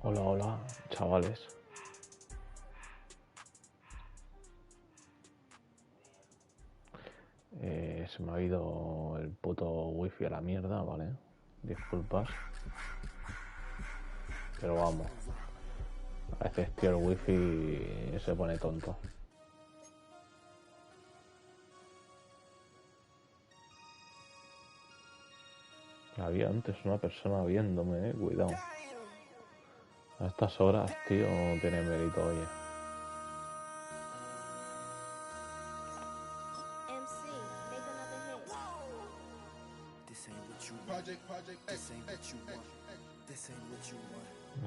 Hola, hola, chavales. Se me ha ido el puto wifi a la mierda, ¿vale? Disculpas. Pero vamos. A veces, tío, el wifi se pone tonto. Había antes una persona viéndome, cuidado. A estas horas, tío, no tiene mérito, oye.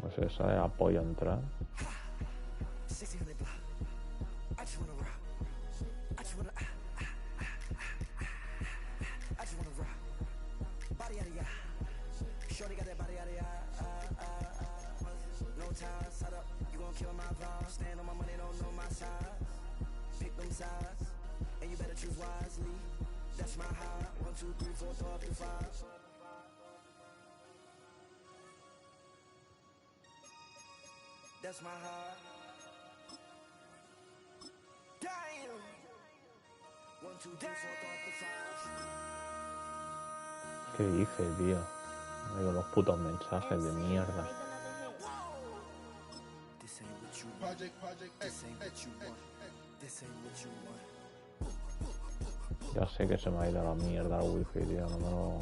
No sé, sale apoyo a entrar. That's my heart. Damn. 1, 2, 3, 4, 5. ¿Qué dice, tío? Digo, los putos mensajes de mierda. This ain't what you want. This ain't what you want. This ain't what you want. Ya sé que se me ha ido a la mierda el wifi, tío, no me lo...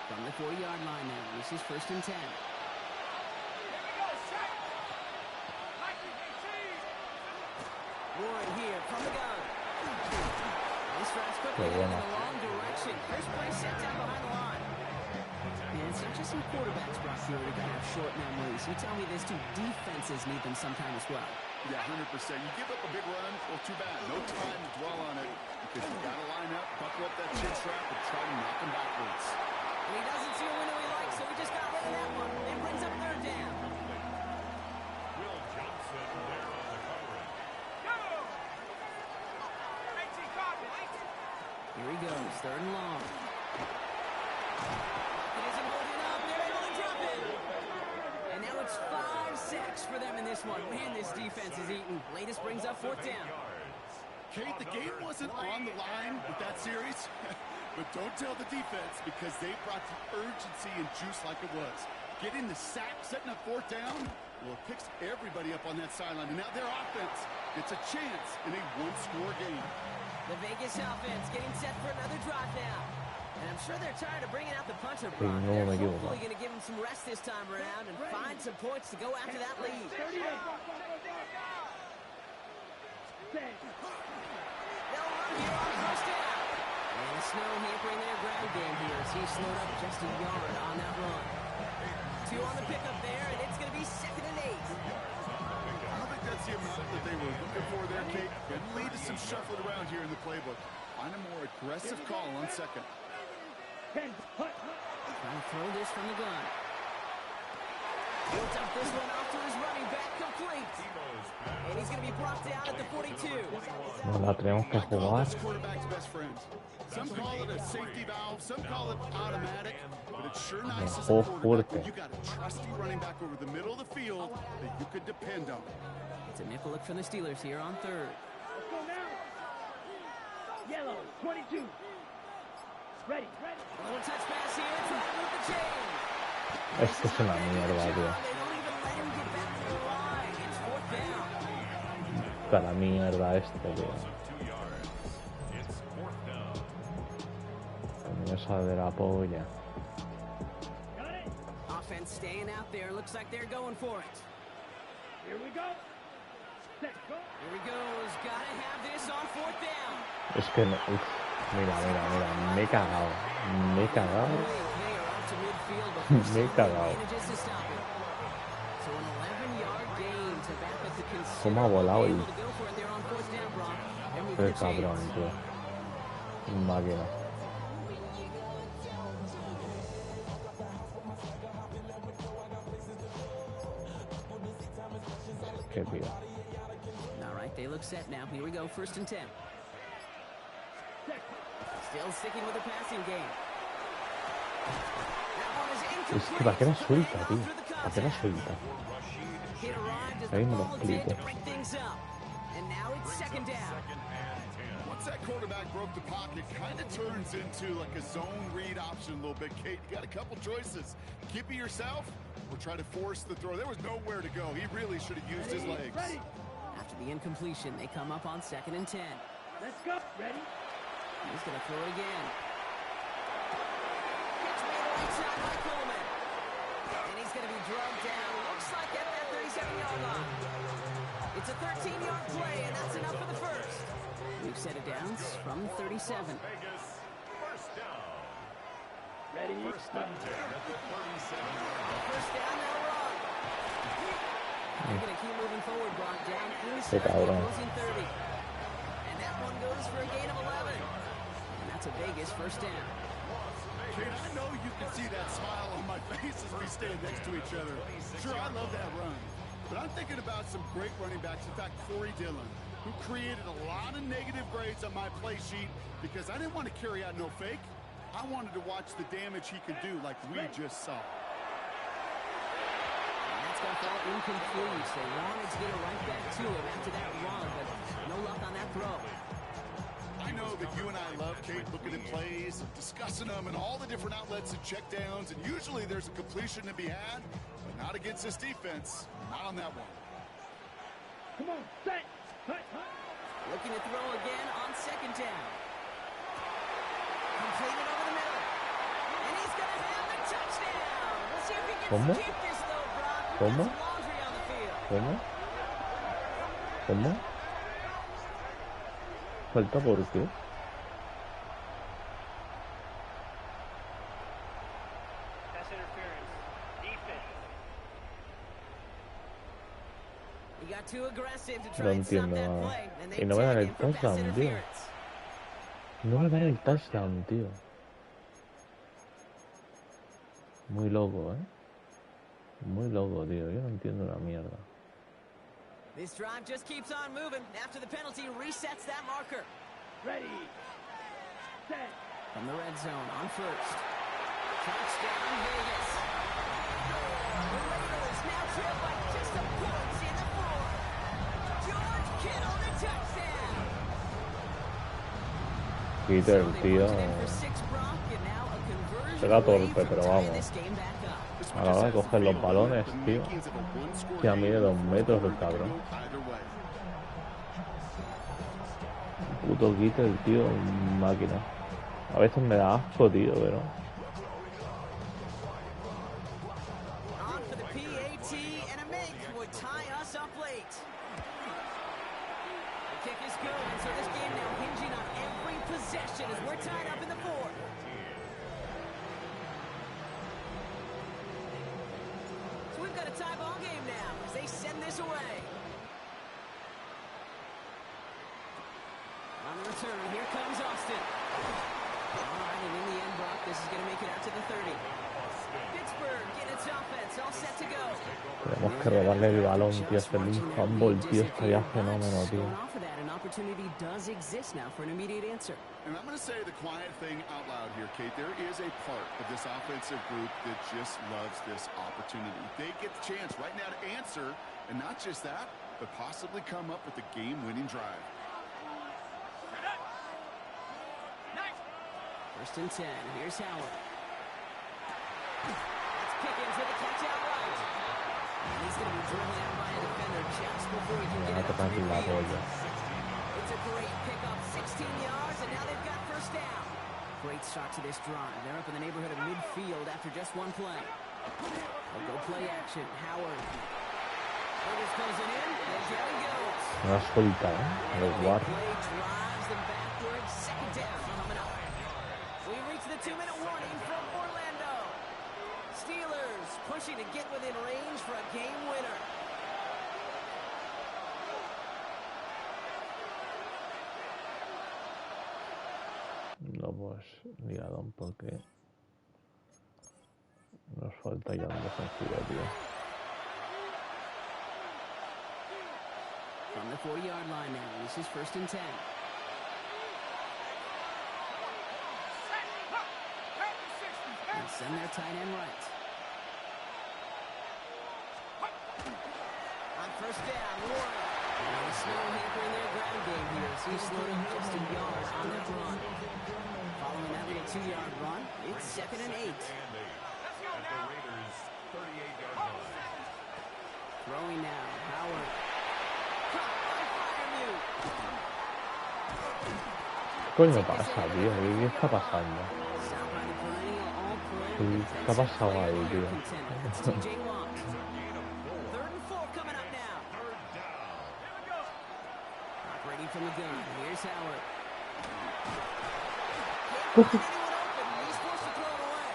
From the 40-yard line now, this is 1st and 10. Warren here from the gun. This drive's quickly heading in the wrong direction. First play set down behind the line. And it's not just some quarterbacks, Brock, here that are going to have short memories. You tell me these two defenses need them sometime as well. Yeah, 100%. You give up a big run, well, too bad. No time to dwell on it because you got to line up, buckle up that chin strap, and try to knock him backwards. And he doesn't see a window he likes, so he just got rid of that one. It brings up 3rd down. Will Johnson there on the coverage. Here he goes, 3rd and long. He isn't holding up. They're able to drop it. And now it's 5-6 for them in this one. Man, this defense is eating. Latest brings up 4th down. Kate, the game wasn't on the line with that series, but don't tell the defense because they brought the urgency and juice like it was. Getting the sack, setting up 4th down, well, it picks everybody up on that sideline. And now their offense gets a chance in a one-score game. The Vegas offense getting set for another drive now. And I'm sure they're tired of bringing out the puncher, Brock. They're hopefully going to give them some rest this time around and find some points to go after that lead. They'll run here on 1st down. And the snow hampering their ground game here as he slowed up just a yard on that run. 2 on the pickup there, and it's going to be 2nd and 8. I don't think that's the amount that they were looking for there, Kate. Can lead to some shuffling around here in the playbook. Find a more aggressive call on 2nd. Trying to throw this from the gun. He'll dump this one off to his running back, complete. And he's going to be brought down at the 42. No la tenemos que jugar. Quarterback's best friend. Some call it a safety valve, some call it automatic, but it's sure nice as a quarterback when you got a trusty running back over the middle of the field that you could depend on. It's a nickel look for the Steelers here on 3rd. Let's go now. Yellow, 22. Ready. A little touch pass here, trying with the chain. Esto es una mierda, tío. They don't even let him get back to the line. It's 4th down. Está la mierda esto, tío. Con esa de la polla. Offense staying out there. Looks like they're going for it. Here we go. Set, go. Here he goes. Gotta have this on 4th down. Es que, uf, mira, me he cagado. Me he cagado. Me he cagado. ¿Cómo ha volado el... Qué cabrón, tío. Máquina. Qué tío. All right, they look set now. Here we go, 1st and 10. Still sticking with the passing game. That one is Es que incomplete. ¿para qué la suelta, Laying tío? off through the ¿Para qué la contact. suelta? It arrived as Ahí the me lo ball did to explico. break things up. And now it's 2nd down. Once that quarterback broke the pocket, kind of turns into like a zone read option a little bit. Kate, you got a couple choices. Keep it yourself or try to force the throw. There was nowhere to go. He really should have used his legs. After the incompletion, they come up on 2nd and 10. Let's go. Ready? He's going to throw it again. Pitch made right side by Coleman. And he's going to be drugged down. Looks like at that 37-yard line. It's a 13-yard play, and that's enough for the first. We've set it down from 37. Vegas, first down. Ready? First and 10 at the 37. First down, now run. They're going to keep moving forward, Brock, down inside Qué the cabrón. opposing 30. And that one goes for a gain of 11. And that's a Vegas first down. Kate, I know you can see that smile on my face as we stand next to each other. Sure, I love that run. But I'm thinking about some great running backs. In fact, Corey Dillon, who created a lot of negative grades on my play sheet because I didn't want to carry out no fake. I wanted to watch the damage he could do like we just saw. And that's going to fall incomplete. They wanted to get it right back to him after that run, but no luck on that throw. I know that you and I love, Kate, looking at plays, and discussing them, and all the different outlets and checkdowns, and usually there's a completion to be had, but not against this defense. Not on that one. Come on, set. Hut. Looking to throw again on 2nd down. Completed over the middle. And he's going to have the touchdown. We'll see if he ¿Cómo? can keep this, though, Brock. We've ¿Cómo? got some laundry on the field. ¿Cómo? ¿Cómo? ¿Falta por qué? That's interference. Defense. He got too aggressive to No try and stop entiendo that nada. play. And Y they no me dan tag el him for pass touchdown, tío. interference. No me dan el touchdown, tío. Muy loco, ¿eh? Muy loco, tío. Yo no entiendo una mierda. This drive just keeps on moving. After the penalty, resets that marker. Ready. Set. From the red zone on 1st. Touchdown, Vegas. The Raiders now trail by just a point in the 4th. George Kittle, the touchdown. Peter, So they tío. worked it in for 6, Brock, and now a conversion Será away torpe, from pero tying vamos. this game back up. A la hora de coger los balones, tío. Ya mide 2 metros el cabrón. Puto quita el tío, máquina. A veces me da asco, tío, pero... On for the PAT, and a make would tie us up late. The kick is good, and so this game now hinging on every possession as we're tied up in the 4th. So we've got a tie ball game now as they send this away. On the return, here comes Austin. All right, and in the end, Brock, this is going to make it out to the 30. Pittsburgh getting its offense all set to go. Tenemos que robarle el balón, tío. Hacerle un fumble, tío. Estaría fenómeno, tío. Going off of that, an opportunity does exist now for an immediate answer. And I'm going to say the quiet thing out loud here, Kate. There is a part of this offensive group that just loves this opportunity. They get the chance right now to answer, and not just that, but possibly come up with a game-winning drive. 1st and 10. Here's Howard. That's Pickens with the catch out right. And he's going to be driven out by a defender just before he can get it up to midfield. It's a great pickup, 16 yards, and now they've got first down. Great start to this drive. They're up in the neighborhood of midfield after just one play. They'll go play action. Howard. Burgers closing in, and down he goes. Una suelta, ¿eh? A los guards. Play drives them backwards. 2nd down coming up. We reach the 2-minute warning from Orlando. Steelers pushing to get within range for a game winner. No, pues, ligadón, porque nos falta ya un defensivo, tío. the 40-yard line now. This is 1st and 10. And send their tight end right. On 1st down, Warren. And Snow hampering their ground game here. So he's slowed up just a yard on that run. Following that little 2-yard run, it's 2nd and 8. Throwing now, Howard. Caught by MUT. ¿Qué coño pasa, tío? ¿Qué está pasando? ¿Qué ha pasado ahí, tío? From the gun. Here's Howard. He's forced to throw it away.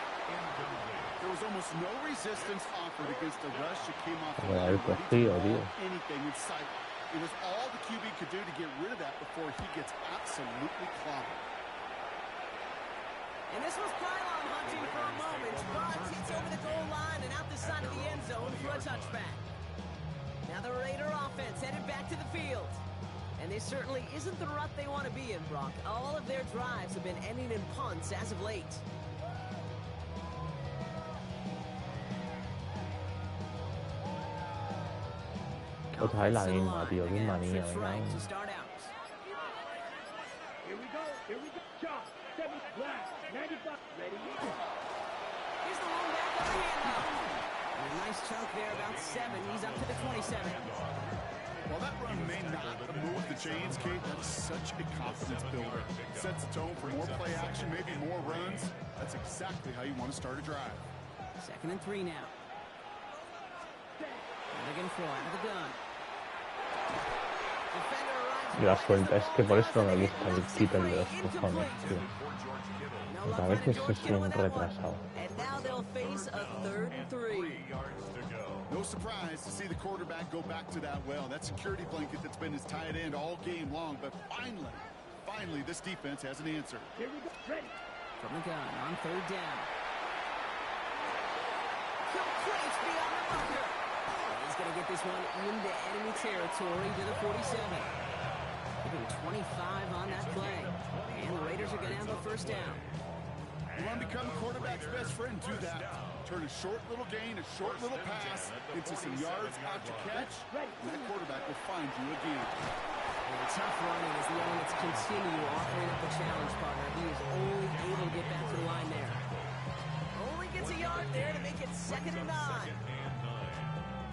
There was almost no resistance offered against the rush that came off the Bueno, el cogido, tío. anything in sight. It was all the QB could do to get rid of that before he gets absolutely clobbered. And this was pylon hunting for a moment, but it's over the goal line and out the side of the end zone for a touchback. Now the Raider offense headed back to the field. And this certainly isn't the rut they want to be in, Brock. All of their drives have been ending in punts as of late. Otra vez la misma, tío. Qué manía, Right venga. to start out. Here we go. Chop. 7 last. 95. Ready? Here's the long back on the handoff. And a nice chunk there, about 7. He's up to the 27. While that run may not move the chains, Kate, that's such a confidence builder. Sets the tone for more play action, maybe more runs. That's exactly how you want to start a drive. 2nd and 3 now. And they're going to throw out of the gun. Defender arrives. Y la suelta, es que por eso no me gusta el keeper de los cojones, tío. Porque a veces es un retrasado. And now they'll face a 3rd and 3. No surprise to see the quarterback go back to that well. That security blanket that's been his tight end all game long. But finally, this defense has an answer. Here we go. Ready. From the gun on 3rd down. Complete beyond the bunker. He's going to get this one into enemy territory to the 47. Even 25 on that play. And the Raiders are going to have a 1st down. You want to become quarterback's best friend? Do that. Turn a short little gain, a short little pass into some yards after catch, and that quarterback will find you again. And tough running as the elements continue offering up the challenge, partner. He is only able to get back to the line there. Only gets a yard there to make it 2nd and 9.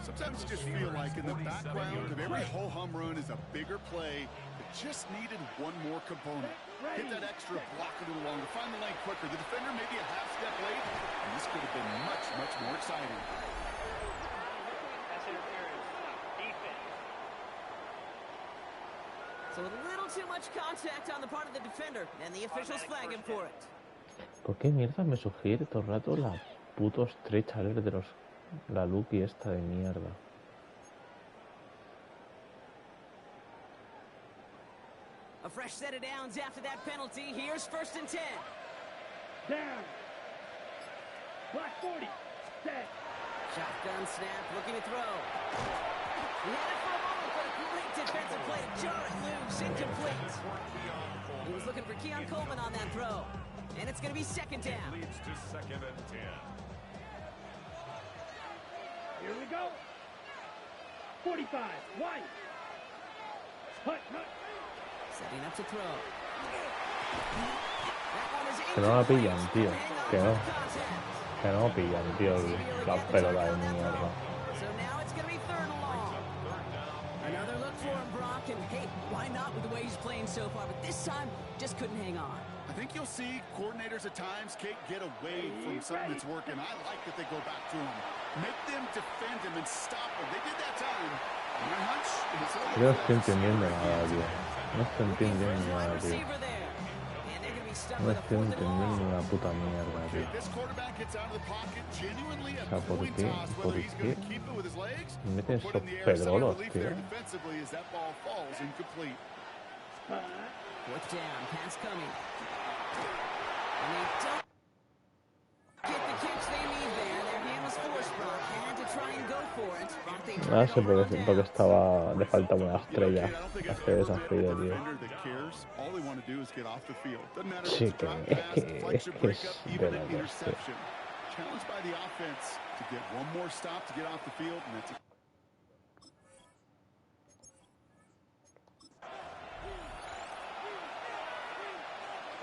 Sometimes you just feel like in the background of every ho-hum run is a bigger play that just needed one more component. Hit that extra block a little longer, find the lane quicker. The defender maybe a half step late, and this could have been much, much more exciting. That's interference. Defense. So a little too much contact on the part of the defender, and the officials flag him for it. ¿Por qué mierda me sugiere todo el rato la puto stretch alert de los... la Lucky esta de mierda? A fresh set of downs after that penalty. Here's 1st and 10. Down. Black 40. Set. Shotgun snap, looking to throw. He had it for a moment, but a great defensive play to jar it loose, incomplete. He was looking for Keon Coleman on that throw. And it's going to be 2nd down. Leads to 2nd and 10. Here we go. 45. White. Hut. Setting up to throw. That one is Que no la pillan, incomplete. tío. Que no. Contact. Que no pillan, tío, la pelota de mierda. So now it's going to be 3rd and long. Another look for him, Brock, and hey, why not with the way he's playing so far? But this time, just couldn't hang on. I think you'll see coordinators at times, Kate, get away from something that's working. I like that they go back to him. Make them defend him and stop him. They did that time. My hunch is Yo no estoy entendiendo nada, tío. No estoy entendiendo nada, tío. Receiver there. And they're going to be stuck No with a estoy 4th and long. entendiendo una puta mierda, tío. This quarterback gets out of the pocket genuinely at O sea, the ¿por coin qué? toss, ¿Por whether he's qué? going to keep it with his legs Meten or put it in the air. esos Sigh of pedrolos, relief tío. there defensively as that ball falls incomplete. 4th down, pass coming. And they don't get the kicks they need there. Their hand was forced, Brock. Had to try and go No sé porque estaba... Le falta una estrella. Hace desafío, tío. Sí, es de locos, tío. Challenged by the offense to get one more stop to get off the field, and that's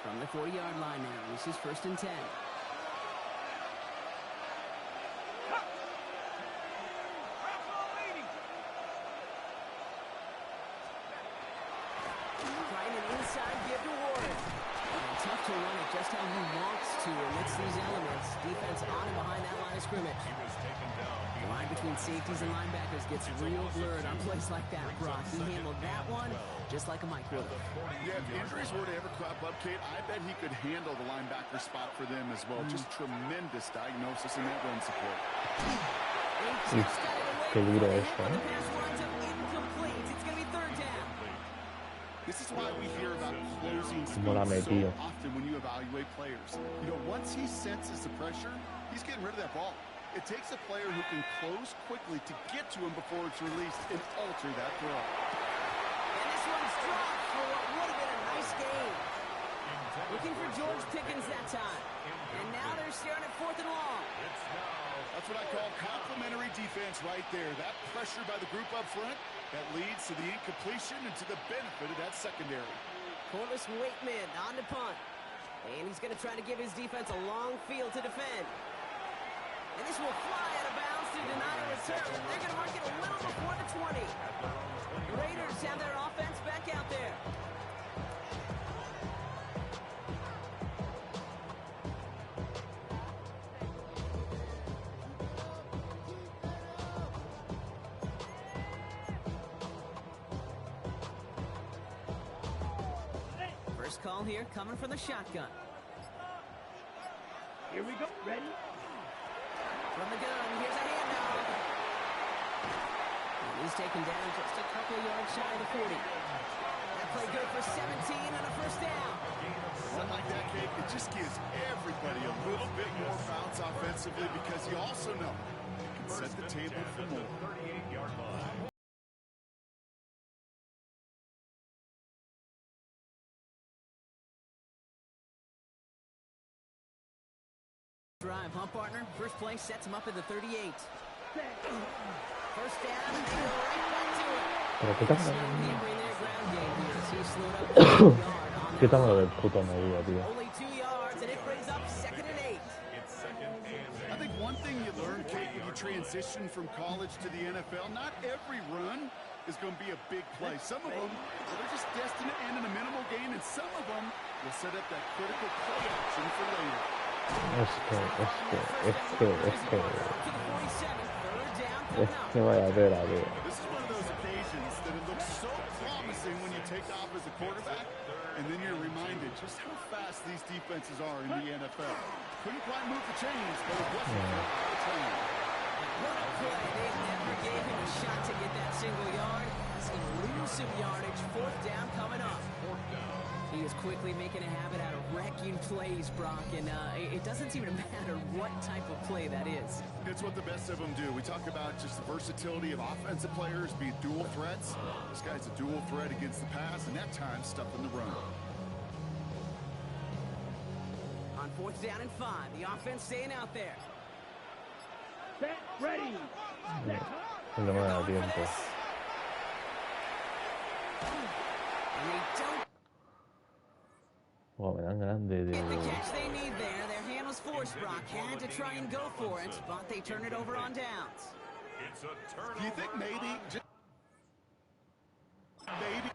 from the 40-yard line now. This is 1st and 10. Trying an inside give to Warren. And tough to run it just how he wants to amidst these elements. Defense on and behind that line of scrimmage. The line between safeties and linebackers gets real blurred on plays like that, Brock. He handled that one just like a Mike would have. Yeah, if injuries were to ever crop up, Kate, I bet he could handle the linebacker spot for them as well. Just tremendous diagnosis in that run support. Qué duro esto, ¿eh? This is why we hear about closing speed so often when you evaluate players. You know, once he senses the pressure, he's getting rid of that ball. It takes a player who can close quickly to get to him before it's released and alter that throw. And this one's dropped for what would have been a nice game. Looking for George Pickens that time. And now they're staring at 4th and long. That's what I call complementary defense right there. That pressure by the group up front, that leads to the incompletion and to the benefit of that secondary. Corliss Waitman on the punt. And he's going to try to give his defense a long field to defend. And this will fly out of bounds to deny a return. They're going to mark it a little before the 20. The Raiders have their offense back out there. First call here coming from the shotgun. Here we go. Ready? From the gun, here's a handoff. And he's taken down just a couple of yards shy of the 40. That play good for 17 and a 1st down. Something like that, Kate, it just gives everybody a little bit more bounce offensively because you also know it can set the table for more. 38-yard line. Drive, huh, partner? First play sets him up at the 38. First down, and they go right back to it. Pero quítame Quítame del puto medio, tío. Only 2 yards, and it brings up 2nd and 8. It's 2nd and 8. I think one thing you learn, Kate, when you transition from college to the NFL, not every run is going to be a big play. Some of them, they're just destined to end in a minimal gain, and some of them will set up that critical play action for later. Es que vaya tela, tío. This is one of those occasions that it looks so promising when you take off as a quarterback, and then you're reminded just how fast these defenses are in the NFL. Couldn't quite move the chains, but it wasn't a train. What a play. They never gave him a shot to get that single yard. He's going to lose some yardage. 4th down coming up. He is quickly making a habit out of wrecking plays, Brock, and it doesn't seem to matter what type of play that is. It's what the best of them do. We talk about just the versatility of offensive players being dual threats. This guy's a dual threat against the pass, and that time stuffing the run. On 4th down and 5, the offense staying out there. Set. Ready. No me da tiempo. And they don't Wow, me dan ganas de... get the catch they need there. Their hand was forced, Brock. Had to try and go for it, but they turn it over on downs. It's a turnover. Do you think maybe... Maybe...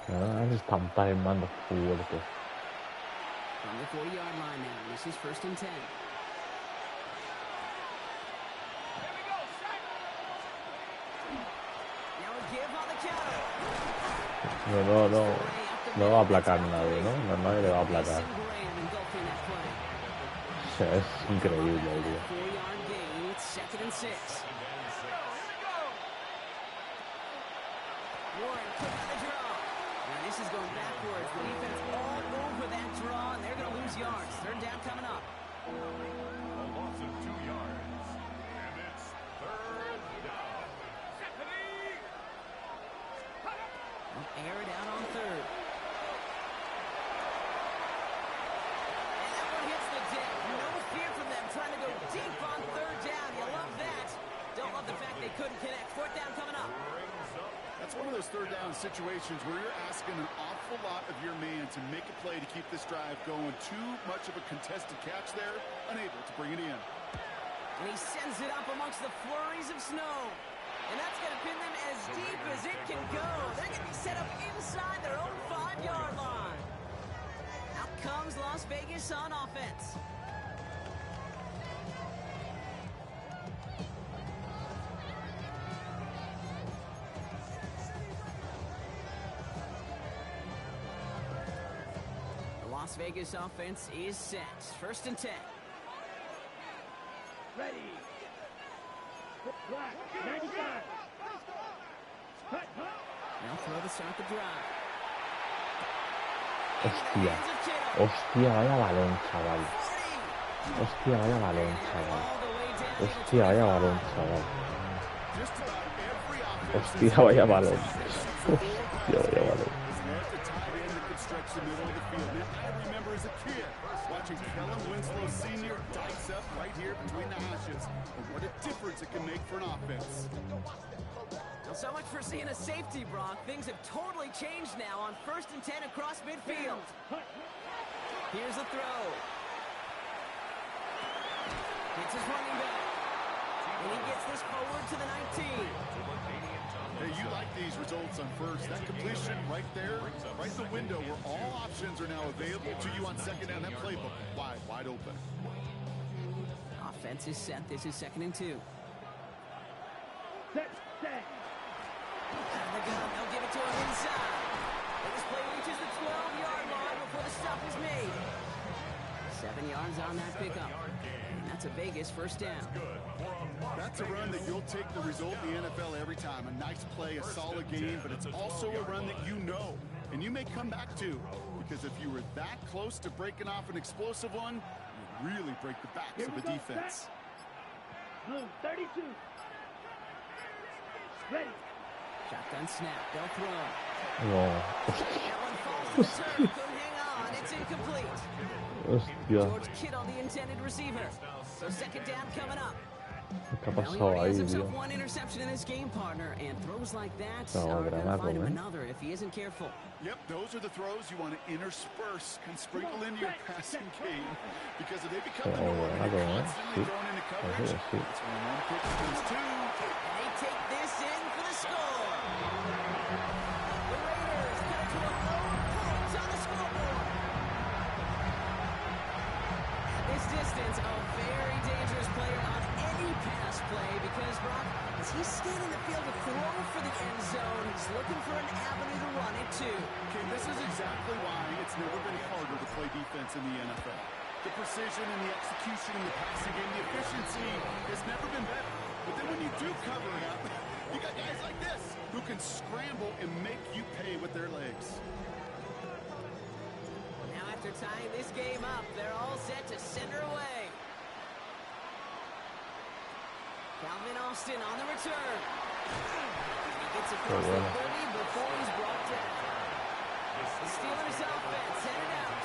Me estampar el mando fuerte. From the 40-yard line now, this is 1st and 10. No va a aplacar nadie, ¿no? Nadie le va a aplacar. O sea, es increíble, tío. This is going backwards. The defense all over that draw, and they're going to lose yards. 3rd down coming up. A loss of 2 yards. And it's 3rd down. They'll air it out on 3rd. And that one hits the deck. No fear from them trying to go deep on 3rd down. You love that. Don't love the fact they couldn't connect. 4th down coming up. That's one of those 3rd down situations where you're asking an awful lot of your man to make a play to keep this drive going. Too much of a contested catch there, unable to bring it in. And he sends it up amongst the flurries of snow. And that's going to pin them as deep as it can go. They're going to be set up inside their own 5-yard line. Out comes Las Vegas on offense. Las Vegas offense is set. 1st and 10. Ready. Black, 95. Hut, hut. Now throw to start the drive. Hostia. Hostia, vaya balón, chaval. Hostia, vaya balón, chaval. Hostia, vaya balón, chaval. Hostia, vaya balón. Hostia, vaya balón. Stretch the middle of the field. And I remember as a kid watching Kellen Winslow Sr. dice up right here between the hashes. And what a difference it can make for an offense. Well, so much for seeing a safety, Brock. Things have totally changed now on 1st and 10 across midfield. Here's the throw. It's his running back. And he gets this forward to the 19. Hey, you like these results on 1st. That completion right there, right in the window where all options are now available to you on 2nd down. That playbook wide open. Offense is set. This is 2nd and 2. Set, set. Out of the gun. They'll give it to him inside. And this play reaches the 12-yard line before the stop is made. 7 yards on that pickup. And that's a Vegas 1st down. That's a run that you'll take the result in the NFL every time. A nice play, a solid game, but it's also a run that you know, and you may come back to, because if you were that close to breaking off an explosive one, you really break the backs of a defense. Blue, 32. Ready. Shotgun snap. They'll throw. No. That one falls to the turf. Couldn't hang on. It's incomplete. Hostia. George Kittle, the intended receiver. So 2nd down coming up. ¿Qué ha Now he pasado already ahí, has tío? himself 1 interception in this game, partner, and throws like that No, are going to granado, find him eh? another if he isn't careful. Yep, those are the throws you want to intersperse and sprinkle into your passing game, because if they become the norm and you're constantly thrown into coverage, that's when you want to pick those two. And they take this in for the score. The Raiders cut to a low point on the scoreboard. At this distance, a very dangerous player on any pass play because, Brock, as he's scanning the field to throw for the end zone, he's looking for an avenue to run it to. Okay, this is exactly why it's never been harder to play defense in the NFL. The precision and the execution in the passing game, the efficiency has never been better. But then when you do cover it up, you got guys like this who can scramble and make you pay with their legs. Now after tying this game up, they're all set to center away. Calvin Austin on the return. He gets across the 30 before he's brought down. The Steelers offense headed out.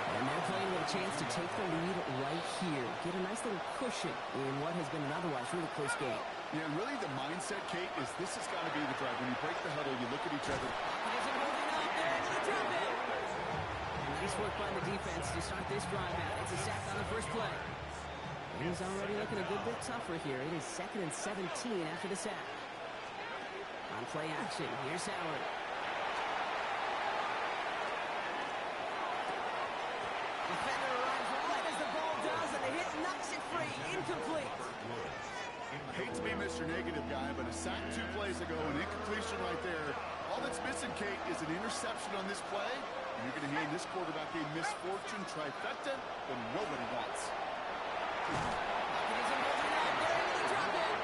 And they're playing with a chance to take the lead right here. Get a nice little cushion in what has been an otherwise really close game. Yeah, and really the mindset, Kate, is this has got to be the drive. When you break the huddle, you look at each other. Has it holding up there into the drop in. Nice work by the defense to start this drive out. It's a sack on the first play. He's already looking a good bit tougher here. It is 2nd and 17 after the sack. On play action, here's Howard. Defender arrives right as the ball does, and the hit knocks it free. Incomplete. Hate to be Mr. Negative guy, but a sack 2 plays ago, an incompletion right there. All that's missing, Kate, is an interception on this play. And you're going to hand this quarterback a misfortune trifecta that nobody wants. Mechanism holding up there into the drop in.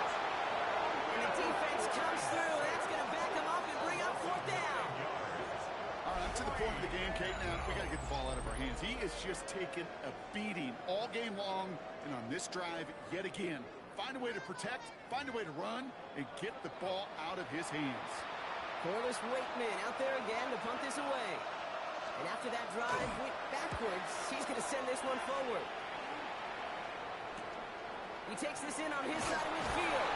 And the defense comes through. That's going to back him up and bring up 4th down. All right, to the point of the game, Kate. Now, we got to get the ball out of our hands. He is just taking a beating all game long, and on this drive, yet again. Find a way to protect, find a way to run, and get the ball out of his hands. Corliss Waitman out there again to punt this away. And after that drive went backwards, he's going to send this one forward. He takes this in on his side of midfield.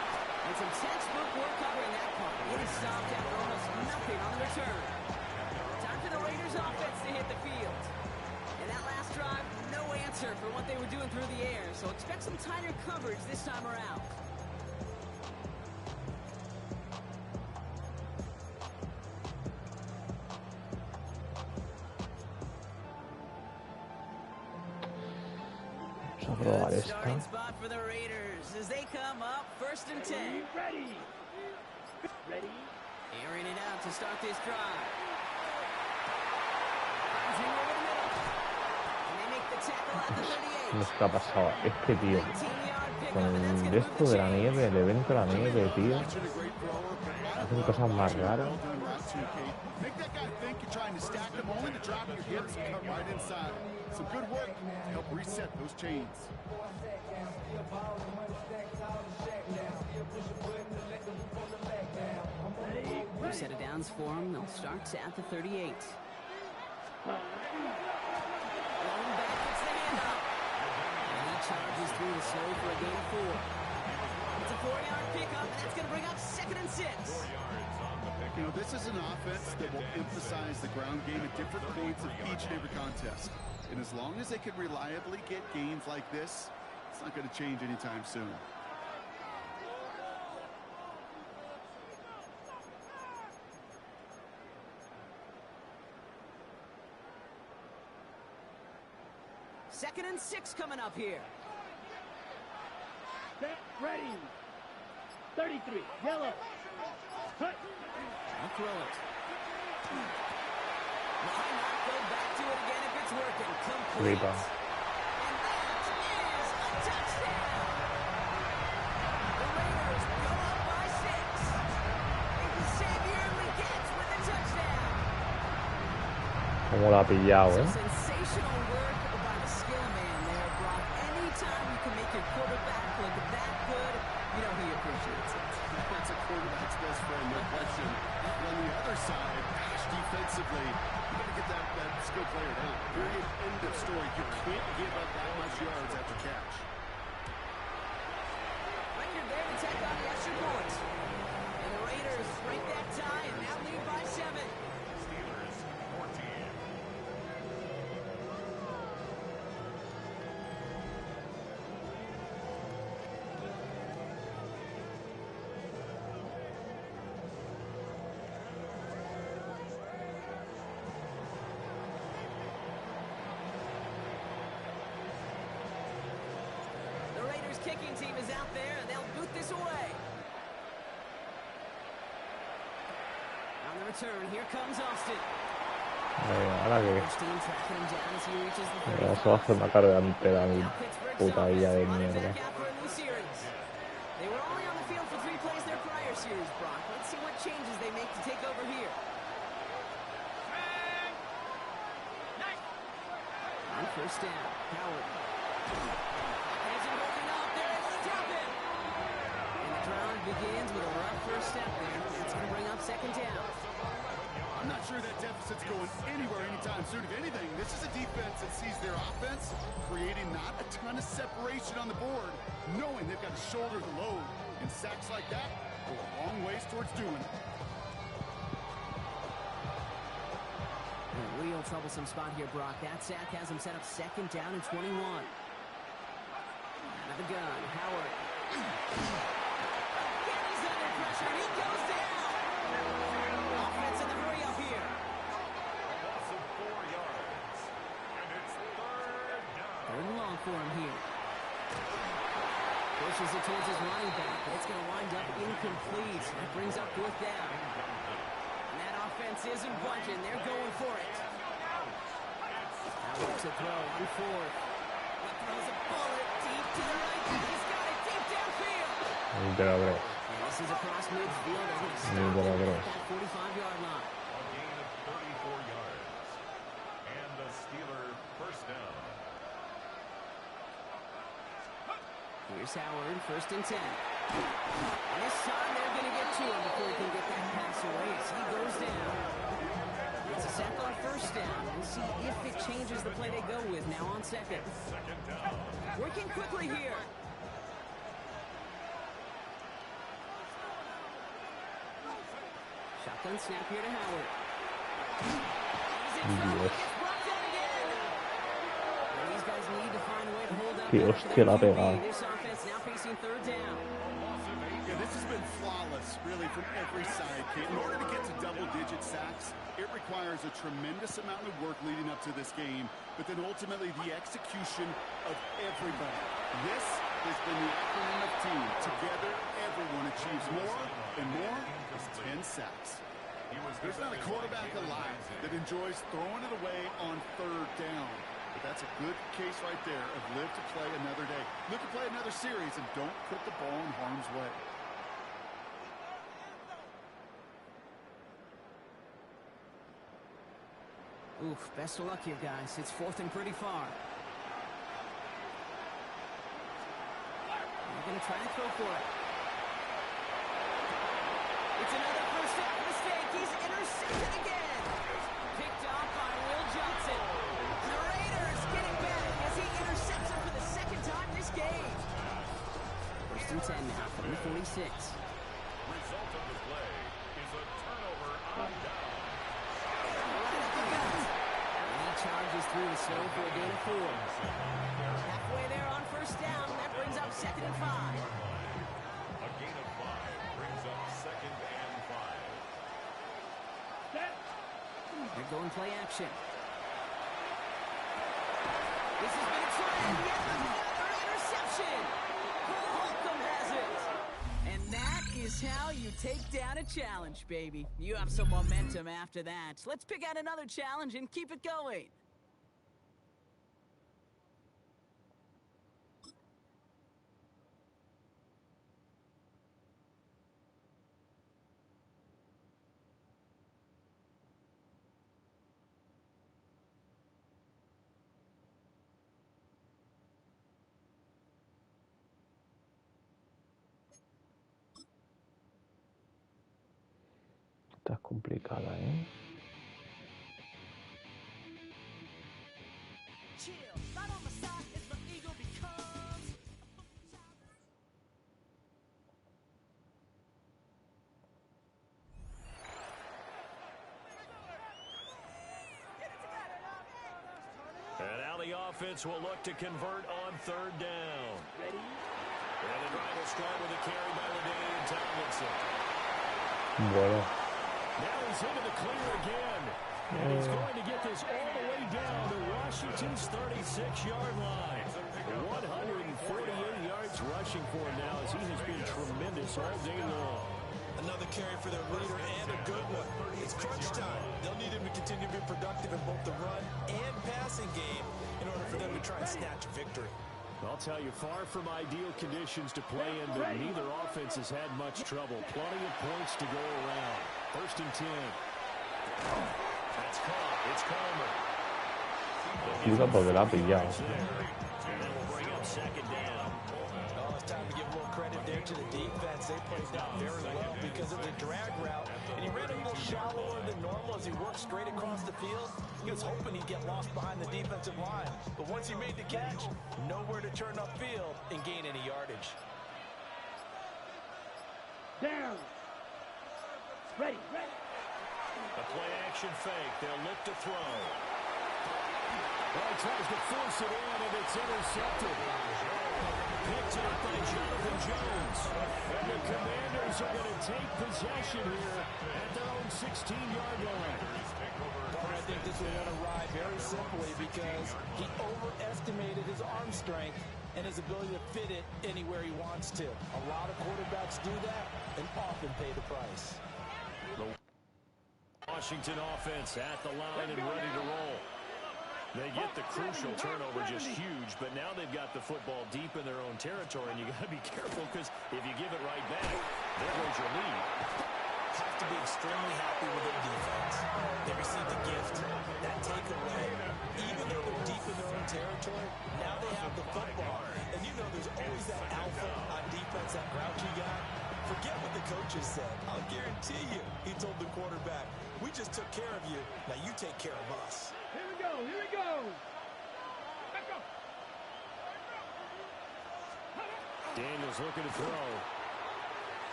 And some textbook work covering that punt. It is stopped after almost nothing on the return. Time for the Raiders offense to hit the field. And that last drive, no answer for what they were doing through the air. So expect some tighter coverage this time around. Probar Starting esta. spot for the Raiders as they come up 1st and 10. Ready. Ready. Airing it out to start this drive. Finds him over the middle. And they make the tackle at the 38. ¿Qué está pasado? Este tío, 19-yard pickup, con and that's el gonna de move esto the de la chains. nieve, el evento de la nieve, tío. Hacen cosas más raras. Make that guy think you're trying to stack them, only to drop your hips and come right inside. Some good work to help reset those chains. New set of downs for him. They'll start at the 38. Rolling back, it's the handoff. And he charges through the slow for a gain of 4. It's a 4-yard pickup, and that's going to bring up 2nd and 6. You know, this is an offense that will emphasize the ground game at different points of each and every contest. And as long as they can reliably get gains like this, it's not going to change anytime soon. Second and 6 coming up here. Set. Ready. 33. Yellow. Cut. I'll throw it. Why not go back to it again if it's working? Complete. Flipa. And that is a touchdown. The Raiders go up by 6. And Xavier Legette with a touchdown. Como la ha pillado, So ¿eh? sensational work by the skill man there, Brock. Anytime you can make your quarterback look that good, you know he appreciates it. That's a quarterback's best friend, no question. But on the other side, defensively, you got to get that skill player down. Period. End of story. You can't give up that much yards after catch. Right, you're there to take on the extra point. And the Raiders break that tie and now lead by 7. Steelers 14. The Raiders kicking team is out there and they'll boot this away. On the return, here comes Austin. Ahora que First team tracking him down as he reaches the eso va a 35. hacer una carga entera mi Now Pittsburgh's puta vida de offense running mierda. back out for a new series. They were only on the field for 3 plays their prior series, Brock. Let's see what changes they make to take over here. On first down, Howard. Has him holding up. There is Steppen. And the drive begins with a rough first step there. That's going to bring up 2nd down. I'm not sure that deficit's going anywhere anytime soon. If anything, this is a defense that sees their offense creating not a ton of separation on the board, knowing they've got to shoulder the load. And sacks like that go a long ways towards doing it. In a real troublesome spot here, Brock. That sack has him set up 2nd down and 21. Out of the gun, Howard. Again, he's under pressure. He goes down. Offense in the hurry up here. Loss of 4 yards. And it's 3rd down. 3rd and long for him here. Pushes it towards his running back, but it's going to wind up incomplete. That brings up 4th down. And that offense isn't budging. They're going for it. Now looks to throw on 4th. He throws a bullet deep to the right. He's got it deep downfield. Ni te lo crees. And this is across midfield. They're going to Ni stop te lo him crees. at that 45-yard line. A gain of 34 yards. Here's Howard, 1st and 10. And this time they're going to get to him before he can get that pass away as he goes down. It's a sack on 1st down. We'll see if it changes the play they go with now on 2nd. Working quickly here. Shotgun snap here to Howard. He's in trouble. Gets brought down again. And these guys need to find a way to hold up. Qué hostia la ha pegado. This offense now facing 3rd down. Yeah, this has been flawless, really, from every side, Kate. In order to get to double-digit sacks, it requires a tremendous amount of work leading up to this game, but then ultimately the execution of everybody. This has been the acronym of team. Together, everyone achieves more, and more is 10 sacks. There's not a quarterback alive that enjoys throwing it away on 3rd down. But that's a good case right there of live to play another day. Live to play another series, and don't put the ball in harm's way. Oof, best of luck here, guys. It's 4th and pretty far. They're going to try to throw for it. It's another 1st down mistake. He's intercepted again. Picked off by Will Johnson. The Raiders getting back as he intercepts him for the 2nd time this game. 1st and 10 now from the 46. Result of the play is a turnover on down. Charges through the snow for a gain of 4. Halfway there on 1st down. That brings up 2nd and 5. A gain of 5 brings up 2nd and 5. They're going play action. This has been a try, and yet another interception. Holcomb has it. And that is how you take down a challenge, baby. You have some momentum after that. Let's pick out another challenge and keep it going. Está complicada, ¿eh? And now the offense will look to convert on 3rd down. Ready? And the drive will start with a carry by LaDainian Tomlinson. Bueno. Now he's into the clear again. And he's going to get this all the way down to Washington's 36-yard line. 148 yards rushing for him now as he has been tremendous all day long. Another carry for their leader and a good one. It's crunch time. They'll need him to continue to be productive in both the run and passing game in order for them to try and snatch a victory. I'll tell you, far from ideal conditions to play in, but neither offense has had much trouble. Plenty of points to go around. 1st and 10. That's caught. It's Coleman. Iba porque la ha pillado. And then we'll bring up 2nd down. Oh, it's time to give a little credit there to the defense. They played that very well because of the drag route. And he ran a little shallower than normal as he worked straight across the field. He was hoping he'd get lost behind the defensive line. But once he made the catch, nowhere to turn upfield and gain any yardage. Down. Ready. A play-action fake. They'll look to throw. Well, he tries to force it in, and it's intercepted. Picked up by Jonathan Jones. And the Commanders are going to take possession here at their own 16-yard line. But I think this will win a ride very simply because he overestimated his arm strength and his ability to fit it anywhere he wants to. A lot of quarterbacks do that and often pay the price. Washington offense at the line and ready to roll. They get the crucial turnover, just huge, but now they've got the football deep in their own territory, and you got to be careful because if you give it right back, there goes your lead. Have to be extremely happy with their defense. They received a gift. That takeaway, even though they're deep in their own territory, now they have the football. And you know there's always that alpha just took care of you. Now you take care of us. Here we go. Here we go. Let's go. Daniels looking to throw.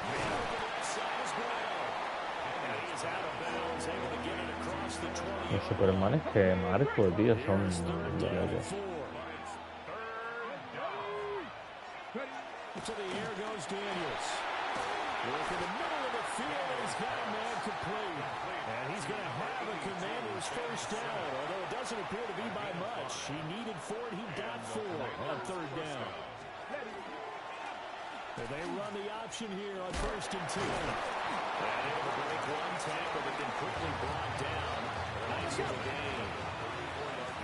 Man over the left side as well. And he is out of bounds, able to get it across the 20. Los supermanes que marco, tío, son de locos. To the air goes Daniels. Look in the middle of the field, and he's got a man complete. And he's going to have a Commanders first down, although it doesn't appear to be by much. He needed 4, and he got 4 on third down. And they run the option here on 1st and 10. And able to break one tackle, but then quickly brought down. Nice of the game.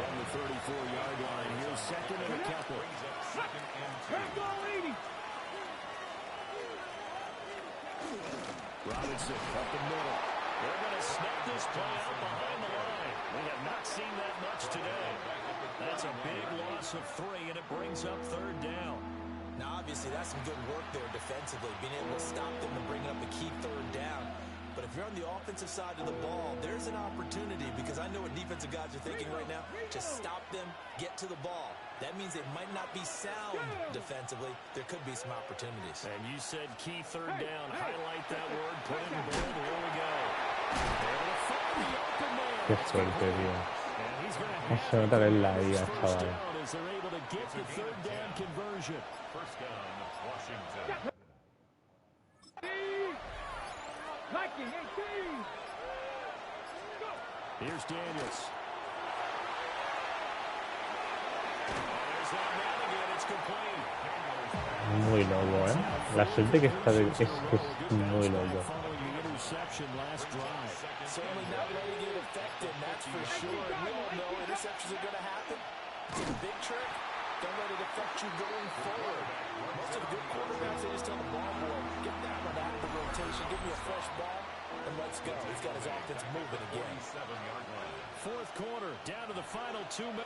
From the 34-yard line, here's 2nd and a couple. Robinson up the middle. They're going to snap this play out behind the line. We have not seen that much today. That's a big loss of 3, and it brings up 3rd down. Now, obviously, that's some good work there defensively, being able to stop them and bring up a key 3rd down. But if you're on the offensive side of the ball, there's an opportunity, because I know what defensive guys are thinking right now. Just stop them, get to the ball. That means they might not be sound defensively. There could be some opportunities. And you said key 3rd down. Highlight that word. Put it in bold. Here we go. Able to find the open man. Qué suerte, tío. And he's going to No se nota que es la IA, first chaval. down as they're able to get the 3rd down conversion. First down, Washington. Here's Daniels. There's that man again. It's complete. Muy loco, ¿eh? La suerte que está es muy loco. Following the interception last drive. Certainly not letting it affect him, that's for sure. And we all know interceptions are going to happen. It's a big trick. Don't let it affect you going forward. Most of the good quarterbacks, they just tell the ball boy, get that one out of the rotation, give me a fresh ball, and let's go. He's got his offense moving again. 4th quarter, down to the final 2 minutes.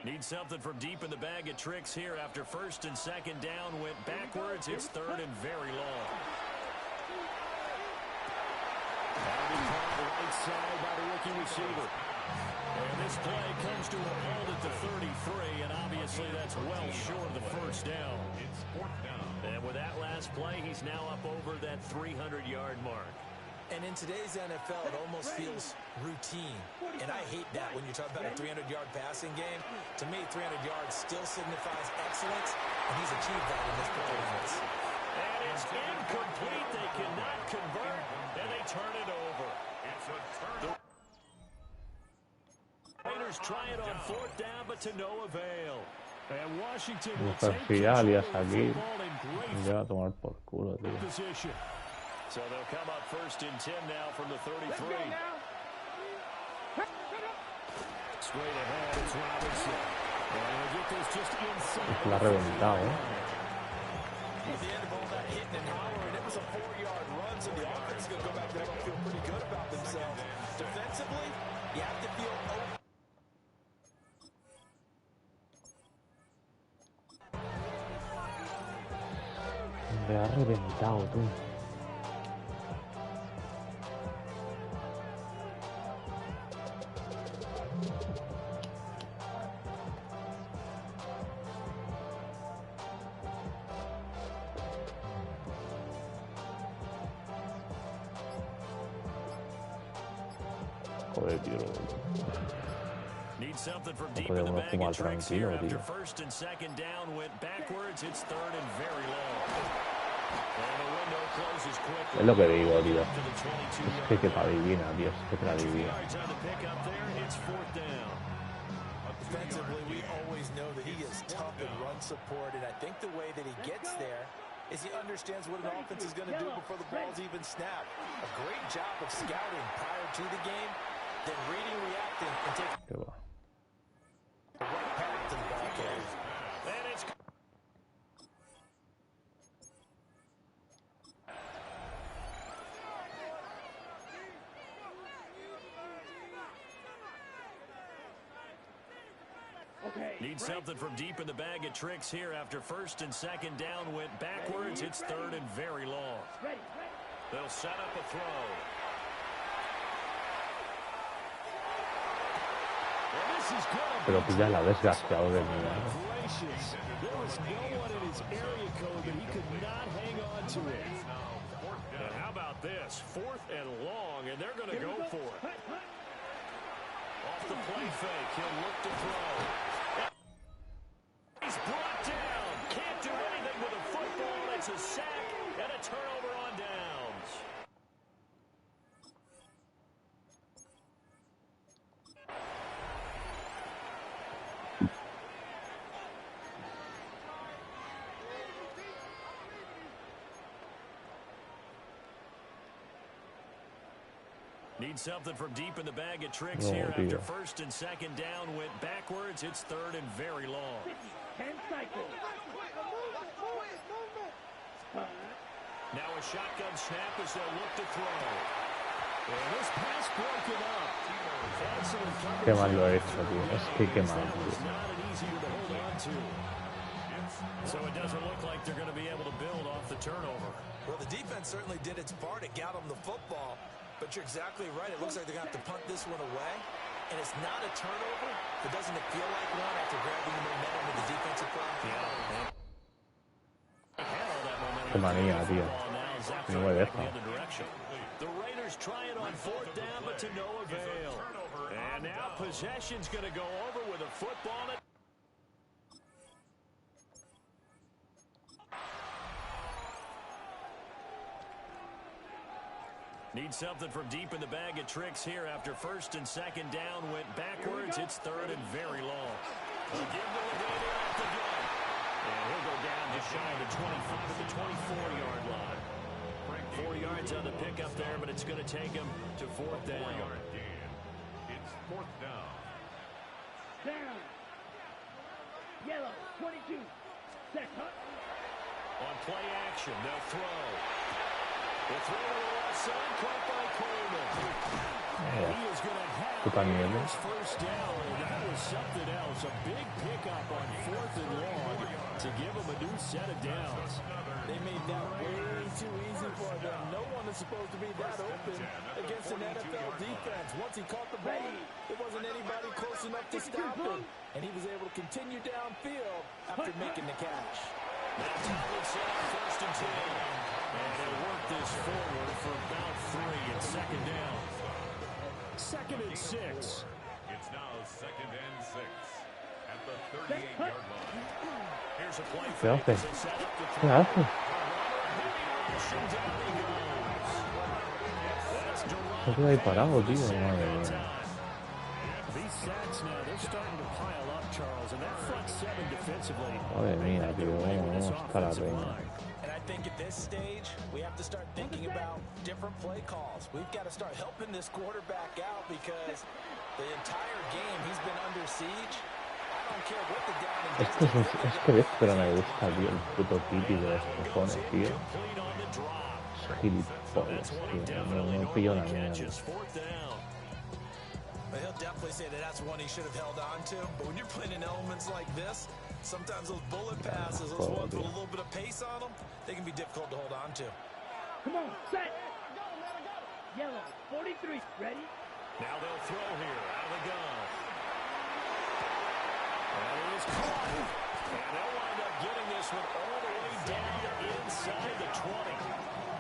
Need something from deep in the bag of tricks here after 1st and 2nd down went backwards. It's 3rd and very long. That'll be caught right side by the rookie receiver. And this play comes to a halt at the 33, and obviously that's well short of the 1st down. It's 4th down. And with that last play, he's now up over that 300-yard mark. And in today's NFL, it almost feels routine. And I hate that when you're talking about a 300-yard passing game. To me, 300 yards still signifies excellence, and he's achieved that in this performance. And it's incomplete. They cannot convert, and they turn it over. It's a turn. The Raiders try it on 4th down, but to no avail. And Washington will Mujer take filiales control of the aquí. football in great Me va a tomar por culo, tío. position. So they'll come up 1st and 10 now from the 33. Straight ahead, it's Robinson. And they'll get this just inside. La ha reventado, ¿eh? At the end of all that hitting and hollering, it was a 4-yard run, so the offense is going to go back there and feel pretty good about themselves. Defensively, you have to feel open. Me ha reventado, tú. Joder, tío. Need something from deep in the bag of tricks here after 1st and 2nd down went backwards. It's 3rd and very long. And the window closes quickly. Es lo que digo, tío. Es que te adivina, tío. Es que te adivina. It's 4th down. Defensively, we always know that he is tough in run support, and I think the way that he gets there is he understands what an offense is going to do before the ball's even snapped. A great job of scouting prior to the game, then reading, reacting, and taking Qué va. the right path to the ball carrier. And it's Need something from deep in the bag of tricks here after first and second down went backwards. It's third and very long. They'll set up a throw. Pero pilla la desgraciado de mí. There was no one in his area code that he could not hang on to it. And how about this? 4th and long, and they're going to go for it. Off the play fake, he'll look to throw. He's brought down. Can't do anything with a football. It's a sack and a turnover on downs. Need something from deep in the bag of tricks here after first and second down went backwards. It's third and very long. 10 cycles. Now a shotgun snap as they'll look to throw. And this pass broken up. Excellent coverage. Qué mal lo he hecho, tío. Es que qué mal, tío. Not an easy one to hold on to. So it doesn't look like they're going to be able to build off the turnover. Well, the defense certainly did its part to get them the football. But you're exactly right. It looks like they're going to have to punt this one away. And it's not a turnover, but doesn't it feel like one after grabbing the momentum with the defensive play? Qué manía, tío. No me deja. The Raiders try it on 4th down, but to no avail. And now possession's going to go over with a football. Need something from deep in the bag of tricks here after first and second down went backwards. It's third and very long. They'll give the Levator at the gun. And he'll go down just shy of the 25 at the 24-yard line. 4 yards on the pickup there, but it's going to take him to 4th down. 4-yard gain. It's 4th down. Down. Yellow, 22. Set, hut. On play action, they'll throw. They'll throw to the left side, caught by Coleman. And he is going to have his first down, and that was something else. A big pickup on 4th and long to give him a new set of downs. They made that way too easy for them. No one is supposed to be that open against an NFL defense. Once he caught the ball, there wasn't anybody close enough to stop him. And he was able to continue downfield after making the catch. That's how it's set up 1st and 10. And they'll work this forward for about 3 and second down. 2nd and 6. It's now 2nd and 6 at the 38-yard line. Here's a play ¿Qué hace? ¿Qué hace? Se queda ahí parado, tío. Madre mía. These sacks now, they're starting to pile up, Charles, and that front 7 defensively. Madre mía, tío. ¿Cómo está la peña? And I think at this stage, we have to start thinking about different play calls. We've got to start helping this quarterback out because the entire game he's been under siege. I don't care what the down and Es que ves, pero me gusta, tío, el puto Titi de los cojones, tío. Es gilipollas, tío. No pillo una mierda. But he'll definitely say that that's one he should have held on to. But when you're playing in elements like this, sometimes those bullet passes, those ones with a little bit of pace on them, they can be difficult to hold on to. Come on, set. Yellow, 43. Ready? Now they'll throw here out of the gun. And it is caught. And they'll wind up getting this one all the way down inside the 20.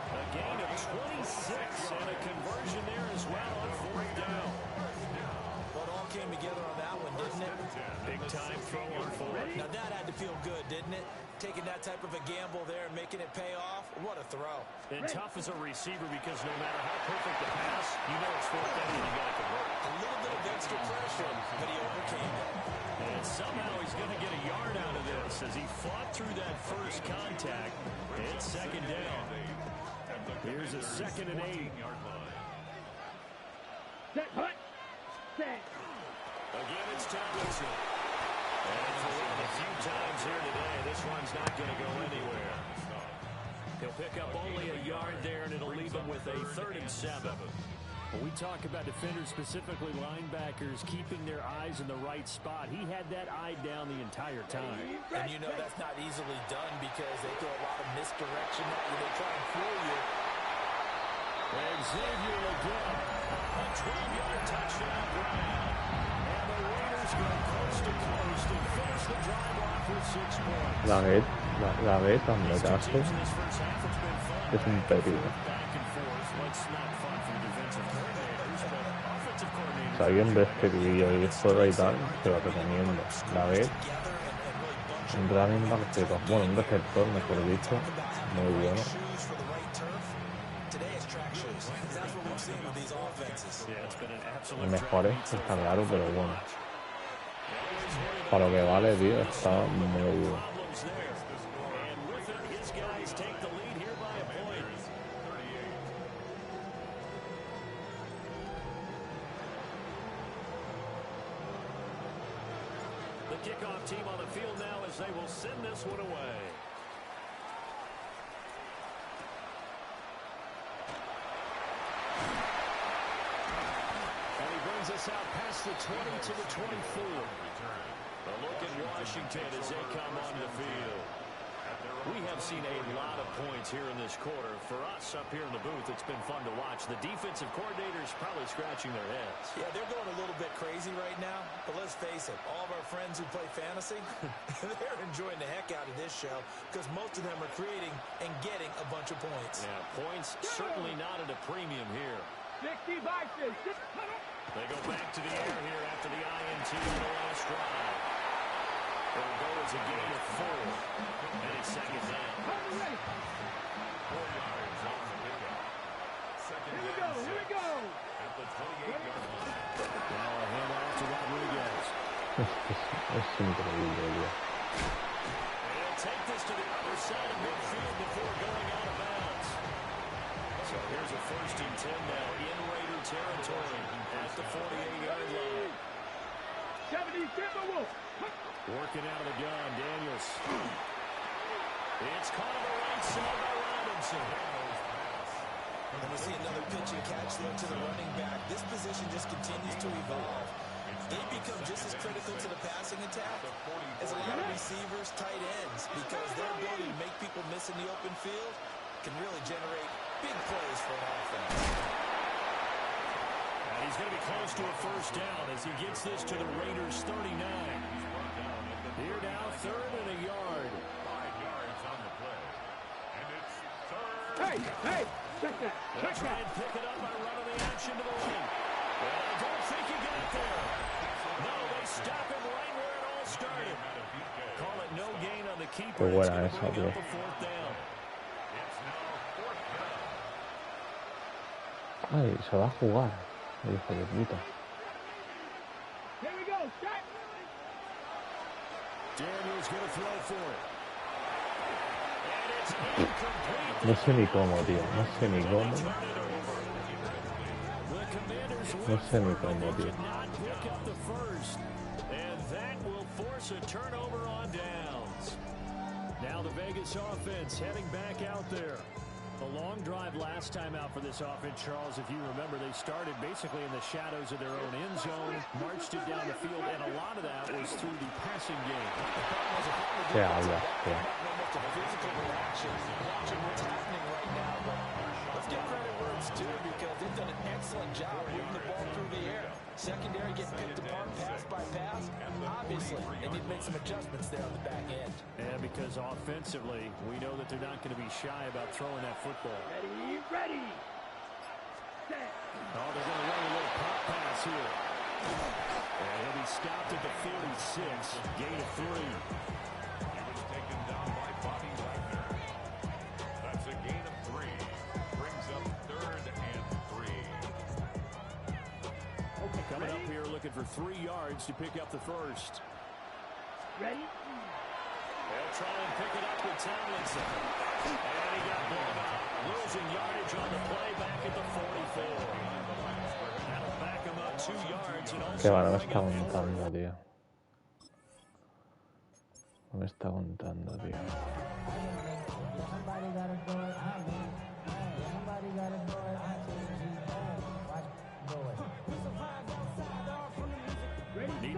A gain of 26 and a conversion there as well on 4th down. Well, it all came together on that one, didn't it? Big time throw on 4th. Now that had to feel good, didn't it? Taking that type of a gamble there and making it pay off. What a throw. And tough as a receiver because no matter how perfect the pass, you know it's 4th down and you got to convert. A little bit of extra pressure, but he overcame it. And somehow he's going to get a yard out of this as he fought through that first contact. It's 2nd down. Here's a 2nd and 8. Set, hut. Set. Again, it's Tomlinson. And for one of the few times here today, this one's not going to go anywhere. He'll pick up only a yard there, and it'll leave him with a 3rd and 7. When we talk about defenders, specifically linebackers, keeping their eyes in the right spot, he had that eye down the entire time. And you know that's not easily done because they throw a lot of misdirection at you. They try and fool you. And Xavier again. A 12-yard touchdown grab. And the Raiders go coast to coast and finish the drive off with 6 points. La Reta me caso es un peligro. O sea, alguien ve este vídeo y fuera y tal, te lo recomiendo. La Reta, un running back de dos, bueno, un receptor, mejor dicho, muy bueno. Mejores, está claro, pero bueno. Para lo que vale, tío, está muy bien. The kickoff team on the field now as they will send this one away. And he brings us out past the 20 to the 24. A look at Washington as they come onto the field. We have seen a lot of points here in this quarter. For us up here in the booth, it's been fun to watch. The defensive coordinators probably scratching their heads. Yeah, they're going a little bit crazy right now. But let's face it, all of our friends who play fantasy, they're enjoying the heck out of this show because most of them are creating and getting a bunch of points. Yeah, points certainly not at a premium here. 60 boxes. They go back to the air here after the INT on the last drive. It'll go as a gain of 4. And it's second down. 4 yards off the pickup. Second down. Here we go. At the 28-yard line. Now a handoff to Rodriguez. Es increíble, tío. They'll take this to the other side of midfield before going out of bounds. So here's a 1st and 10 now in Raider territory at the 48-yard line. 70 Timberwolves. Working out of the gun, Daniels. It's caught on the right side by Robinson. And we see another pitch and catch there to the running back. This position just continues to evolve. They become just as critical to the passing attack as a lot of receivers, tight ends, because their ability to make people miss in the open field can really generate big plays for an offense. And he's going to be close to a 1st down as he gets this to the Raiders' 39. Here now, 3rd and a yard. 5 yards on the play. And it's 3rd. Hey, check that. They'll try and pick it up by running the action to the lane. Well, I don't think he got there. No, they stop him right where it all started. Call it no gain on the keeper. Qué buena It's going to esa, bring tío. up a 4th down. It's now 4th down. Ay, se va a jugar. Hijo de puta. Here we go. Start. Daniels going to throw for it. And it's incomplete. No sé ni cómo, tío. No sé ni cómo. The Commanders No win sé ni for it, cómo, but they tío. could not pick up the 1st. And that will force a turnover on downs. Now the Vegas offense heading back out there. A long drive last time out for this offense, Charles. If you remember, they started basically in the shadows of their own end zone, marched it down the field, and a lot of that was through the passing game. ¿Qué hablas, tío? Almost a physical reaction watching what's happening right now. But let's give credit where it's due because they've done an excellent job moving the ball through the air. Secondary getting picked apart pass by pass. Obviously, they need to make some adjustments there on the back end. And because offensively, we know that they're not going to be shy about throwing that football. Ready. Set. Oh, they're going to run a little pop pass here. And he'll be stopped at the 46. Gain of 3. He was taken down by Bobby Wagner. That's a gain of 3. Brings up 3rd and 3. Okay, Coming ready? up here looking for 3 yards to pick up the 1st. Ready? They'll try and pick it up with Tomlinson. And he got blown out. Losing yardage on the play back at the 44. That'll back him up 2 yards and also Qué va, no me bring está up contando, tío. No me está contando, tío.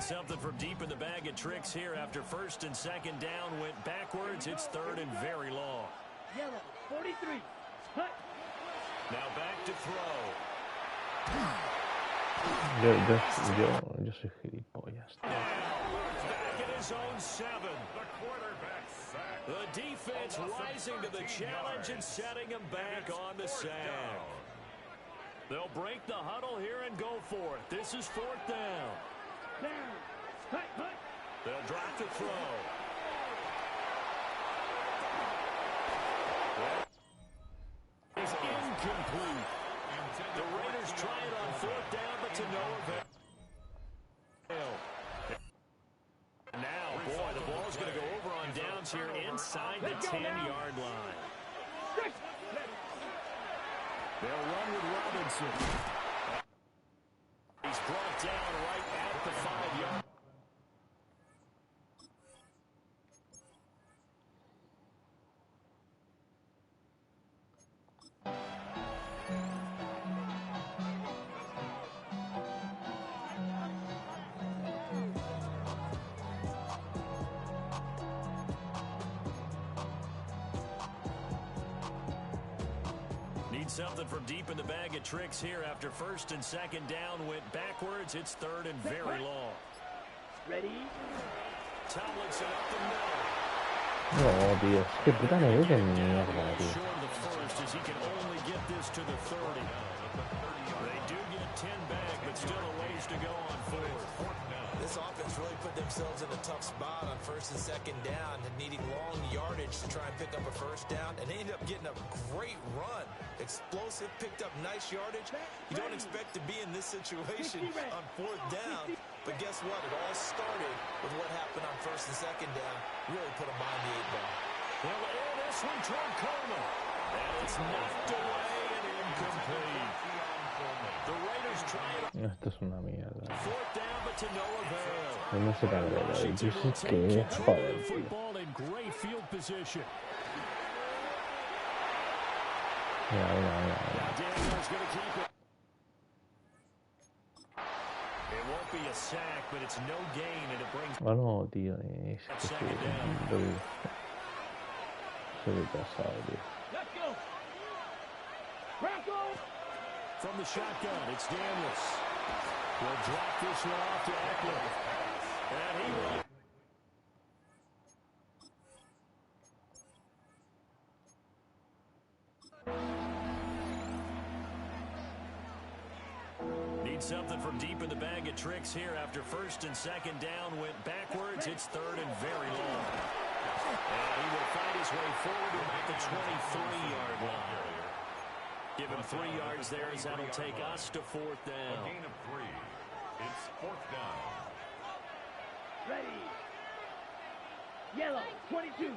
Need something from deep in the bag of tricks here after first and second down went backwards. It's third and very long. Yellow, 43. Cut. Now back to throw. Yo soy gilipollas. Back in his own 7. The quarterback sack. The defense rising to the challenge and setting him back on the sack. They'll break the huddle here and go for it. This is fourth down. Down. Cut, cut. They'll drop the throw. Is incomplete. The Raiders try it on fourth down, but to no avail. Now, boy, the ball's going to go over on downs here inside the 10-yard line. They'll run with Robinson. He's brought down right at the 5-yard. Something from deep in the bag of tricks here after first and second down went backwards. It's third and very long. Ready? Tomlinson up the middle. No, tío, es que puta neve de mierda, tío. Short of the first as he can only get this to the 30. They do get 10 back, but still a ways to go on fourth. This offense really put themselves in a tough spot on first and second down and needing long yardage to try and pick up a first down, and they ended up getting a great run. Explosive, picked up nice yardage. You don't expect to be in this situation on fourth down, but guess what? It all started with what happened on first and second down. Really put them behind the 8 ball. They'll air this one toward Coleman, and it's knocked away and incomplete. The Raiders try it. Esto es una mierda. Fourth down, but to no avail. No se para ver, yo sé que es joder, tío. Football in great field position. Mira. Daniel's going to keep it. It won't be a sack, but it's no gain, and it brings. Ah, no, tío, es que soy retrasado, tío. Let's go. Bronco. From the shotgun, it's Daniels. We'll drop this one off to Eckler. And he will. Need something from deep in the bag of tricks here after first and second down went backwards. It's third and very long. And he will find his way forward to about the 23-yard line. Give him 3 yards there as that'll take us to fourth down. A gain of 3. It's fourth down. Ready. Yellow, 22.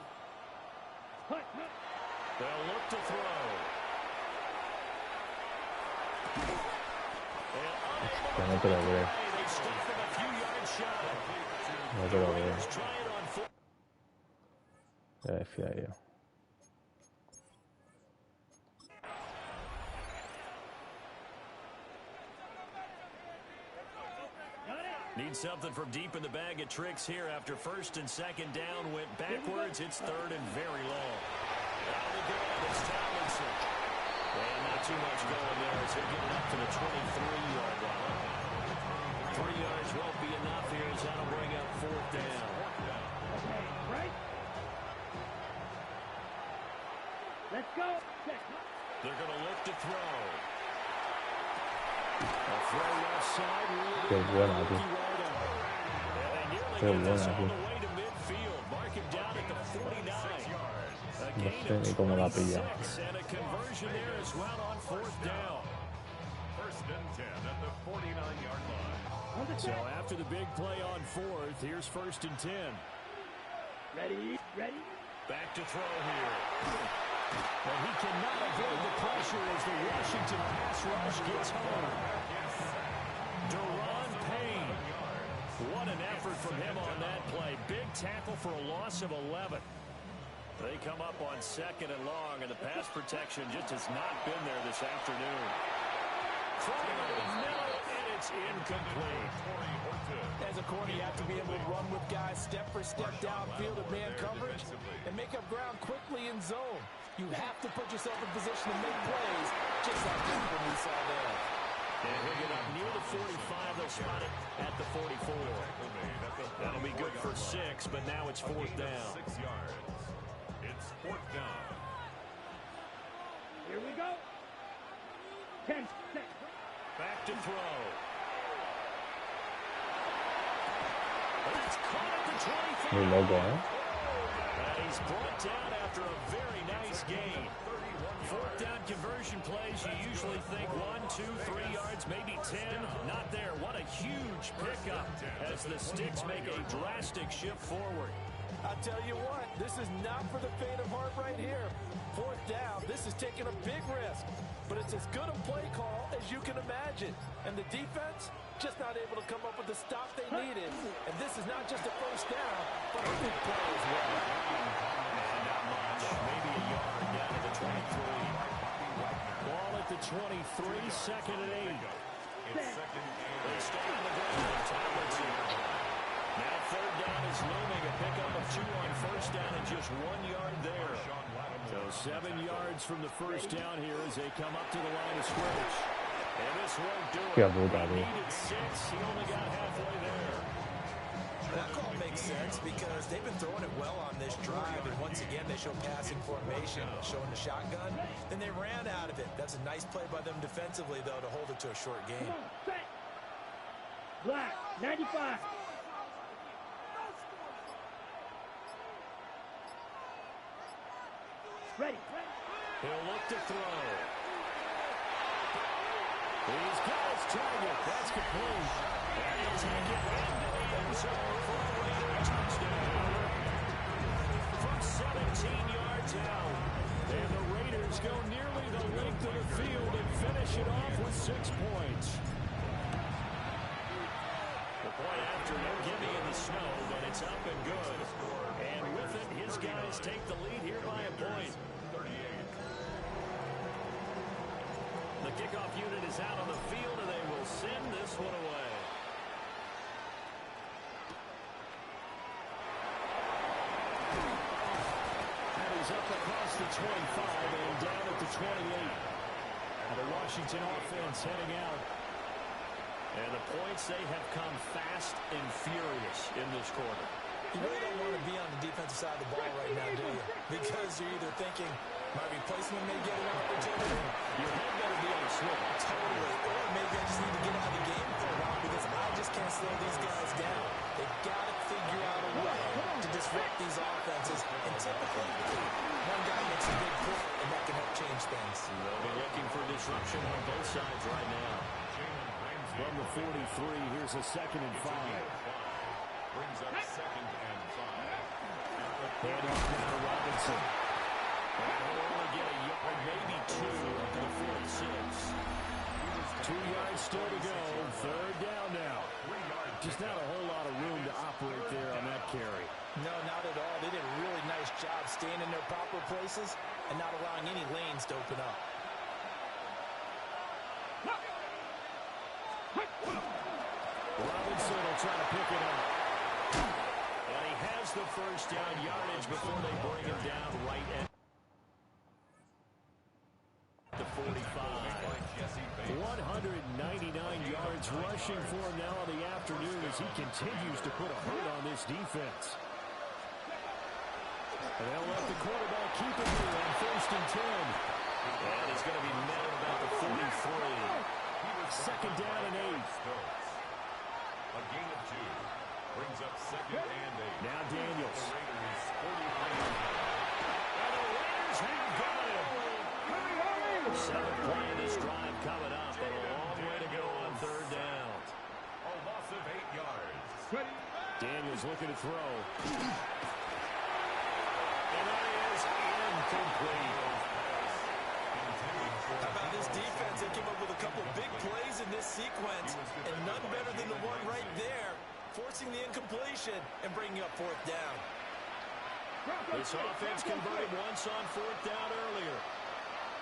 Hut. They'll look to throw. No te lo creo. They stop him a few yards shy. No te lo creo. Try it on foot. Ya decía yo. Need something from deep in the bag of tricks here after first and second down went backwards. It's third and very long. Out the ground, it's Tomlinson. And not too much going there as they get it up to the 23-yard line. 3 yards won't be enough here as that'll bring up fourth down. Okay, right. Let's go. They're going to look to throw. A throw left side. Qué buena, tío. Qué buena, tío. No sé ni cómo la pilla. And a conversion there as well on fourth down. First and 10 at the 49-yard line. So after the big play on fourth, here's first and 10. Ready. Back to throw here. And he cannot avoid the pressure as the Washington pass rush gets home. Deron Payne. What an effort from him on that play. Big tackle for a loss of 11. They come up on second and long, and the pass protection just has not been there this afternoon. Throwing over the middle, and it's incomplete. As a the corner, you have to be able to run with guys step for step downfield in man coverage and make up ground quickly in zone. You have to put yourself in position to make plays, just like that one we saw there. And he'll get up near the 45. They'll spot it at the 44. That'll be good for 6, but now it's 4th down. 6 yards. It's 4th down. Here we go. 10 6. Back to throw. That's caught at the 25. Muy loco, ¿eh? And he's brought down after a very nice gain. 4th down conversion plays, you usually think 1, 2, 3 yards, maybe 10. Not there. What a huge pickup as the Sticks make a drastic shift forward. I'll tell you what, this is not for the faint of heart right here. 4th down, this is taking a big risk. But it's as good a play call as you can imagine. And the defense, just not able to come up with the stop they needed. And this is not just a 1st down, but a big play as well. And not much. Maybe a yard down to the 23. Ball at the 23, 2nd and 8. It's 2nd and They stay on the ground. Tablets here. Now 3rd down is looming. A pickup of 2 on 1st down and just 1 yard there. So 7 yards from the 1st down here as they come up to the line of scrimmage. And this won't do it. Qué puta, He tío. needed 6. He only got halfway there. That call makes sense because they've been throwing it well on this drive, and once again they show passing formation, showing the shotgun. Then they ran out of it. That's a nice play by them defensively, though, to hold it to a short game. Set. Black. 95. Ready. He'll look to throw. He's got his target. That's complete. And he'll take it into the end zone for a Raider touchdown. From 17 yards out. And the Raiders go nearly the length of the field and finish it off with 6 points. The play after no gimme in the snow, but it's up and good. And with it, his guys take the lead here by a point. The kickoff unit is out on the field, and they will send this one away. And he's up across the 25 and down at the 28. And the Washington offense heading out. And the points, they have come fast and furious in this quarter. You really don't want to be on the defensive side of the ball right now, do you? Because you're either thinking, my replacement may get an opportunity. Your head better be on a swivel. Totally. Or maybe I just need to get out of the game for a while because I just can't slow these guys down. They've got to figure out a way to disrupt these offenses. And typically, one guy makes a big play, and that can help change things. They'll be looking for disruption on both sides right now. From the 43, here's a 2nd and 5. brings up 2nd and 5. Hand off now to Robinson. And he'll only get a yard, maybe 2 up to the 46. 2 yards still to go. 3rd down now. Just not a whole lot of room to operate there on that carry. No, not at all. They did a really nice job staying in their proper places and not allowing any lanes to open up. Robinson will try to pick it up. And he has the 1st down yardage before they bring him down right at the 45. 199 yards rushing for him now in the afternoon as he continues to put a hurt on this defense. And they'll let the quarterback keep it here on 1st and 10. And he's going to be met at about the 43. 2nd down and 8. A gain of 2 brings up 2nd and 8. Now Daniels. The Raiders 43. And the Raiders have got him. 7th play of this drive coming up, but a long way to go on 3rd down. A loss of 8 yards. Daniels looking to throw. And that is incomplete. How about this defense? They came up with a couple big plays in this sequence, and none better than the one right there, forcing the incompletion and bringing up 4th down. This offense converted once on 4th down earlier.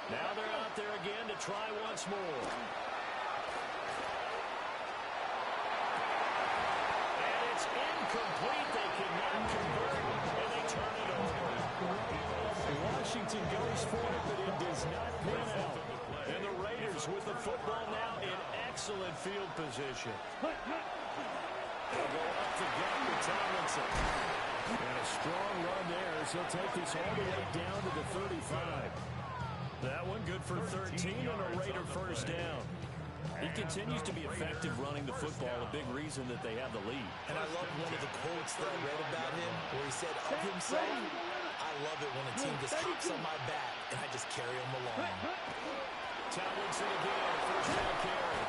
Now they're out there again to try once more. And incomplete. They cannot convert, and they turn it over. Washington goes for it, but it does not pan out. And the Raiders with the football now in excellent field position. They'll go up to gut with Tomlinson. And a strong run there as he'll take this all the way down to the 35. That one good for 13 and a Raider first down. He continues to be effective running the football, a big reason that they have the lead. And I love one of the quotes that I read about him where he said of himself, I love it when a team just hops on my back and I just carry them along. Tomlinson again, first down carry.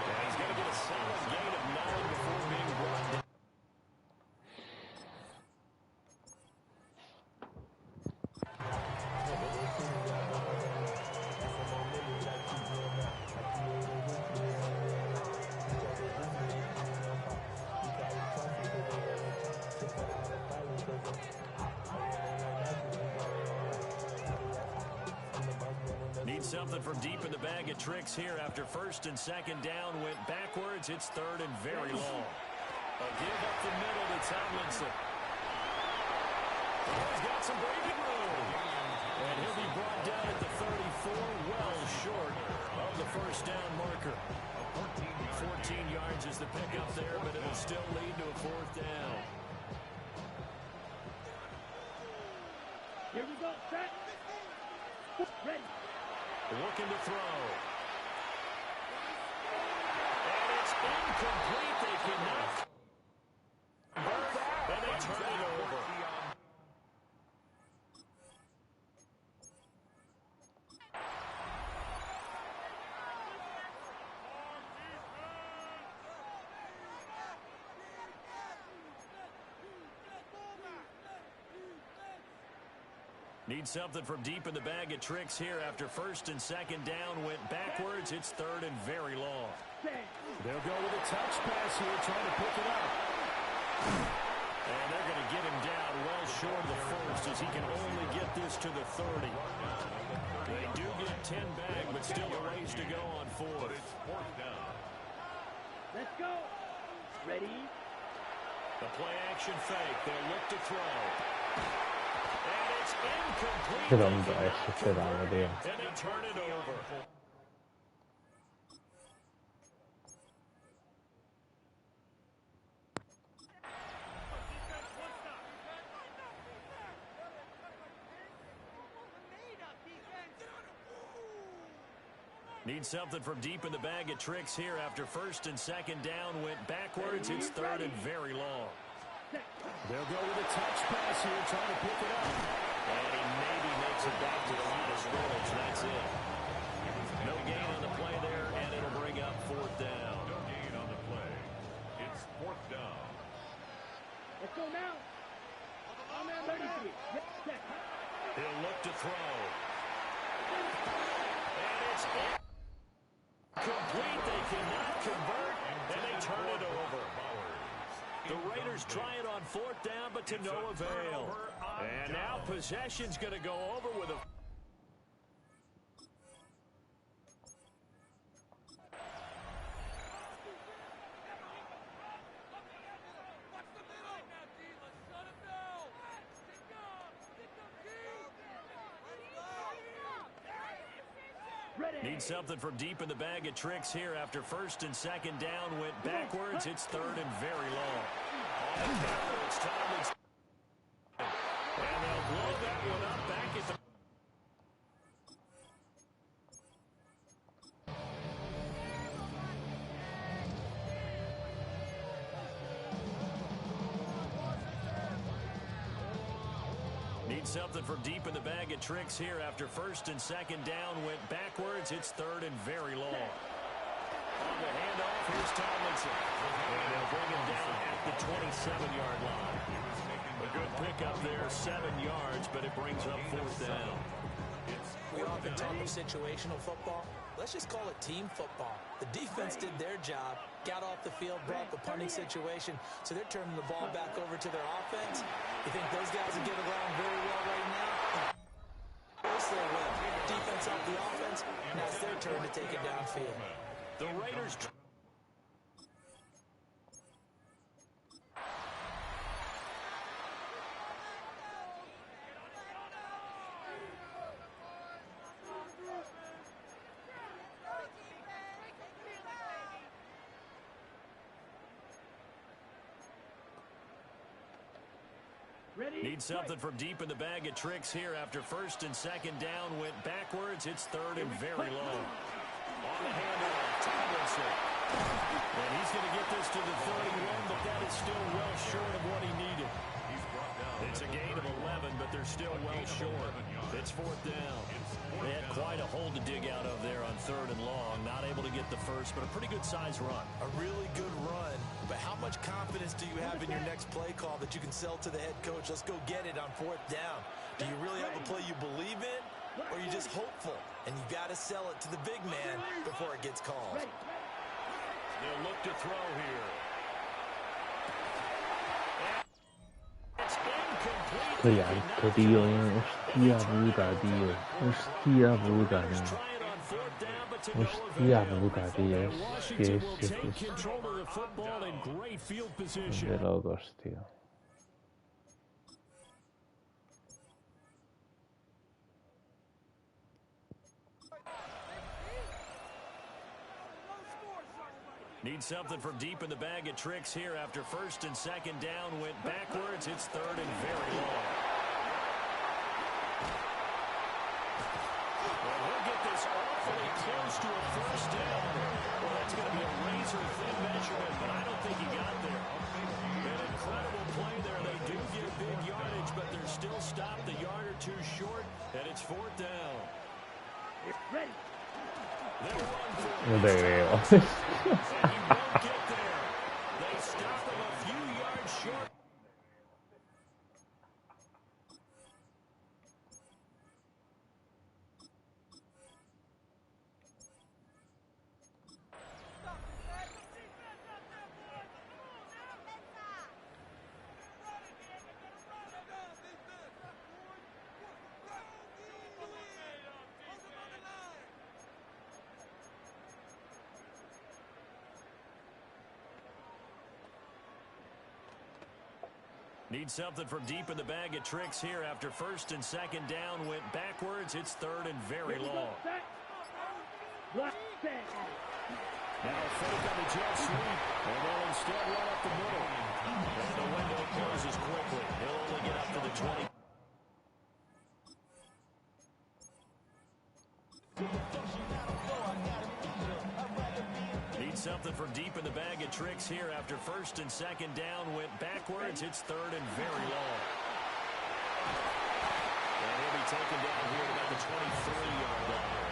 And he's going to get a solid gain of 9 before being brought down. Something from deep in the bag of tricks here after first and second down went backwards. It's third and very long. A give up the middle to Tomlinson. He's got some breathing room. And he'll be brought down at the 34, well short of the first down marker. 14 yards is the pickup there, but it'll still lead to a fourth down. Here we go, set. Ready. Looking to throw. And it's incomplete. They cannot convert, and they turn it over. Need something from deep in the bag of tricks here after first and second down went backwards. It's third and very long. They'll go with a touch pass here, trying to pick it up. And they're going to get him down well short of the first as he can only get this to the 30. They do get 10 back, but still a ways to go on fourth. Let's go. Ready. The play action fake. They'll look to throw. And it's incomplete. Che non esce, che dava, Dio. And they turn it over. Need something from deep in the bag of tricks here after first and second down went backwards. It's third and very long. They'll go with a touch pass here, trying to pick it up. And he maybe makes it back to the line of scrimmage. That's it. No gain on the play there, and it'll bring up fourth down. No gain on the play. It's fourth down. Let's go now. I'm at 33. He'll look to throw. And it's incomplete. They cannot convert, and they turn it over. The Raiders try it on fourth down, but to no avail. And now possession's going to go over with a... Need something from deep in the bag of tricks here after first and second down went backwards. It's third and very long. On the counter, it's Tomlinson. And they'll blow that one up back at the... Need something from deep in the bag of tricks here after first and second down went backwards. It's third and very long. On the handoff, here's Tomlinson. And they'll bring him down at the 27-yard line. A good pickup there, 7 yards, but it brings up fourth down. We often talk of situational football. Let's just call it team football. The defense did their job, got off the field, brought the punting situation, so they're turning the ball back over to their offense. You think those guys will get along very well right now? Of course they will. Defense helped the offense. Now it's their turn to take it downfield. The Raiders... Need something from deep in the bag of tricks here after first and second down. Went backwards. It's third and very low. On the handoff, Tomlinson. And he's going to get this to the 31, but that is still well short of what he needed. It's a gain of 11, but they're still well short. It's fourth down. They had quite a hole to dig out of there on third and long. Not able to get the first, but a pretty good size run. A really good run, but how much confidence do you have in your next play call that you can sell to the head coach? Let's go get it on fourth down. Do you really have a play you believe in, or are you just hopeful? And you got to sell it to the big man before it gets called. They'll look to throw here. Hostia, puta, tío. Hostia puta, tío. Hostia puta, tío. Es de locos, tío. Need something from deep in the bag of tricks here after first and second down. Went backwards. It's third and very long. Well, he'll get this awfully close to a first down. Well, that's going to be a razor-thin measurement, but I don't think he got there. An incredible play there. They do get big yardage, but they're still stopped a yard or two short, and it's fourth down. It's ready. No te creo. Need something from deep in the bag of tricks here after first and second down. Went backwards. It's third and very long. Now fake on the jet sweep, and they'll instead run up the middle. And the window closes quickly. He'll only get up to the 20. Need something from deep in the bag of tricks here after first and second down. Went backwards. It's third and very long. And he'll be taken down here at about the 23-yard line.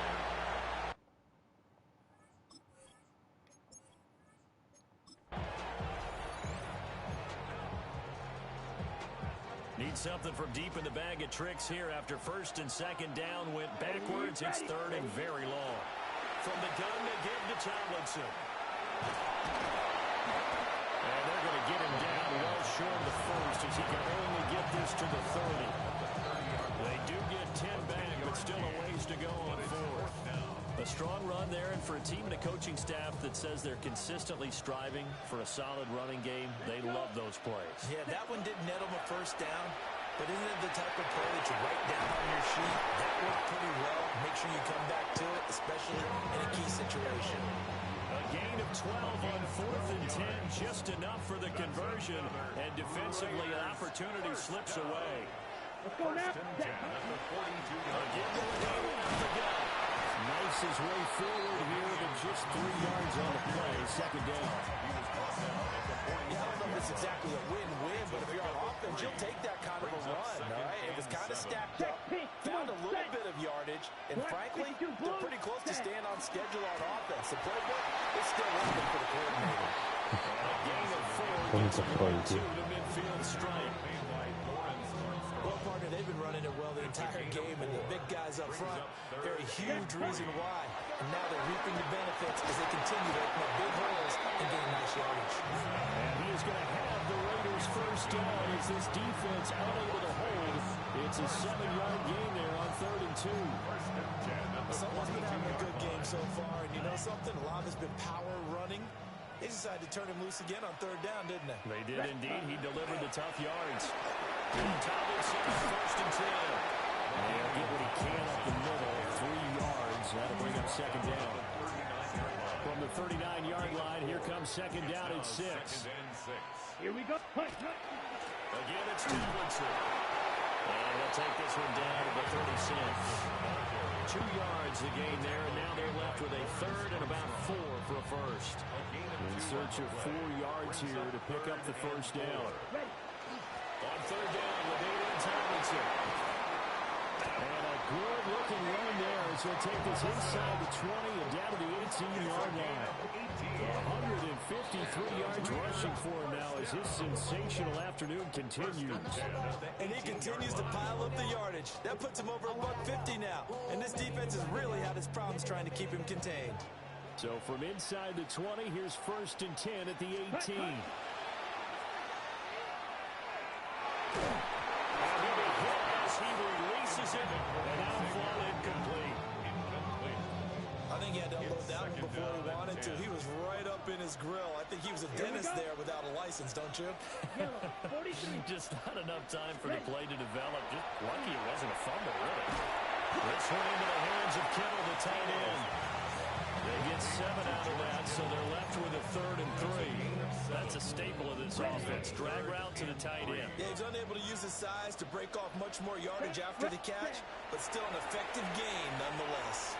Need something from deep in the bag of tricks here after first and second down. Went backwards. It's third and very long. From the gun to give to Tomlinson. And they're going to get him down well short of the first as he can only get this to the 30. They do get 10 back, but still a ways to go on fourth. A strong run there, and for a team and a coaching staff that says they're consistently striving for a solid running game, they love those plays. Yeah, that one didn't net them a first down, but isn't it the type of play that you write down on your sheet? That worked pretty well. Make sure you come back to it, especially in a key situation. A gain of 12 on fourth and 10, just enough for the conversion, and defensively an opportunity slips away. Let's go now. Nice his way forward here, but just 3 yards on the play, second down. Yeah, I don't know if it's exactly a win-win, but if you're on offense, you'll take that kind of a run, all right? It was kind of stacked up, found a little bit of yardage, and frankly, they're pretty close to staying on schedule on offense. The playbook is still working for the coordinator. A gain of 4 gets them on to the midfield stripe. Well, partner, they've been running it well the entire game, and the big guys up front, they're a huge reason why. And now they're reaping the benefits as they continue to open up big holes and gain nice yardage. And he is going to have the Raiders first down as this defense unable to hold. It's a 7-yard gain there on 3rd and 2. Someone's been having a good game so far, and you know something? A lot has been power running. They decided to turn him loose again on 3rd down, didn't they? They did indeed. He delivered the tough yards. Tomlinson, 1st and 10. And he'll get what he can up the middle, 3 yards. That'll bring up second down. From the 39-yard line. Here comes second down and 6. Here we go. Again, it's Tomlinson. And he'll take this one down to the 36. 2 yards the gain there, and now they're left with a third and about 4 for a first. In search of 4 yards here to pick up the first down. On third down with Aiden Tomlinson. And a good-looking run there as he'll take this inside the 20 and down to the 18-yard line. 153 yards rushing for him now as his sensational afternoon continues. And he continues to pile up the yardage. That puts him over $150 now. And this defense has really had its problems trying to keep him contained. So from inside the 20, here's first and 10 at the 18. As he releases it, and now fall incomplete. I think he had to unload that one before he wanted to. He was right up in his grill. I think he was a dentist there without a license, don't you? Just not enough time for the play to develop. Just lucky it wasn't a fumble, really. This one into the hands of Kittle, the tight end. They get 7 out of that, so they're left with a third and 3. That's a staple of this offense. Drag route to the tight end. Yeah, he's unable to use his size to break off much more yardage after the catch, but still an effective gain nonetheless.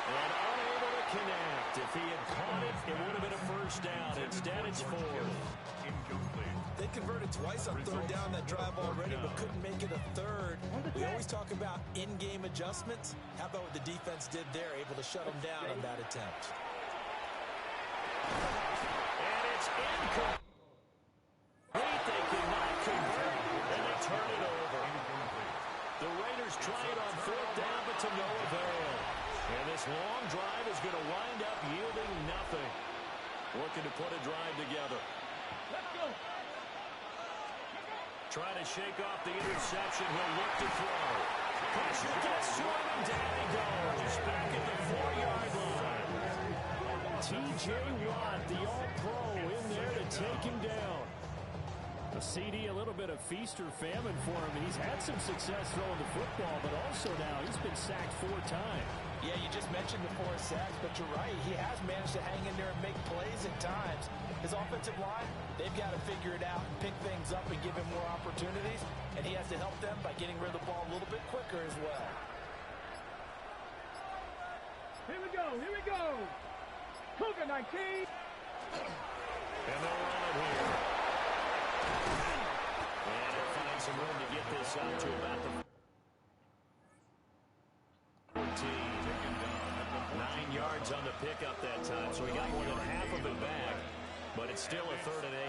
And unable to connect. If he had caught it, it would have been a first down. Instead, it's 4. They converted twice on third down that drive already, but couldn't make it a third. We always talk about in-game adjustments. How about what the defense did there, able to shut them down on that attempt? And it's incomplete. They cannot convert, and they turn it over. The Raiders try it on fourth down, but to no avail. And this long drive is going to wind up yielding nothing. Looking to put a drive together. Let's go. Trying to shake off the interception. He'll look to throw. Pressure gets to him, and down he goes. Back at the 4-yard line. T.J. Watt, the All-Pro, in there to take him down. A CD, a little bit of feast or famine for him. He's had some success throwing the football, but also now he's been sacked 4 times. Yeah, you just mentioned the 4 sacks, but you're right. He has managed to hang in there and make plays at times. His offensive line, they've got to figure it out and pick things up and give him more opportunities, and he has to help them by getting rid of the ball a little bit quicker as well. Here we go. Here we go. Cougar 19. And they'll run it here. And they'll find some room to get this out to about the 14. 9 yards on the pickup that time, so he got more than half of it back. But it's still a third and 8.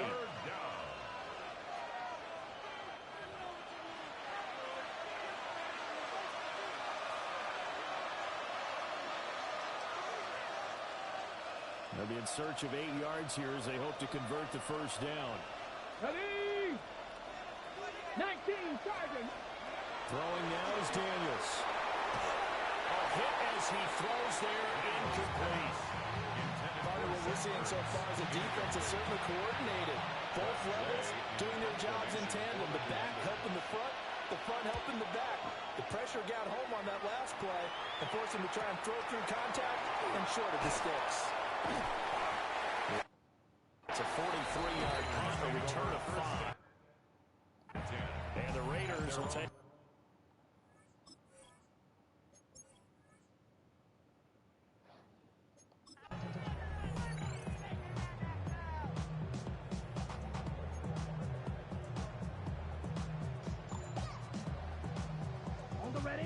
They'll be in search of 8 yards here as they hope to convert the first down. Ready? 19, Sergeant. Throwing now is Daniels. A hit as he throws there, incomplete. Part of what we're seeing so far is the defense is certainly coordinated. Both levels doing their jobs in tandem. The back helping the front helping the back. The pressure got home on that last play and forced him to try and throw through contact and short of the sticks. It's a 43-yard punt, a return of 5. And the Raiders will take.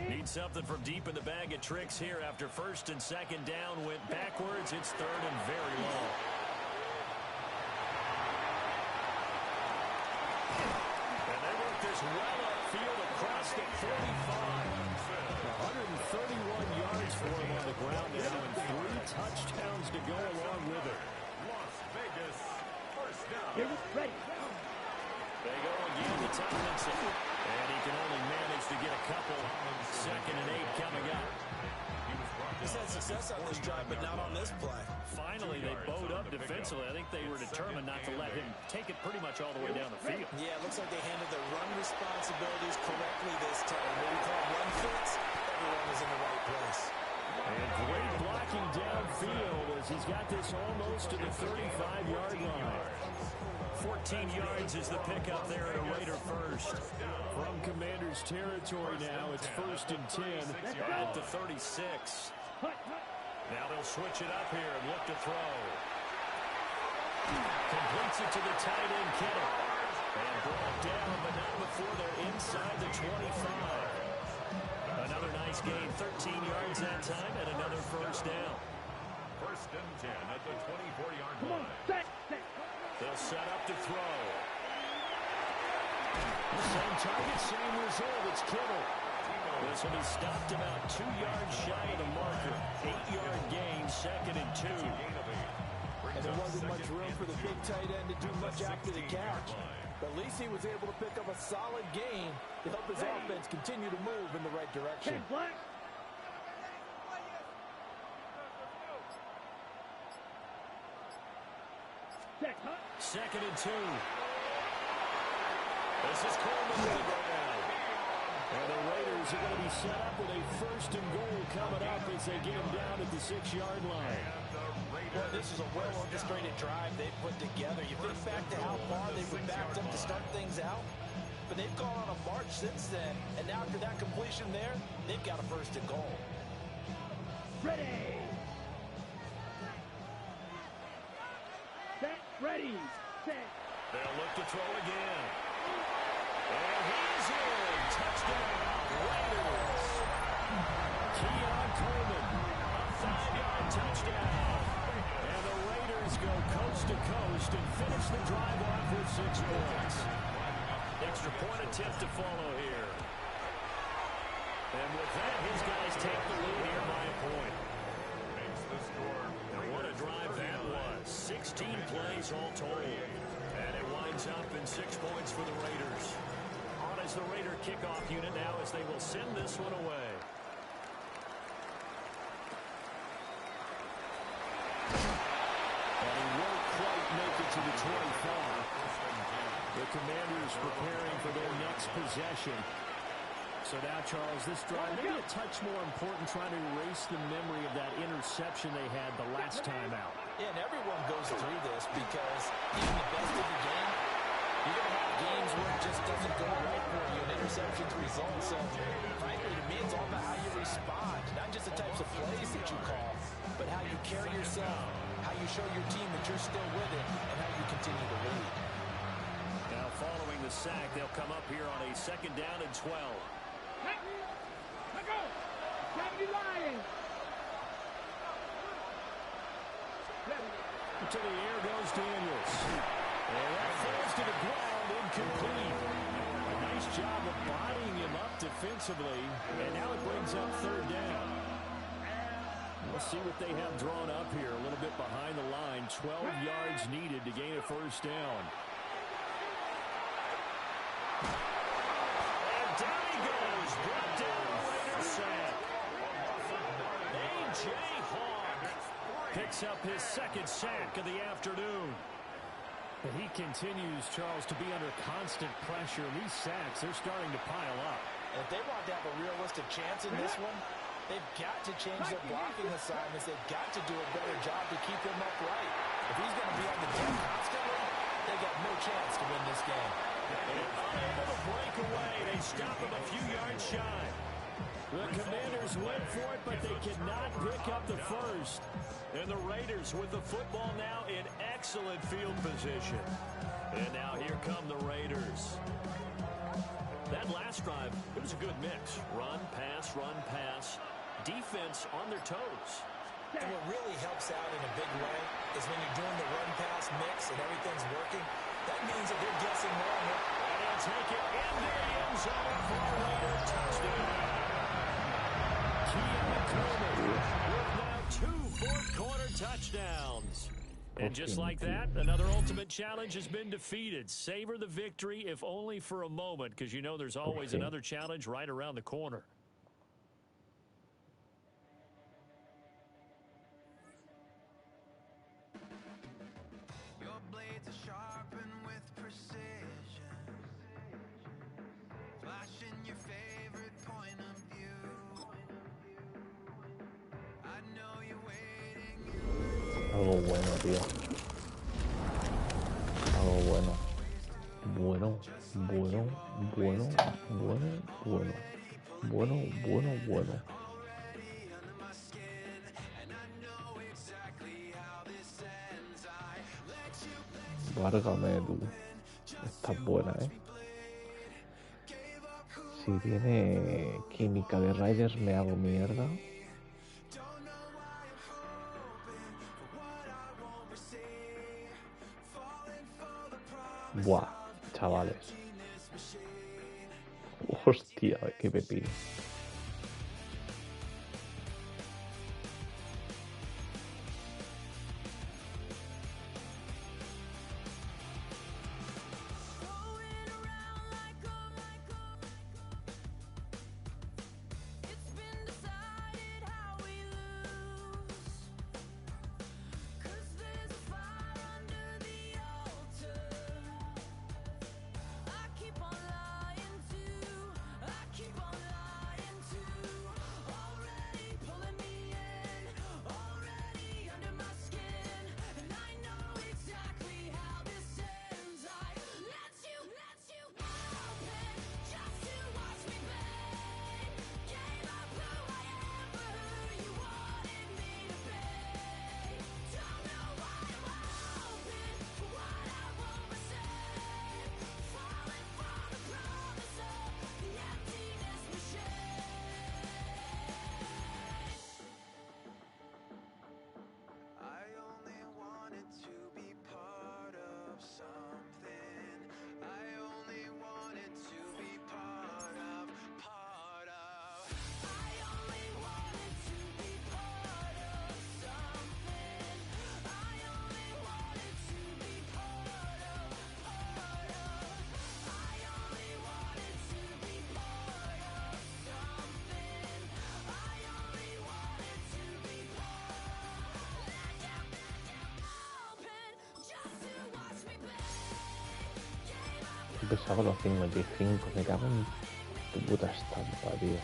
Need something from deep in the bag of tricks here after first and second down went backwards. It's third and very long. And they work this well upfield across the 45. 131 yards for him on the ground now and 3 touchdowns to go along with it. Las Vegas, first down. Here we ready. They go again to Tomlinson. And he can only manage to get a couple. Second and 8 coming up. He's had success on this drive, but not on this play. Finally, they bowed up defensively. I think they were determined not to let him take it pretty much all the way down the field. Yeah, it looks like they handled their run responsibilities correctly this time. What we call run fits, everyone was in the right place. And great blocking downfield as he's got this almost to the 35-yard line. 14 yards is the pickup there at a Raider first. From Commanders territory now, it's 1st and 10 at the 36. Now they'll switch it up here and look to throw. Completes it to the tight end, Kittle. And brought down, but not before they're inside the 25. Another nice gain, 13 yards that time, and another first down. 1st and 10 at the 24-yard line. They'll set up to throw. Same target, same result. It's Kittle. This will be stopped about 2 yards shy of the marker. 8-yard gain, 2nd and 2. And there wasn't much room for the big tight end to do much after the catch. But at least he was able to pick up a solid gain to help his offense continue to move in the right direction. Second and 2. This is Coleman to the ground. And the Raiders are going to be set up with a 1st and goal coming up as they get him down at the 6-yard line. Well, this is a well-orchestrated drive they've put together. You think back to how far they were backed up to start things out, but they've gone on a march since then, and now after that completion there, they've got a 1st and goal. Ready. Set. Ready. Set. They'll look to throw again. And he's in. Touchdown, Raiders. Keon Coleman, a 5-yard touchdown. And the Raiders go coast to coast and finish the drive off with 6 points. Extra point attempt to follow here. And with that, his guys take the lead here by a point. Makes the score. And what a drive that was. 16 plays all told. And it winds up in 6 points for the Raiders. On as the Raider kickoff unit now as they will send this one away. And he won't quite make it to the 25. The Commanders preparing for their next possession. So now, Charles, this drive maybe a touch more important, trying to erase the memory of that interception they had the last time out. Yeah, and everyone goes through this because even the best of the game, you're going to have games where it just doesn't go right for you and interceptions result. So, frankly, to me, it's all about how you respond. Not just the types of plays that you call, but how you carry yourself, how you show your team that you're still with it, and how you continue to lead. Now, following the sack, they'll come up here on a 2nd down and 12. Let go. Gravity line. To the air goes Daniels. And that falls to the ground, incomplete. A nice job of bodying him up defensively. And now it brings up 3rd down. We'll see what they have drawn up here. A little bit behind the line. 12 yards needed to gain a 1st down. And down he goes. Brought down the Raiders sack. A.J. Hawk picks up his 2nd sack of the afternoon. But he continues, Charles, to be under constant pressure. And these sacks, they're starting to pile up. And if they want to have a realistic chance in this one, they've got to change their blocking assignments. They've got to do a better job to keep him upright. If he's going to be on the deck constantly, they got no chance to win this game. And unable to break away, they stop him a few yards shy. The Commanders went for it, but they cannot pick up the 1st. And the Raiders with the football now in excellent field position. And now here come the Raiders. That last drive, it was a good mix. Run, pass, defense on their toes. And what really helps out in a big way is when you're doing the run-pass mix and everything's working, that means that they're guessing more and more. And he'll take it into the end zone for a Raider touchdown. Keon Coleman with now 2 fourth-quarter touchdowns. And just like that, another ultimate challenge has been defeated. Savor the victory, if only for a moment, because you know there's always another challenge right around the corner. Your blades are sharpened with precision, flashing your favorite point of view. bueno, tío. Algo bueno. Bueno. Várgame tú. Está buena, ¿eh? Si tiene química de Riders me hago mierda. Buah, chavales. Hostia, qué pepino. Pesaba los 55, me cago en tu puta estampa, tío.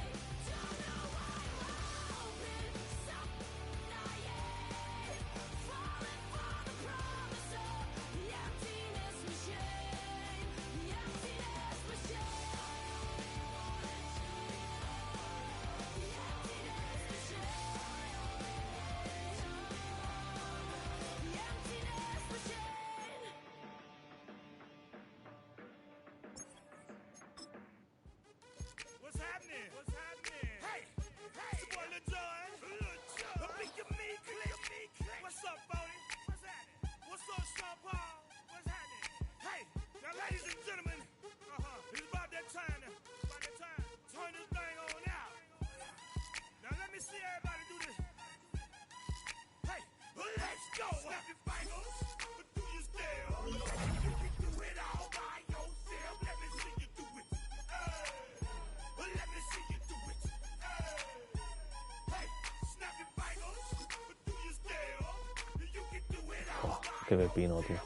Qué pepino, tío.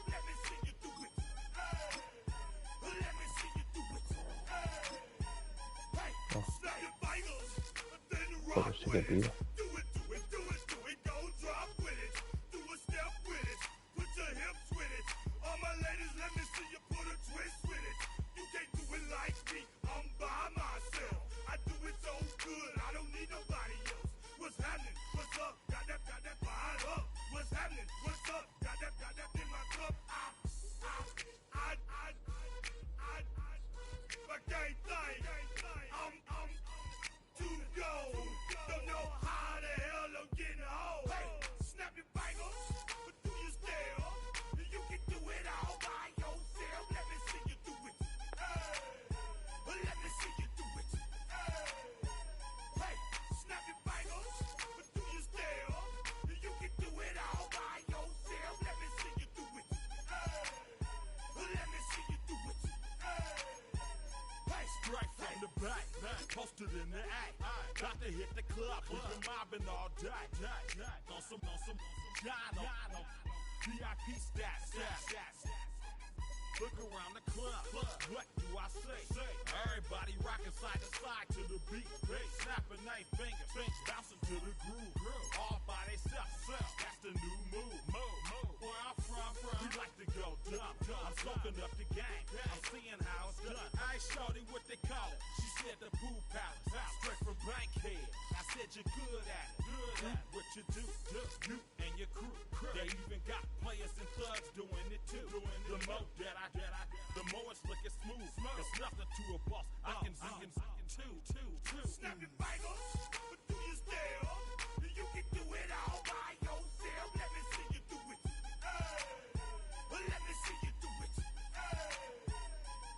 Oh. Joder, sí que pido. Posted in the act, got to hit the club. We've been mobbing all day. On some Jono, VIP stats. Look around the club. What do I say? Everybody rocking side to side to the beat. Snapping their fingers, bouncing to the groove. All by themselves. That's the new move. I'm soaking up the game. I'm seeing how it's done. I ain't shorty what they call it. She said the pool palace. Straight from Bankhead. I said you're good at it. Do what you do. You and your crew. They even got players and thugs doing it too. The more that I the more it's looking smooth. It's nothing to a boss. I can two. Snap your fingers, but do you still? You can do it all by yourself. Let me see you do it. Let me see you do it.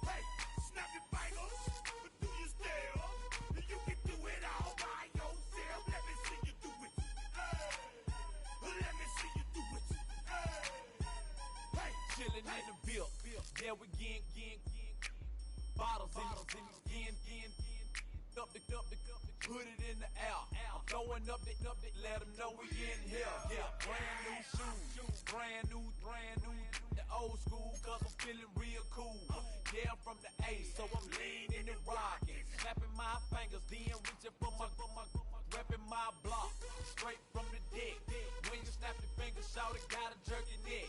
Hey, snap your fingers, but do you still? You can do it all by yourself. Let me see you do it. Let me see you do it. Hey, Chilling in the bill. Yeah, we getting bottles in again. Up the put it in the air. I'm throwing up the, let them know we in here. Yeah, brand new shoes, brand new. The old school, cause I'm feeling real cool. Yeah, I'm from the A, so I'm leaning and rocking. Snapping my fingers, then reaching for my repping my block. Straight from the deck. When you snap your fingers, shout it, got a jerky neck.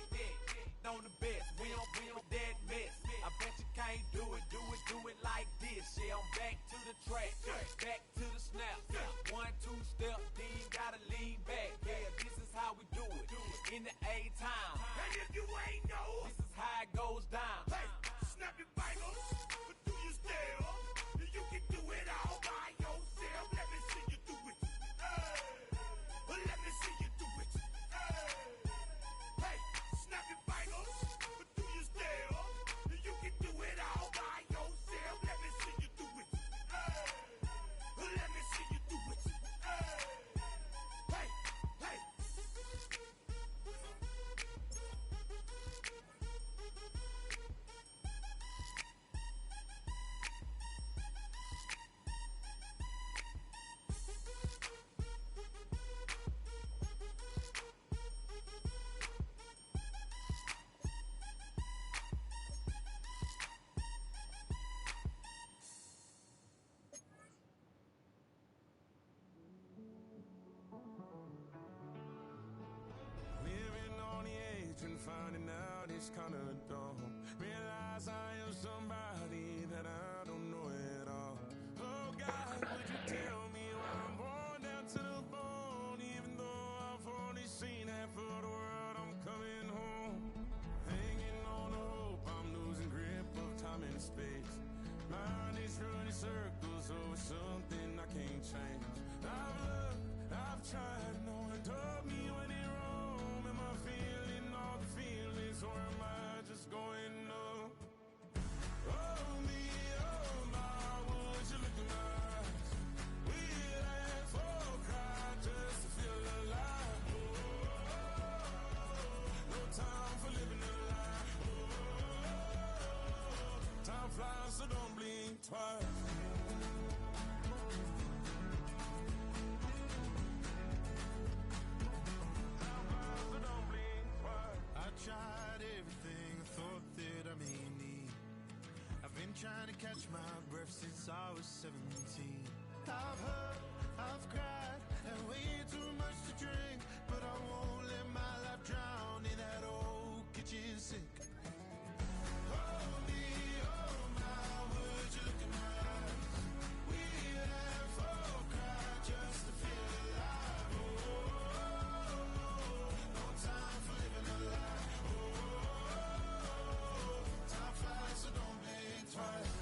On the best, we don't dead mess. I bet you can't do it like this. Yeah, I'm back to the track, back to the snap. 1, 2 step, then you gotta lean back. Yeah, this is how we do it. In the A time. and if you ain't know, This is how it goes down. hey, snap your fingers, but do you still? You can do it all by yourself. Let me see you do it. Let me see you do it. Hey, snap your fingers, but do you still? You can do it all by yourself. Let me see you do it. Let me see you do it. Hey. Living on the edge and finding out it's kinda dumb. Realize I am somebody that I don't know at all. Oh God, would you tell me why I'm born down to the bone? Even though I've only seen half of the world, I'm coming home. Hanging on the hope, I'm losing grip of time and space. Mind is running circles over something I can't change. I've looked, I've tried, no one told me when it wrong. Am I feeling all the feelings, or am I just going up? Oh me, oh my, would you look in my eyes? We laugh or cry just to feel alive. No time for living a lie. Time flies, so don't blink twice. I tried everything I thought that I may need. I've been trying to catch my breath since I was 17. I've hurt, I've cried, and way too much to drink, but I won't let my life drown in that old kitchen sink. Oh me, oh my, would you look in my eyes? We laugh or cry just to feel alive. No time for living a lie. Time flies, so don't blink twice.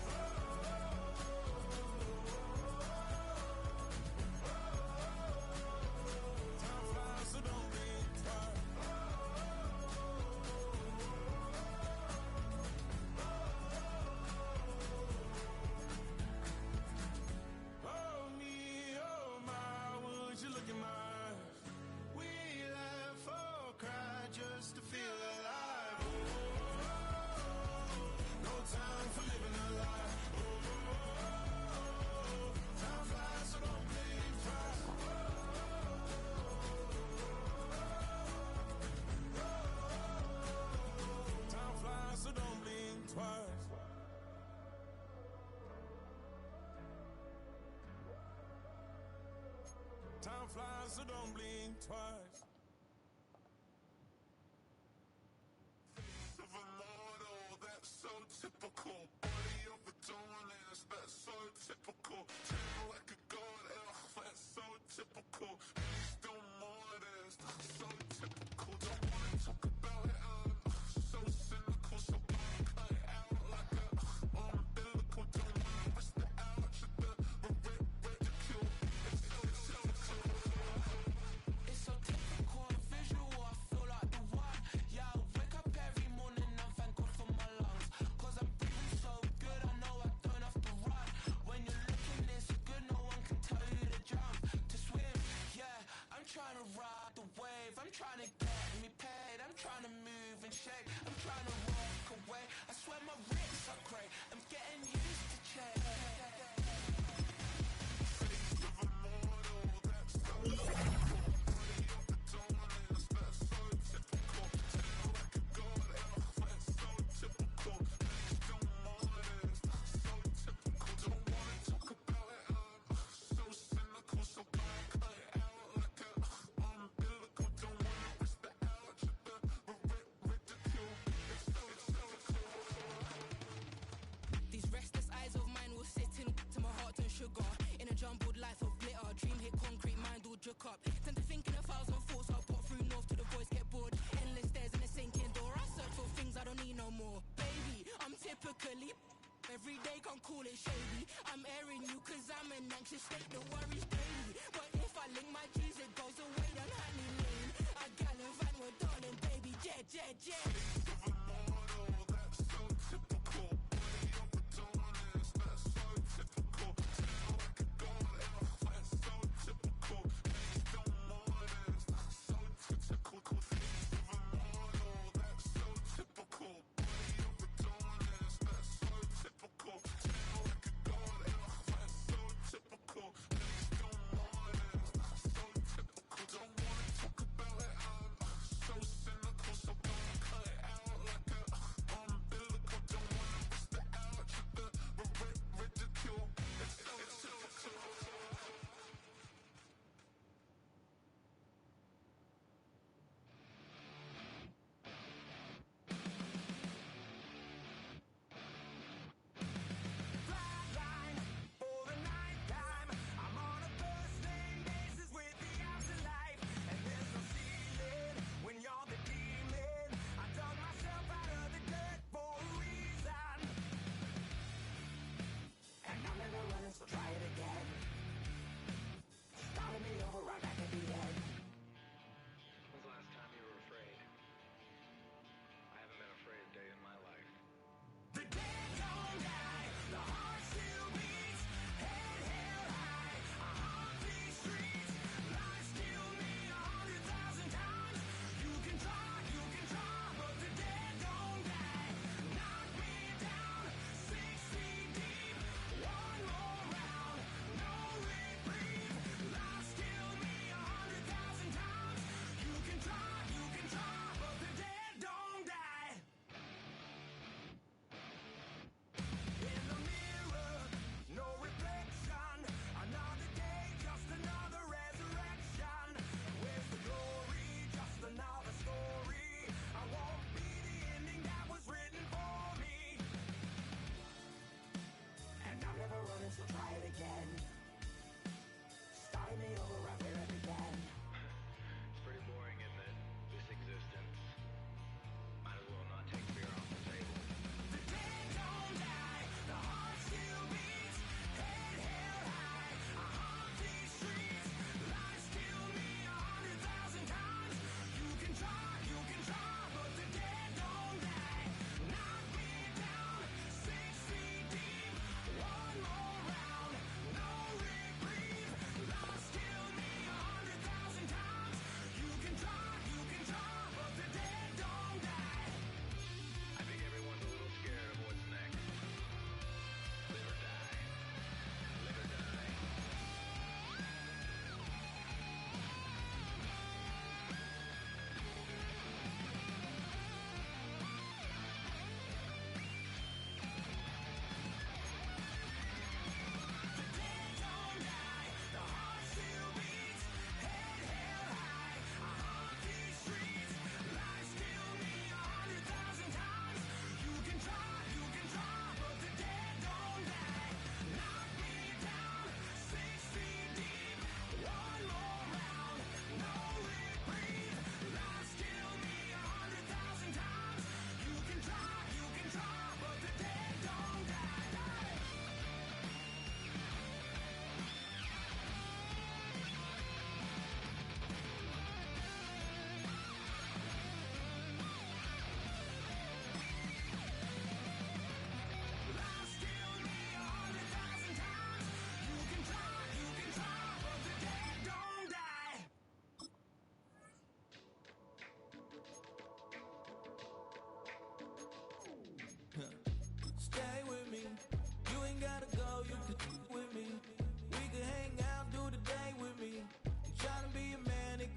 Time flies, so don't blink twice. Oh me, oh my, would you look in my eyes? We laugh or cry just to feel alive. No time for living a lie. Time flies, so don't blink twice. Time flies, so don't blink twice. Time flies, so don't blink twice. If I'm typical. Tell like a god, that's so typical. Please don't more this, so typical. Don't wanna talk about it, so cynical. So don't cut it out like a umbilical. Don't wanna risk the ouch of the ridicule. It's so typical. It's so typical and visual, I feel like the one. Yeah, I wake up every morning and thank God for my lungs. Cause I'm breathing so good, I know I don't have to run. When you're looking this good, no one can tell you to jump, to swim. Yeah, I'm trying to ride the wave, I'm trying to get me paid, I'm trying to move and shake, I'm trying to walk away. I swear my wrists are great, I'm getting used to change. These restless eyes of mine will sit in to my heart and sugar. In a jumbled life of glitter, dream hit concrete, mind all jook up. Tend to think in 1,000 thoughts, I'll pop through north to the voice, get bored. Endless stairs in a sinking door, I search for things I don't need no more. Baby, I'm typically every day, can't call it shady. I'm airing you cause I'm an anxious state, the worries daily. But if I link my G's, it goes away down Honey Lane. I gallivant with darling, baby, jet, jet, jet. Don't wanna talk about it, I'm so cynical, so don't cut it out.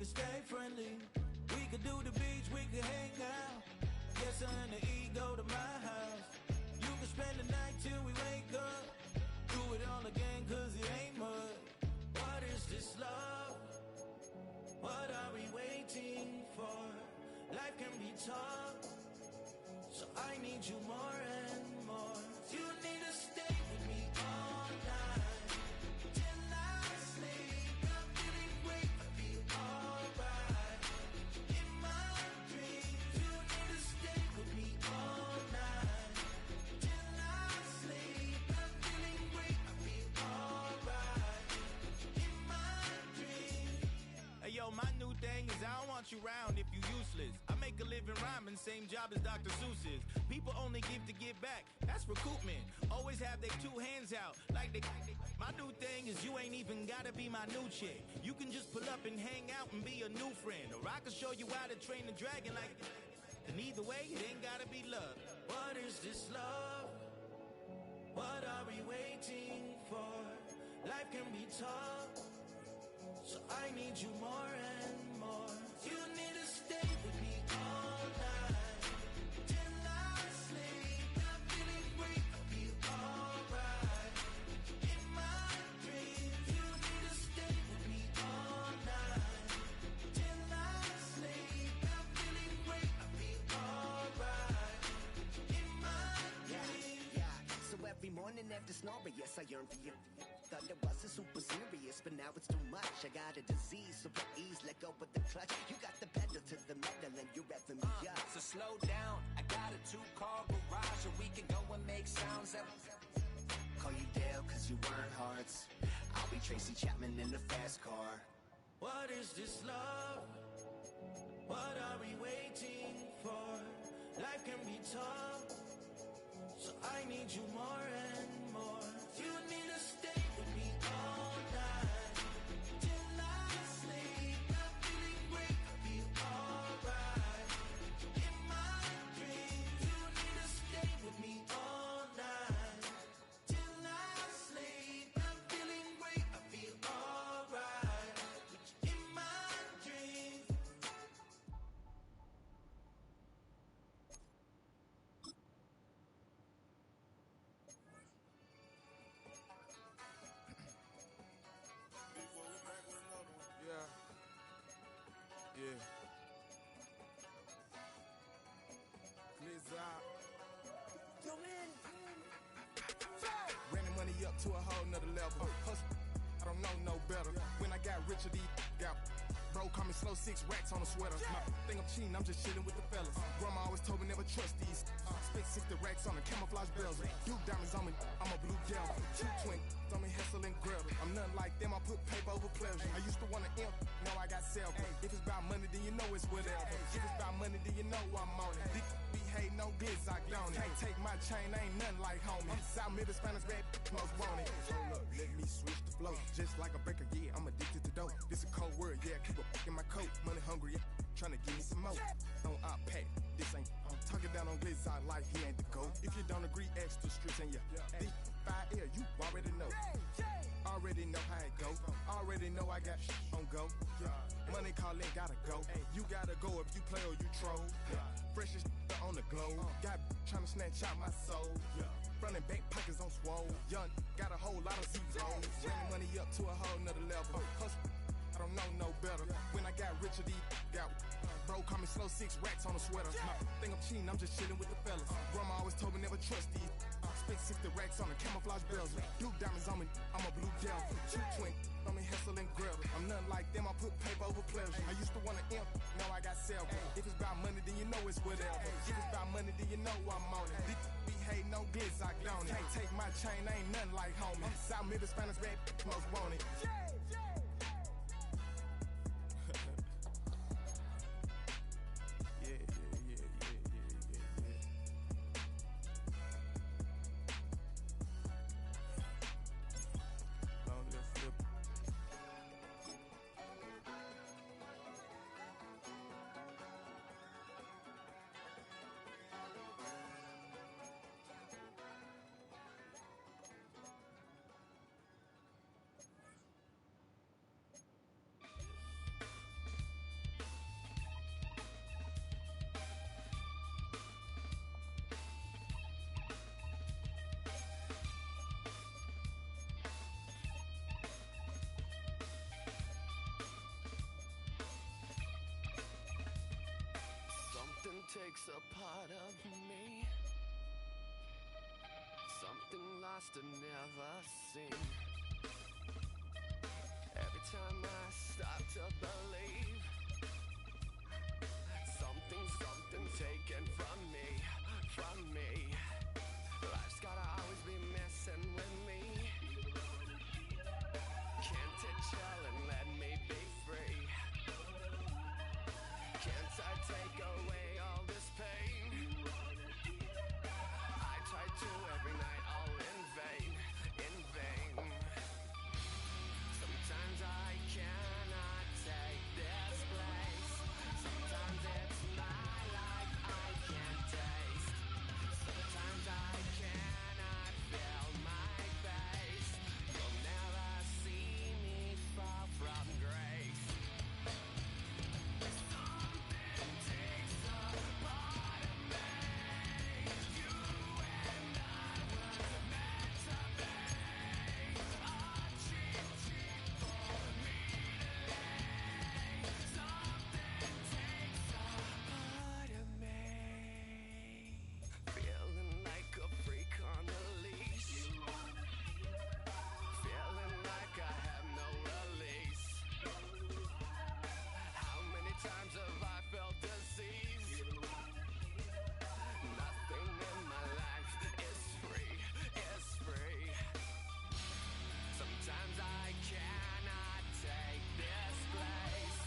could stay friendly. We could do the beach, we could hang out. Yes, her and the E go to my house. You could spend the night till we wake up. Do it all again, cause it ain't mud. What is this love? What are we waiting for? Life can be tough, so I need you more and more. You need to stay with me all night till I sleep. I'm feeling great, I feel alright. In my dreams, you need to stay with me all night till I sleep. I'm feeling great, I feel alright. In my dreams. Hey yo, my new thing is I don't want you round if you useless. I make a living rhyming, same job as Dr. Seuss's. People only give to give back, that's recoupment. Always have their two hands out, like they. My new thing is you ain't even gotta be my new chick. You can just pull up and hang out and be a new friend. Or I can show you how to train the dragon like. And either way, it ain't gotta be love. What is this love? What are we waiting for? Life can be tough, so I need you more and more. You need to stay with me all night till I sleep. I'm feeling great, I feel alright. In my dreams, you need to stay with me all night till I sleep. I'm feeling great, I feel alright. In my dreams. Yeah. So every morning after snoring, yes, I yearn for you. Thought it wasn't super serious, but now it's too much. I got a disease, so at ease, let go of the clutch. You got the pedal to the metal and you're revving me up. So slow down, I got a 2-car garage, or we can go and make sounds that. Call you Dale, cause you weren't hearts. I'll be Tracy Chapman in the fast car. What is this love? What are we waiting for? Life can be tough, so I need you more and more. You need to stay with me all night till I sleep. I'm feeling great, I feel alright. In my dreams, you need to stay with me all night till I sleep. I'm feeling great, I feel alright. In my dreams. Yeah. Glizz out. Ran the money up to a whole nother level. Hustle, I don't know no better. When I got richer, these got bro, call me slow 6 racks on a sweater. Think I'm cheating, I'm just chilling with the fellas. Grandma always told me never trust these. Spent 60 racks on a camouflage bells. Duke diamonds on me, I'm a blue gel. 2 twin on me, Hessel and Greta. I'm nothing like them, I put paper over pleasure. I used to want to imp, now I got self. If it's about money, then you know it's whatever. If it's about money, then you know I'm on it. Be hating no glitz, I don't it. Can't take my chain, ain't nothing like homie. South Middle Spanish bad, most want it. Hold up, let me switch the flow. Just like a breaker, yeah, I'm addicted to dope. This a cold word, yeah, keep a in my coat. Money hungry, yeah, tryna give me some more. On I pack, this ain't. I'm talking down on glitz, I like he ain't the GOAT. If you don't agree, ask the streets and yeah. This 5 air, you already know. Already know how it go. Already know I got on go. Money calling, gotta go. You gotta go if you play or you troll. Freshest on the globe. Got tryna snatch out my soul. Front and back pockets on swole. Young, got a whole lot of zeros. Running money up to a whole nother level. Hustle, I don't know no better. When I got richer, these got bro, call me slow 6 racks on a sweater. Think I'm cheating, I'm just chilling with the fellas. Grandma always told me never trust these. Spent 60 racks on a camouflage bells. Duke diamonds on me, I'm a blue gel. 2 twin on me, Hessel and Greta. I'm nothing like them, I put paper over pleasure. I used to want to imp, now I got self. If it's about money, then you know it's whatever. If it's about money, then you know I'm on it. Be hating no glitz, I don't it. Can't take my chain, ain't nothing like homie. South Middle Spanish bad, most want it. takes a part of me. Something lost and never seen. Every time I start to believe, something taken from me. Life's gotta always be messing with me. Can't it chill and let me be free? Can't I take away all this pain? I try to every night, all in vain. Sometimes I cannot take this place. Sometimes it's my life I can't taste. Sometimes I cannot feel my face. You'll never see me fall from grace. Something takes a part of me. You and I were meant to be. A cheat for me to lay. Something takes a part of me. Feeling like a freak on a leash. Feeling like I have no release. How many times have I felt disease? Nothing in my life is free. Sometimes I cannot take this place.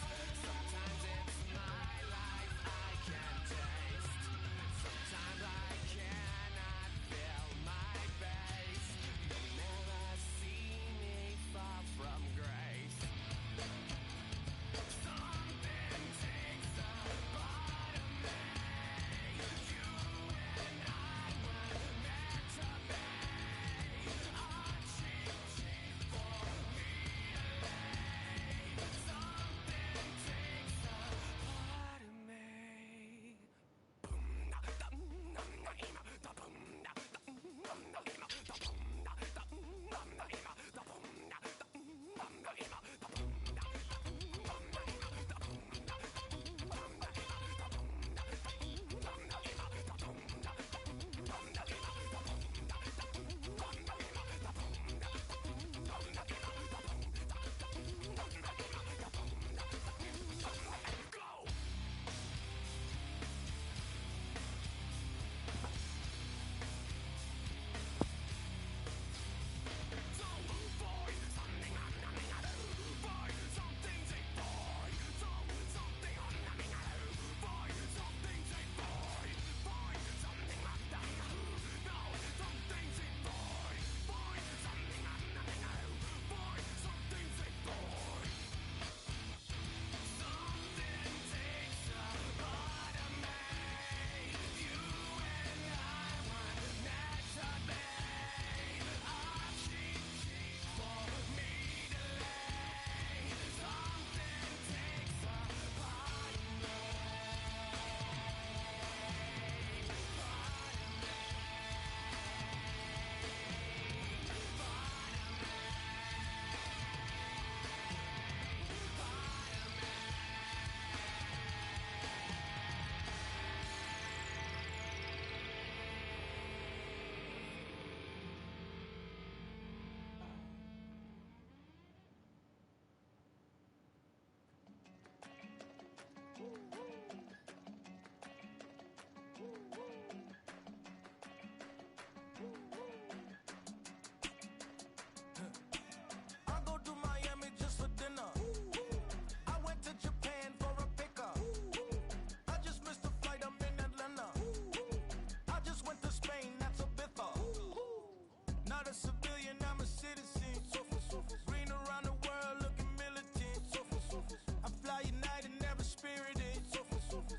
Sometimes it's my life I can't taste. Sometimes I cannot feel my face. You'll never see me fall from grace. Something takes a part of me. You and I were meant to be. A cheat for me to lay. Something takes a part of me. I go to Miami just for dinner. I went to Japan for a pickup. I just missed a flight, I'm in Atlanta. I just went to Spain, that's a biffa. Not a civilian, I'm a citizen. Green around the world, looking militant. I fly United, never spirited.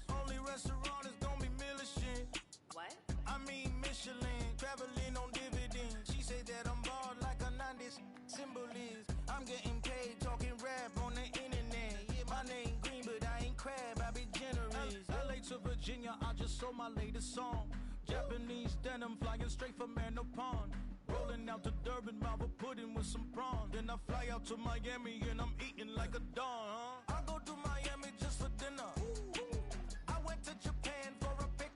Only restaurant is gonna be Michelin. What? I mean Michelin, traveling on dividends. She said that I'm bald like a 90s symbol is. I'm getting paid, talking rap on the internet. Yeah, my name green, but I ain't crab, I be generous. LA to Virginia, I just sold my latest song. Japanese denim, flying straight from Manapon. Rolling out to Durban, Baba pudding with some prawns. Then I fly out to Miami and I'm eating like a dawn, huh? I go to Miami just for dinner. I went to Japan for a pickup.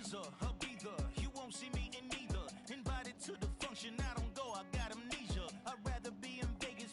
visa, a breather. You won't see me in neither. Invited to the function, I don't go, I got amnesia. I'd rather be in Vegas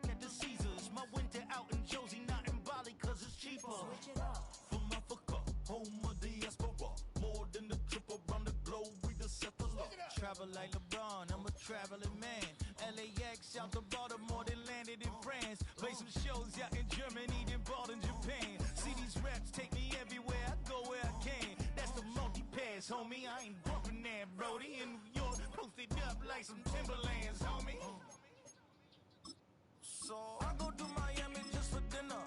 at the Caesars. My winter out in Josie, not in Bali, cause it's cheaper. Switch it up. From Africa, home of the diaspora. More than the trip around the globe, we just set the law. Travel like LeBron, I'm a traveling man. LAX out to Baltimore, then landed in France. Play some shows out in Germany, then bought in Japan. See these reps take me everywhere, I go where I can. That's the multi-pass, homie. I ain't bumping that, Brody. In New York, posted up like some Timberlands, homie. So I go to Miami just for dinner.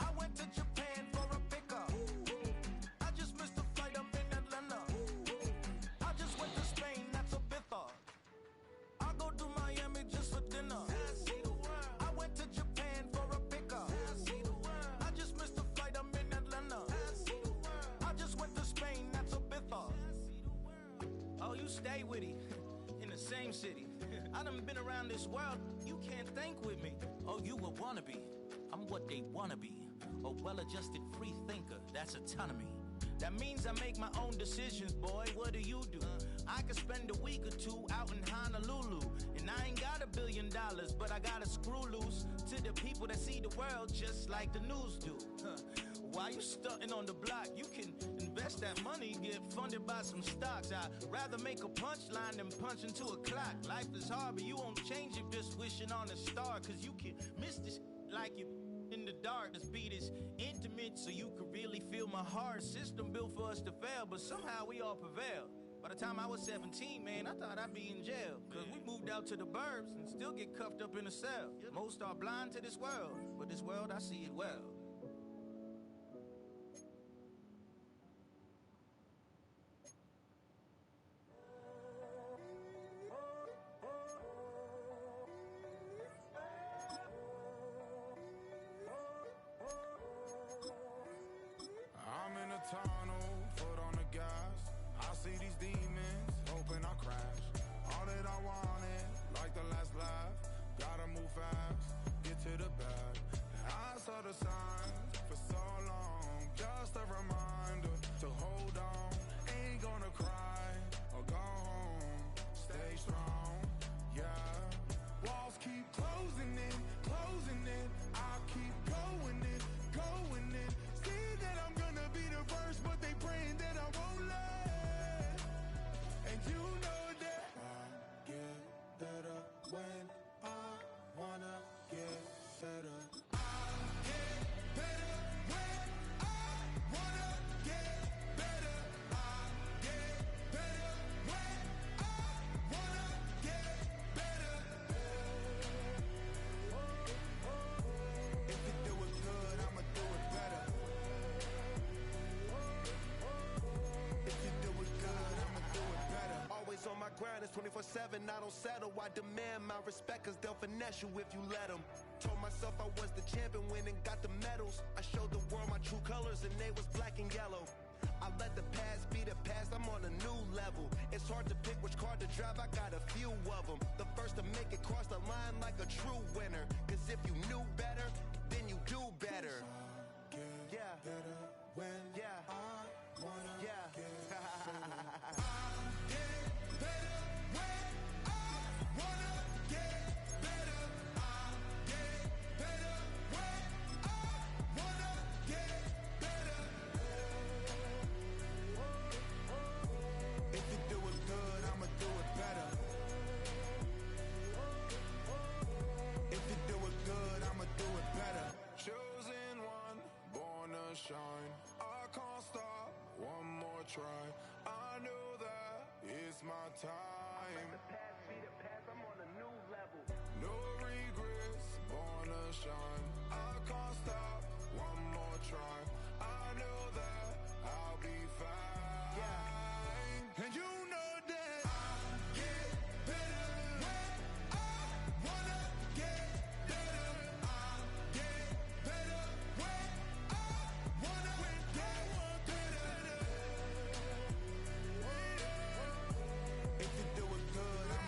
I went to Japan for a pickup. I just missed a flight up in Atlanta. I just went to Spain, that's a bither. I go to Miami just for dinner. I went to Japan for a pickup. I just missed a flight, I'm in Atlanta. I just went to Spain, that's a bither. Oh, you stay with him in the same city. I done been around this world, you can't think with me. Oh, you a wannabe, I'm what they wanna be. A well-adjusted free thinker, that's autonomy. That means I make my own decisions, boy, what do you do? I could spend a week or two out in Honolulu. And I ain't got $1 billion, but I got a screw loose to the people that see the world just like the news do. While you stunting on the block, you can invest that money, get funded by some stocks. I'd rather make a punchline than punch into a clock. Life is hard, but you won't change it just wishing on a star. Cause you can miss this like you in the dark. This beat is intimate, so you can really feel my heart. System built for us to fail, but somehow we all prevail. By the time I was 17, man, I thought I'd be in jail. Cause we moved out to the burbs and still get cuffed up in a cell. Most are blind to this world, but this world, I see it well. I'm in a tunnel, foot on the gas. I see these demons, hoping I crash. All that I wanted, like the last laugh. Gotta move fast, get to the bag. I saw the signs for so long, just a reminder to hold on. Ain't gonna cry or go home, stay strong, yeah. Walls keep closing in, I keep going in, going in. See that I'm gonna be the first, but they praying that I won't let. And you know that I get better when I wanna get better. I get better when I wanna get better. I get better when I wanna get better. If you do it good, I'ma do it better. If you do it good, I'ma do it better. Always on my grind, it's 24/7, I don't settle. I demand my respect, cause they'll finesse you if you let them. Told myself I was the champion, went and got the medals. I showed the world my true colors and they was black and yellow. I let the past be the past, I'm on a new level. It's hard to pick which car to drive, I got a few of them. The first to make it cross the line like a true winner. Cause if you knew better, then you do better. Yeah. Better when I wanna Yeah. get better. I get better when I wanna get better. I get better when I wanna get better. If you do it good, I'ma do it better. If you do it good, I'ma do it better. Chosen one, born to shine. I can't stop, one more try. I know that it's my time. I'm on a new level. No regrets, born to shine. I can't stop, one more try. I know that I'll be fine. And you know that I get better when I wanna get better. I get better when I wanna get better. If you do it good, I'm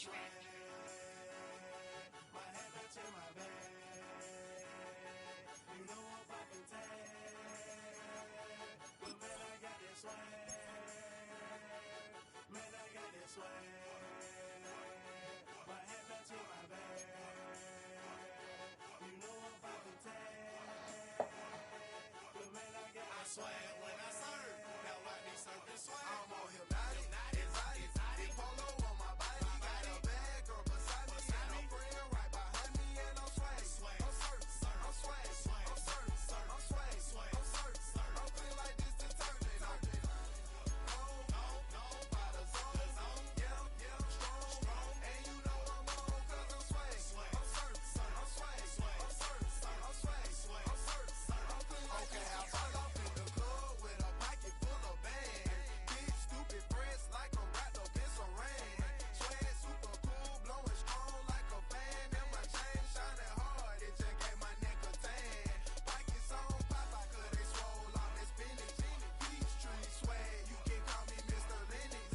swag. My head matching my bag. You know I'm fucking tag. But man, I got that swag. Man, I got that swag. My head matching my bag. You know I'm fucking tag. But man, I got that swag when I serve. Now I be surfing swag. I'm on hypnotic. Exotic. Polo on my body. Got a bag girl beside me. And a friend right behind me. And I'm swag. I'm surf. I'm swag. I'm surf. I'm swag. I'm surf. I'm feeling like this detergent. No, by the zone. Yeah, strong. And you know I'm on 'cause I'm swag. I'm surf. I'm swag. I'm surf. I'm swag. I'm surf. I'm feeling like okay, I fall off in the club with a pocket full of bags. Big stupid friends like I'm wrapped up in saran. Swag super cool, blowing strong like a fan. And my chain shining hard, it just gave my neck a tan. Pockets on Popeye 'cause they swole off that spinach. Peachtree swag, you can call me Mr. Lennox.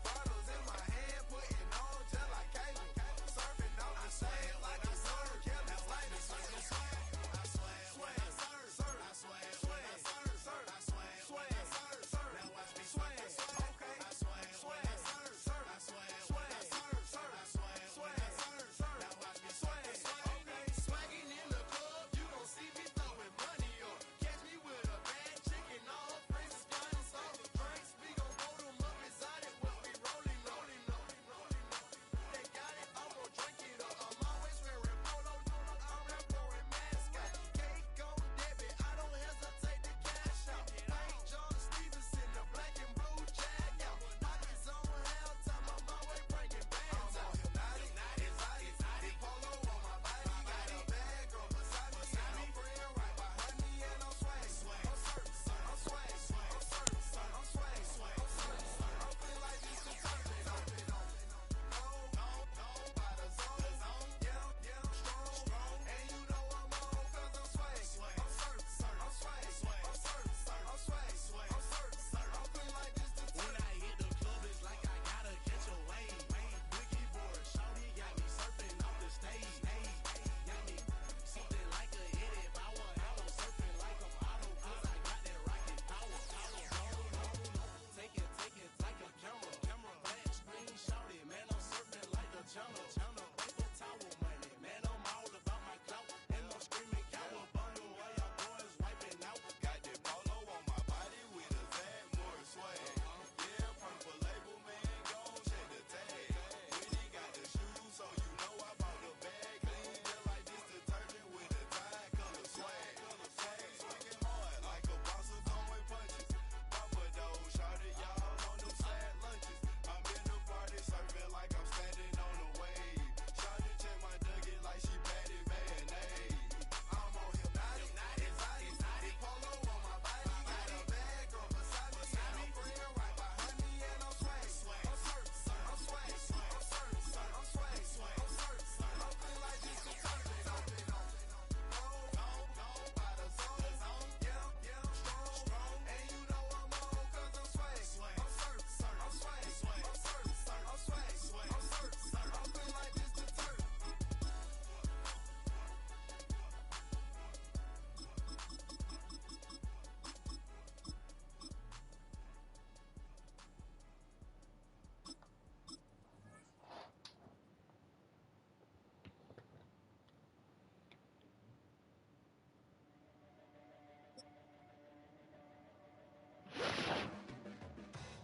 Bottles in my hand, putting on just like cable. Surfing off the sand like a surf. Yeah, that's like the surf. I swag when I surf. I swag when I surf. I swag when I surf. Now watch me swag. Okay. I swag when I surf. I swag when I surf. I swag when I surf. Now watch me swag. Okay. Swagging in the club, you gon' see me throwing money up. Catch me with a bad chicken, all her friends is flying soft drinks. We gon' hold them up exotic when we rolling. They got it, I'm gon' drink it up. I'm always wearing polo, I'm that foreign mascot. Cake on debit, I don't hesitate to cash out. Paint John Stevenson, the black and blue jag out. Pockets on hell time, I'm always bringing bands out. Exotic, polo on my body. Got a bag girl beside me. And a friend right behind me. And I'm swag. I'm surf. I'm swag. I'm surf. I'm swag. I'm surf. I'm feeling like this detergent. No, by the zone. Yeah, strong. And you know I'm on 'cause I'm swag. I'm surf. I'm swag. I'm surf. I'm swag. I'm surf. I'm feeling like this detergent. When I hit the club, it's like I gotta catch a wave. Boogie board, shawty got me surfing off the stage. Got me something like a Eddie Bauer. How I'm surfing like I'm Otto 'cause I got that rocket power. Take it like a camera. Flat screen, shawty, man, I'm surfing like the channel. Paper towel money, man, I'm all about my clout. And I'm screaming cowabunga while y'all boys wiping out. Got that polo on my body with a Zach Morris swag. Yeah, purple label, man, gon' check the tag. Really got the shoes, so you know I bought the bag. Clean just like this detergent with a tie color swag. Swinging hard like a boss of throwing punches. Papa dough, shawty, y'all on them sad lunches. I'm in the party surfing like I'm standing on a wave. Shawty check my nugget like she batted mayonnaise. I'm on hypnotic. Exotic. Polo on my body. Got a bag girl beside me. And a friend right behind me. And I'm swag. I'm surf. I'm swag. I'm surf. I'm swag. I'm surf. I'm feeling like this detergent. No, by the zone. Yeah, strong. And you know I'm on 'cause I'm swag. I'm surf. I'm swag. I'm surf. I'm swag. I'm surf. I'm feeling like this detergent.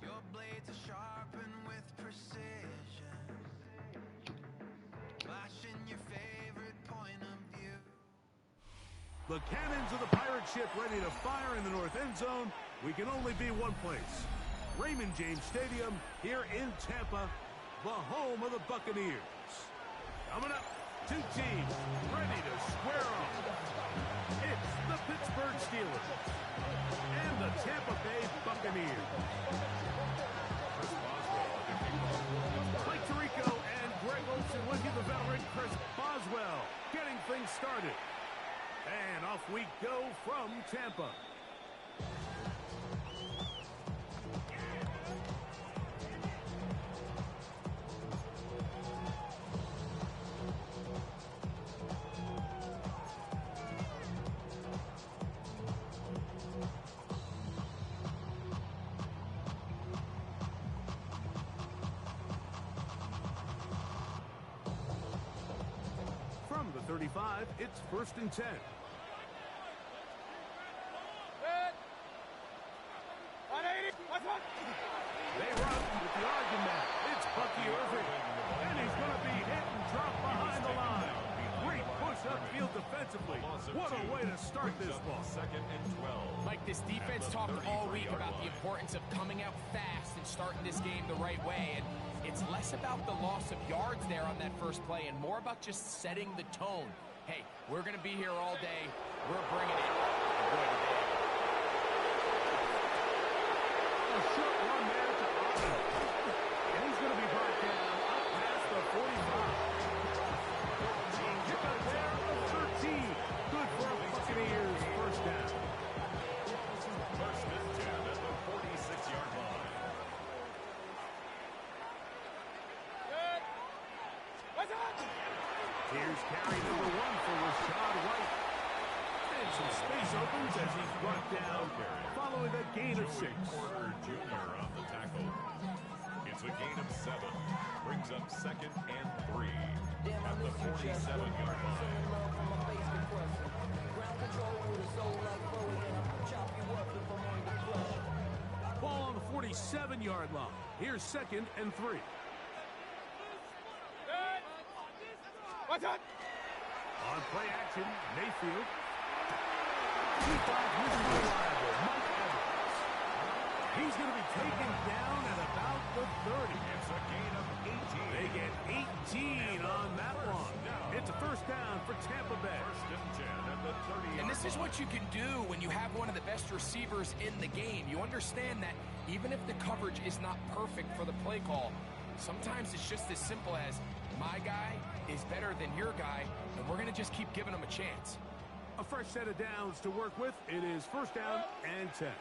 Your blades are sharpened with precision, flashing your favorite point of view. The cannons of the pirate ship ready to fire in the north end zone. We can only be one place. Raymond James Stadium here in Tampa, the home of the Buccaneers. Coming up, two teams ready to square off. It's the Pittsburgh Steelers and the Tampa Bay Buccaneers. Mike Tirico and Greg Olsen with you, the veteran Chris Boswell, getting things started. And off we go from Tampa. 35, it's 1st and 10. They run with the argument. It's Bucky Irving. And he's going to be hit and dropped behind the line. Great push upfield defensively. What a way to start this ball. 2nd and 12. Mike, this defense talked all week about the importance of coming out fast and starting this game the right way. And it's less about the loss of yards there on that first play and more about just setting the tone. Hey, we're going to be here all day. We're bringing it. A short run there to Austin. And he's going to be brought down up past the 45. Pick up there of 13. Good for a Buccaneers first down. 1st and 10 at the 46-yard line. Here's carry number 1 for Rashad White. And some space opens as he's brought down following a gain of 6. Porter Jr. on the tackle. It's a gain of 7. Brings up 2nd and 3 at the 47-yard line. Ball on the 47-yard line. Here's 2nd and 3. On play action, Mayfield. He's going to be taken down at about the 30. It's a gain of 18. They get 18 on that one. It's a first down for Tampa Bay. 1st and 10 at the 30. And this is what you can do when you have one of the best receivers in the game. You understand that even if the coverage is not perfect for the play call, sometimes it's just as simple as my guy is better than your guy, and we're going to just keep giving him a chance. A fresh set of downs to work with. It is 1st down and 10.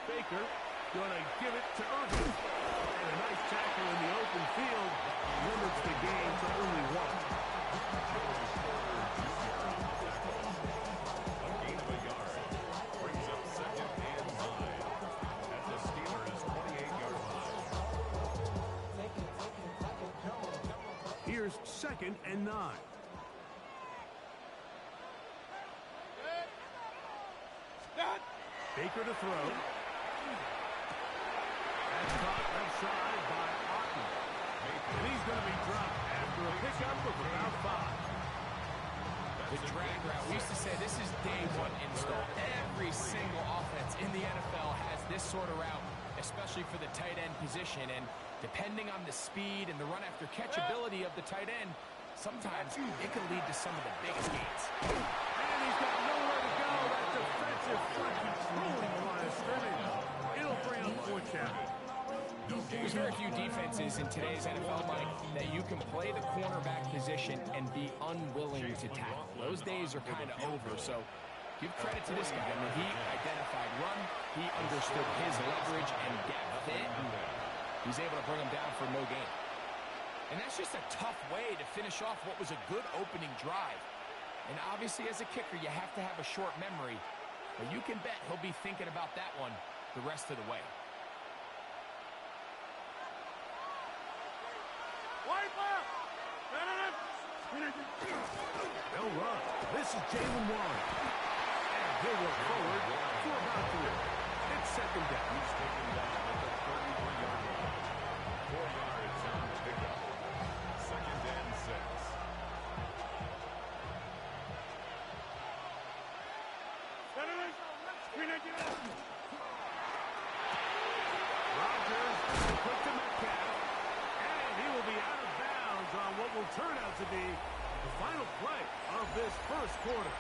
Baker going to give it to Irving. And a nice tackle in the open field limits the game to only 1. A gain of a yard. Brings up 2nd and 9 at the Steelers' 28-yard line. Here's 2nd and 9. Baker to throw. That's caught outside by Otten. And he's going to be dropped after a pickup of about 5. The drag route, we used to say this is day 1 install. Every single offense in the NFL has this sort of route, especially for the tight end position. And depending on the speed and the run after catch ability of the tight end, sometimes it can lead to some of the biggest gains. And he's got nowhere to go. That defensive front controlling the line of scrimmage. It'll bring up 4th down. There's very few defenses in today's NFL, Mike, that you can play the cornerback position and be unwilling to tackle. Those days are kind of over, so give credit to this guy. I mean, he identified run, he understood his leverage and depth, and he's able to bring him down for no gain. And that's just a tough way to finish off what was a good opening drive. And obviously, as a kicker, you have to have a short memory, but you can bet he'll be thinking about that one the rest of the way. They'll run. This is Jalen Warren. And he'll work forward for about 3. It's 2nd down. He's taken down at the 31-yard line. 4 yards on the pickup. 2nd and 6. Rodgers quick to Metcalf. And he will be out of bounds on what will turn out to be the final play of this first quarter.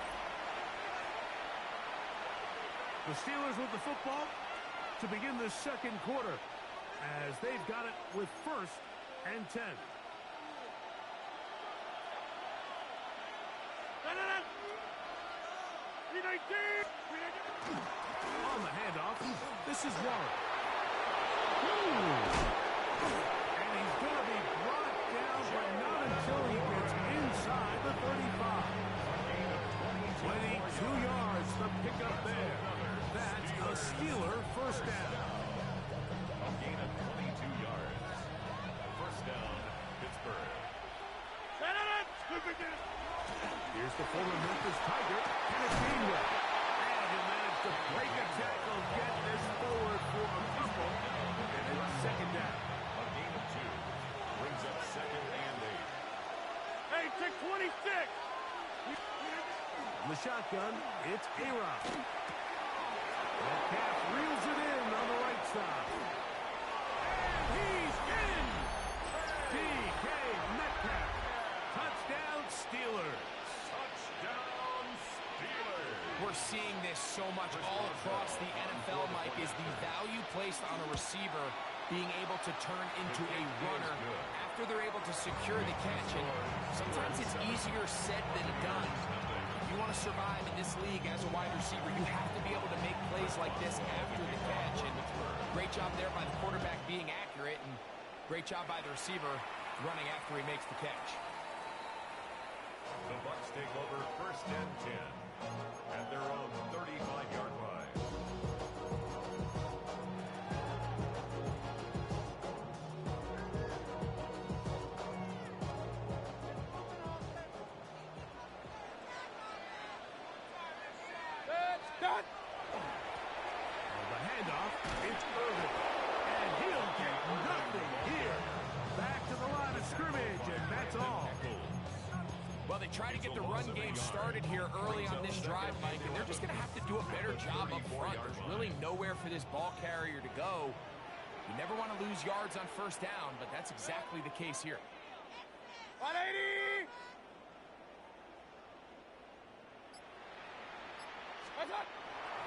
The Steelers with the football to begin the second quarter as they've got it with 1st and 10. On the handoff, this is Warren. And he's going to be brought down, but not until he gets inside the 35. 22 yards to pick up there. That's a Steeler first down. A gain of 22 yards. First down, Pittsburgh. the former Memphis Tiger, and a team there. And he managed to break a tackle, get this forward for a couple, and it's second down. A gain of 2 brings up 2nd and 8. Hey, check 26. In the shotgun, it's A-Rod. Metcalf reels it in on the right side. And he's in! DK Metcalf. Touchdown, Steelers. Touchdown, Steelers. We're seeing this so much all across the NFL, Mike, is the value placed on a receiver being able to turn into a runner after they're able to secure the catch. And sometimes it's easier said than done. If you want to survive in this league as a wide receiver, you have to be able to make plays like this after the catch. And great job there by the quarterback being accurate, and great job by the receiver running after he makes the catch. The Bucs take over 1st and 10 at their own 35-yard line. The handoff, it's Irvin. And he'll get nothing here. Back to the line of scrimmage, and that's all. Well, they try to get the run game started here early on this drive, Mike, and they're just going to have to do a better job up front. There's really nowhere for this ball carrier to go. You never want to lose yards on 1st down, but that's exactly the case here. 180.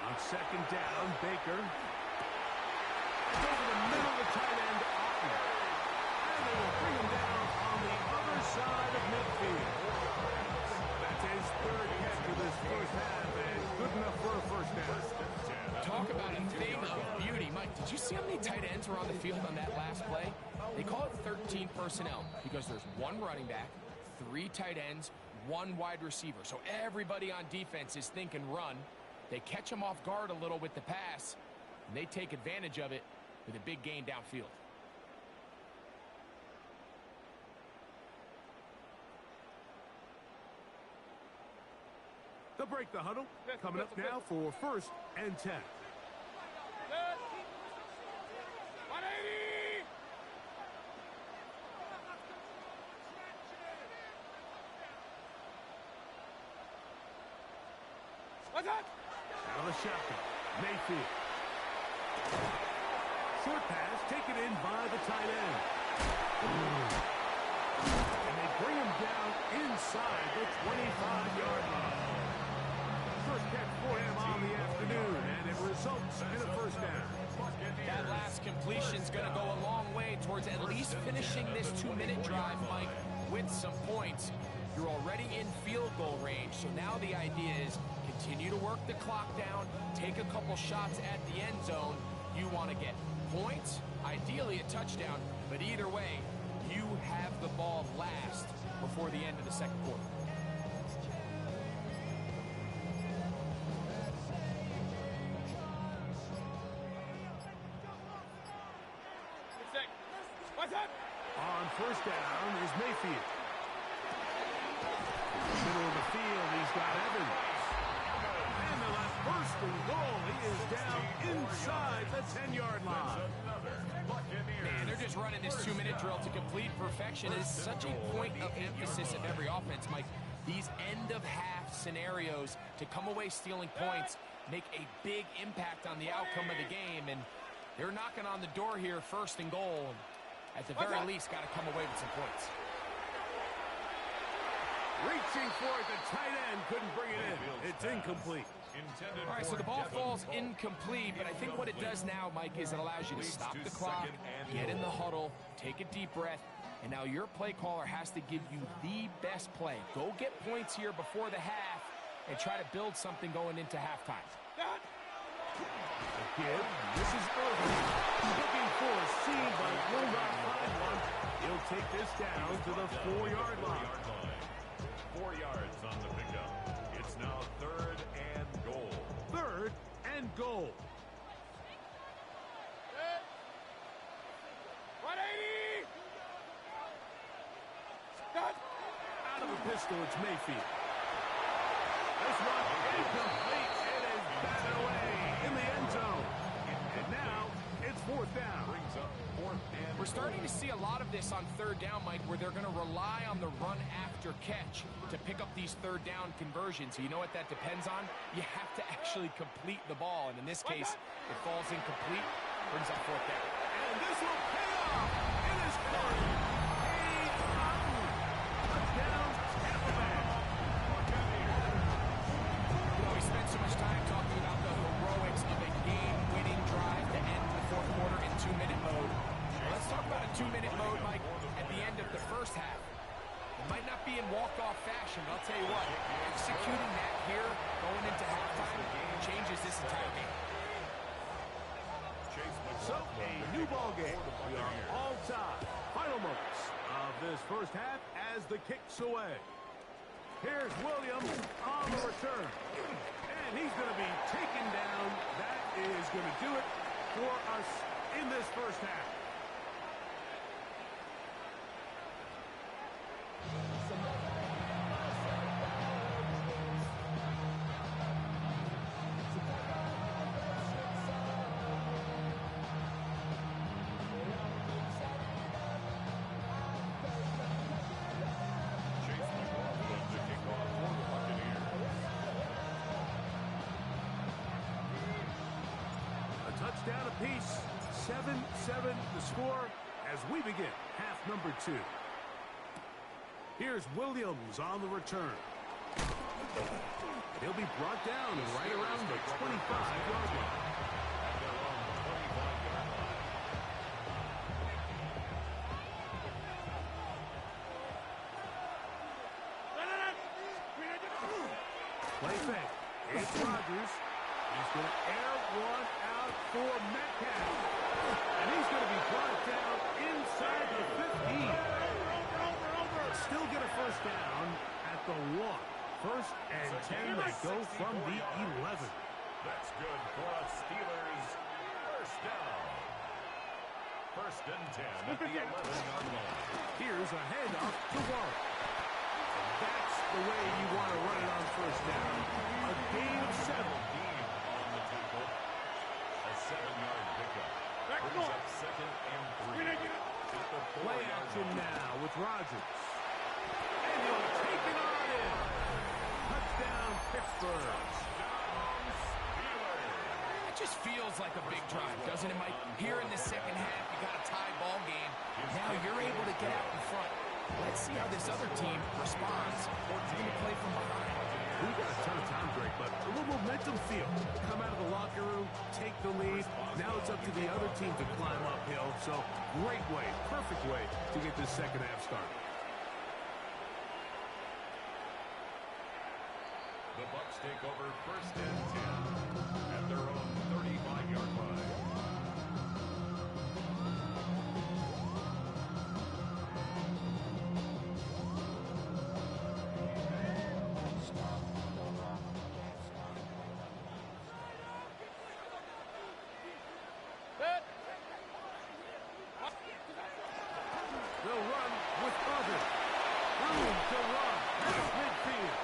On 2nd down, Baker. It's over the middle of the tight end, Otten. And they will bring him down on the other side of midfield. That's his 3rd catch of this 1st half, and good enough for a 1st down. Talk about a thing of beauty. Mike, did you see how many tight ends were on the field on that last play? They call it 13 personnel because there's 1 running back, 3 tight ends, 1 wide receiver. So everybody on defense is thinking run. They catch him off guard a little with the pass, and they take advantage of it with a big gain downfield. They'll break the huddle. Coming up now for 1st and 10. 180. What's that? Out of the shotgun, Mayfield. Short pass taken in by the tight end. And they bring him down inside the 25-yard line. First catch for him on the afternoon, and it results in a 1st down. That last completion's going to go a long way towards at least finishing this 2-minute drive, Mike, with some points. You're already in field goal range, so now the idea is continue to work the clock down, take a couple shots at the end zone. You want to get points, ideally a touchdown, but either way, you have the ball last before the end of the 2nd quarter. What's that? On 1st down is Mayfield. Middle of the field, he's got Evans. And the left 1st and goal. He is down inside the 10-yard line. Man, they're just running this 2-minute drill to complete perfection. It is such a point of emphasis of every offense, Mike. These end-of-half scenarios to come away stealing points make a big impact on the outcome of the game, and they're knocking on the door here, 1st and goal. At the very least, got to come away with some points. Reaching for it, the tight end couldn't bring it in. It's incomplete. All right, so the ball falls incomplete, but I think what it does now, Mike, is it allows you to stop the clock, get in the huddle, take a deep breath, and now your play caller has to give you the best play. Go get points here before the half and try to build something going into halftime. Again, this is Irvin. Looking for a seam, but will not find one. He'll take this down to the 4-yard line. 4 yards on the pickup. It's now 3rd and goal. 3rd and goal. 180. Out of the pistol, it's Mayfield. this one incomplete. It is batted away in the end zone. And now it's fourth down. Brings up fourth and We're starting to see a lot of this on third down, Mike, where they're going to rely on the run after catch to pick up these third down conversions. So you know what that depends on? You have to actually complete the ball. And in this case, it falls incomplete, brings up fourth down. And this will pay off. It is caught. Touchdown, Tampa Bay. You know, we spent so much time talking about the heroics of a game-winning drive to end the fourth quarter in 2-minute mode. Well, let's talk about a 2-minute mode, Mike, at the end of the first half. It might not be in walk-off fashion, but I'll tell you what, executing that here, going into halftime, changes this entire game. So, a new ball game. We are all tied. Final moments of this first half as the kick's away. Here's Williams on the return. And he's going to be taken down. That is going to do it for us in this first half. Touchdown apiece, 7-7 the score as we begin half number 2. Here's Williams on the return. He'll be brought down right around the 25-yard line. Play fake. It's Rodgers. He's going to air one out for Metcalf. And he's going to be brought down inside the 15. Still get a first down at the 1. First and 10, they go from the 11. That's good for us Steelers. First down. First and 10 at the 11-yard line. Here's a handoff to Warren. And that's the way you want to run it on first down. A gain of 7. On the tackle. A 7-yard pickup. Brings up second and 3. Play action now with Rodgers. And he'll take it on in. Touchdown, Pittsburgh. It just feels like a big drive, doesn't it, Mike? Here in the second half, you got a tie ball game. Now you're able to get out in front. Let's see how this other team responds. It's going to play from behind. We got a ton of time, Drake, but a little momentum feel. Come out of the locker room, take the lead. Now it's up to the other team to climb uphill. So great way, perfect way to get this second half started. The Bucs take over first and 10 at their own 35-yard line. They'll run with Carter. Room to run past midfield.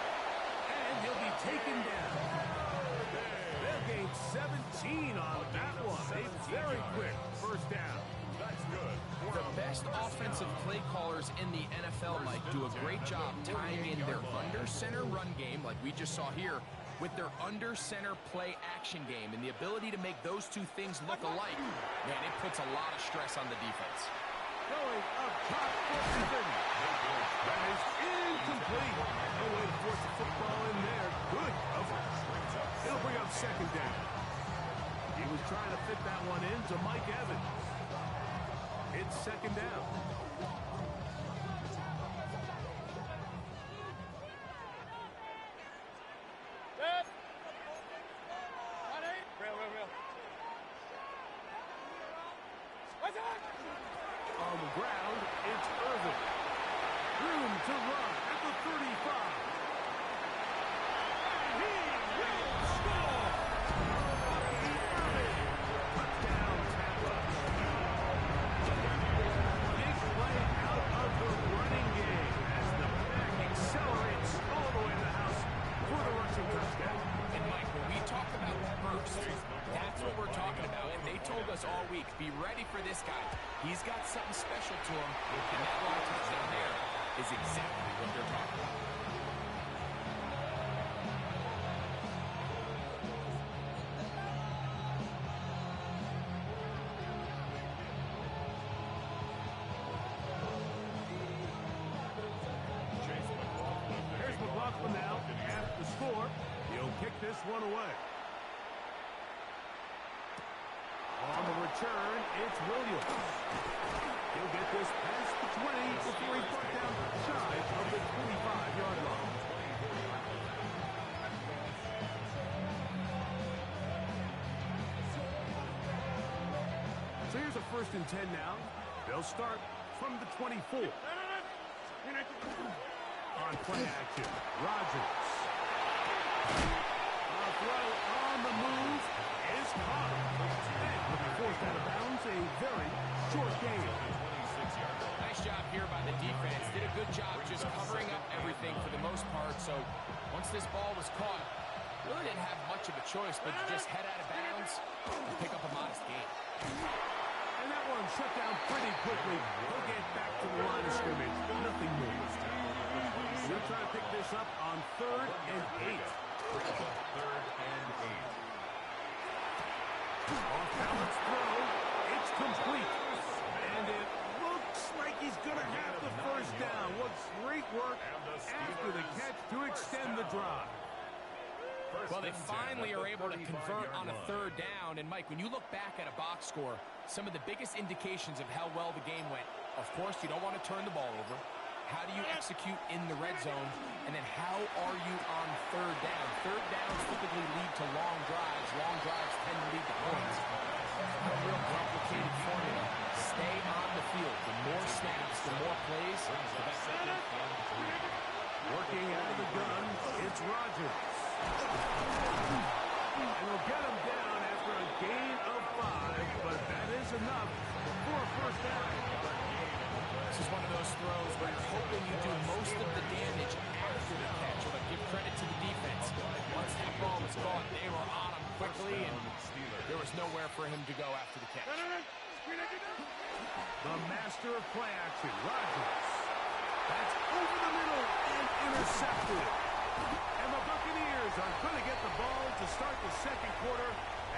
And he'll be taken down. They'll gain 17 on that one. A very quick first down. That's good. The best offensive play callers in the NFL, Mike, do a great job tying in their under-center run game, like we just saw here, with their under-center play action game. And the ability to make those two things look alike, man, it puts a lot of stress on the defense. Going up top for Ethan. That is incomplete. No way to force the football in there. Good coverage. It'll bring up second down. He was trying to fit that one in to Mike Evans. It's second down. On the ground, it's Irvin. Room to run at the 35. And he will score! Irvin. Touchdown, Tampa. Big play out of the running game as the pack accelerates all the way to the house for the rushing touchdown. this guy. He's got something special to him, and that long touchdown there is exactly what they're talking about. Here's McLaughlin now at the score. He'll kick this one away. On the return, it's Williams. He'll get this past the 20 before he's brought down shy of the 25-yard line. So here's a 1st and 10 now. They'll start from the 24. On play action, Rodgers. A throw on the move is caught. And forced out of bounds, a very short game. Nice job here by the defense. Did a good job just covering up everything for the most part. So once this ball was caught, really didn't have much of a choice but to just head out of bounds and pick up a modest gain. And that one shut down pretty quickly. He'll get back to the line of scrimmage. Nothing more. He'll try to pick this up on 3rd and 8. 3rd and 8. Off balance throw. It's complete. And it looks like he's going to have the 1st down. What great work after the catch to extend the drive. Well, they finally are able to convert on a 3rd down. And, Mike, when you look back at a box score, some of the biggest indications of how well the game went, of course, you don't want to turn the ball over. How do you execute in the red zone? And then how are you on 3rd down? 3rd downs typically lead to long drives. Long drives tend to lead to points. Not a real complicated formula. Stay on the field. The more snaps, the more plays, the better. Working out of the gun, it's Rodgers. And they'll get him down after a gain of 5, but that is enough for a 1st down. This is one of those throws where you're hoping you do most of the damage after the catch, but give credit to the defense. Once that ball was caught, they were on him quickly, and there was nowhere for him to go after the catch. The master of play action, Rodgers. That's over the middle and intercepted. And the Buccaneers are going to get the ball to start the 2nd quarter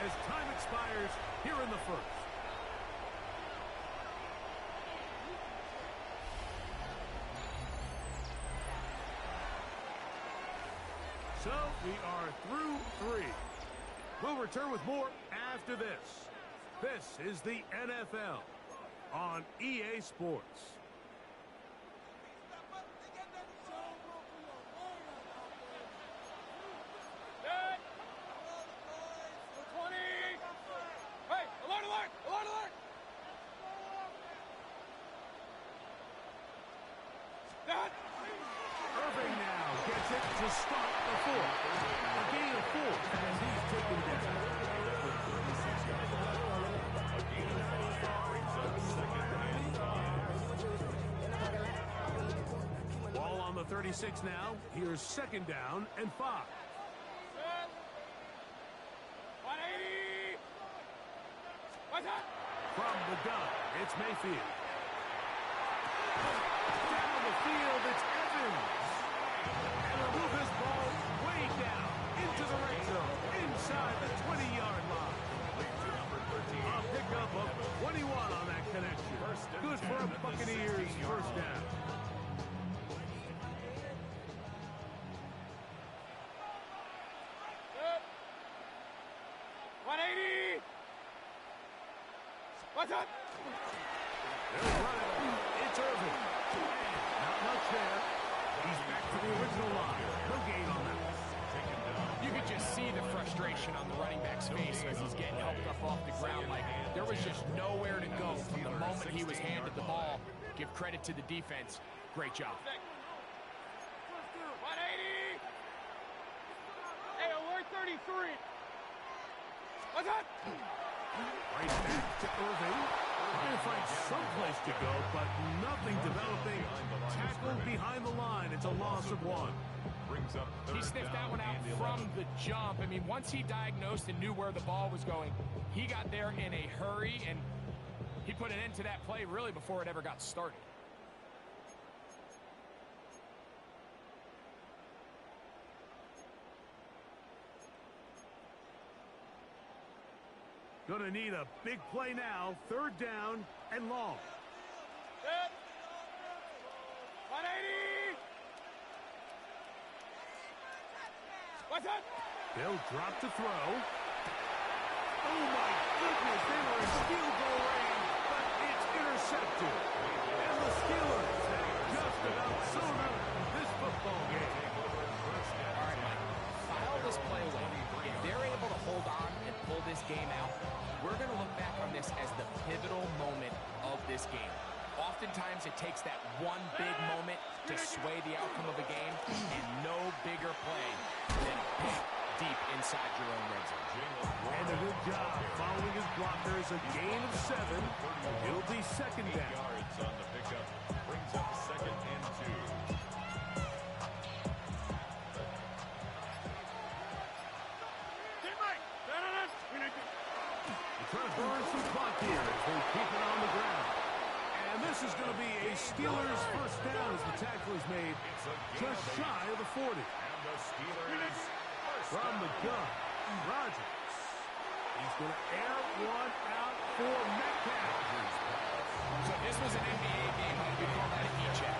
as time expires here in the 1st. So we are through 3. We'll return with more after this. This is the NFL on EA Sports. Irving now gets it to start the 4th. A gain of 4 as he's taken down. Ball on the 36 now. Here's 2nd down and 5. 180! From the gun, it's Mayfield. Down the field, it's Evans. And they'll move this ball way down into the red zone, inside the 20-yard line. A pickup of 21 on that connection. Good for a Buccaneers 1st down. What's up? They'll run it. It's Irving. Not much there. He's back to the original line. No gain on that. You could just see the frustration on the running back's face as he's getting helped up off the ground. Like, there was just nowhere to go from the moment he was handed the ball. Give credit to the defense. Great job. 180! Hey, alert 33! What's up? Right back to Irving. Trying to find someplace to go, but nothing developing. Tackled behind the line. It's a loss of 1. He sniffed that one out from the jump. I mean, once he diagnosed and knew where the ball was going, he got there in a hurry, and He put an end to that play really before it ever got started. Gonna need a big play now. 3rd down and long. 180! What's up? They'll drop to throw. Oh, my goodness. They were in field goal range, but it's intercepted. And the Steelers have just about sewn up this football game. All right, Mike. File this play away. If they're able to hold on and pull this game out, we're going to look back on this as the pivotal moment of this game. Oftentimes, it takes that one big moment to sway the outcome of a game, and no bigger play than a pick deep inside your own red zone. And a good job following his blockers. A gain of 7. It'll be 2nd down. Yards on the pickup. Brings up 2nd and 2. They're trying to burn some clock here as they keep it on the ground. And this is going to be a Steelers 1st down as the tackle is made just shy of the 40. And the Steelers from the gun, Rodgers. He's going to air one out for Metcalf. So this was an NBA game, like we call that a heat check.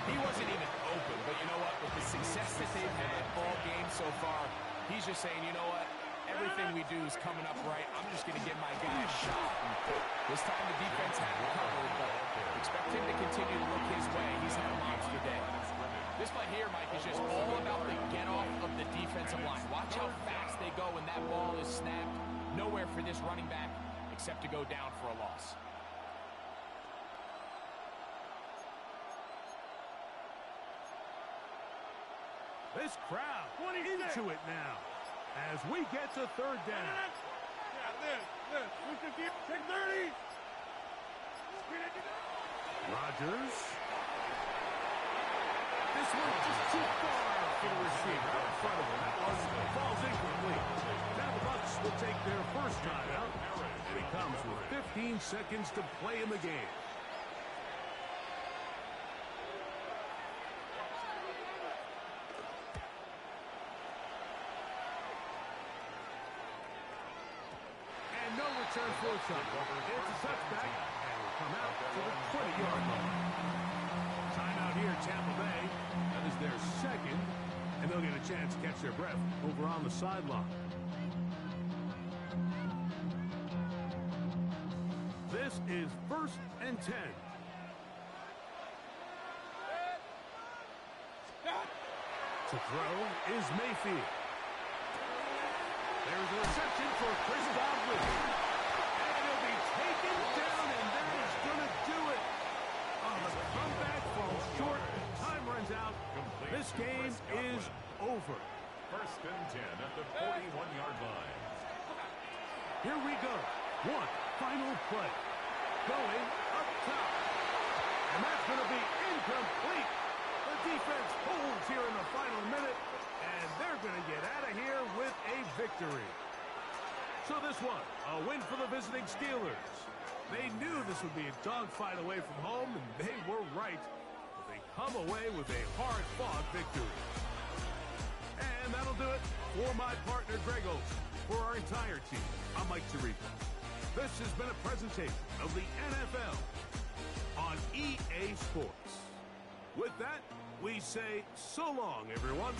He wasn't even open, but you know what? With the success that they've had all game so far, he's just saying, you know what? Everything we do is coming up right. I'm just going to give my guy a shot. And this time the defense had him covered, but expect him to continue to look his way. He's had a monster day. This play here, Mike, is just all about the get-off of the defensive line. Watch how fast they go when that ball is snapped. Nowhere for this running back except to go down for a loss. This crowd into it now as we get to 3rd down. Yeah, we can keep 630. Rodgers. This one just too far for the receiver out in front of him. That one falls incomplete. Now the Bucs will take their 1st timeout, and it comes with 15 seconds to play in the game. No return for a touchback. It's a touchback, and will come out to the 20-yard line. Timeout here, Tampa Bay. That is their 2nd, and they'll get a chance to catch their breath over on the sideline. This is 1st and 10. To throw is Mayfield. There's a reception for Chris Godwin. And he'll be taken down, and that is going to do it. The comeback falls short. Time runs out. This game is over. 1st and 10 at the 41-yard line. Here we go. One final play. Going up top. And that's going to be incomplete. The defense holds here in the final minute. And they're going to get out of here with a victory. So this one, a win for the visiting Steelers. They knew this would be a dogfight away from home, and they were right. But they come away with a hard-fought victory. And that'll do it for my partner, Greg Olson. For our entire team, I'm Mike Tirico. This has been a presentation of the NFL on EA Sports. With that, we say so long, everyone.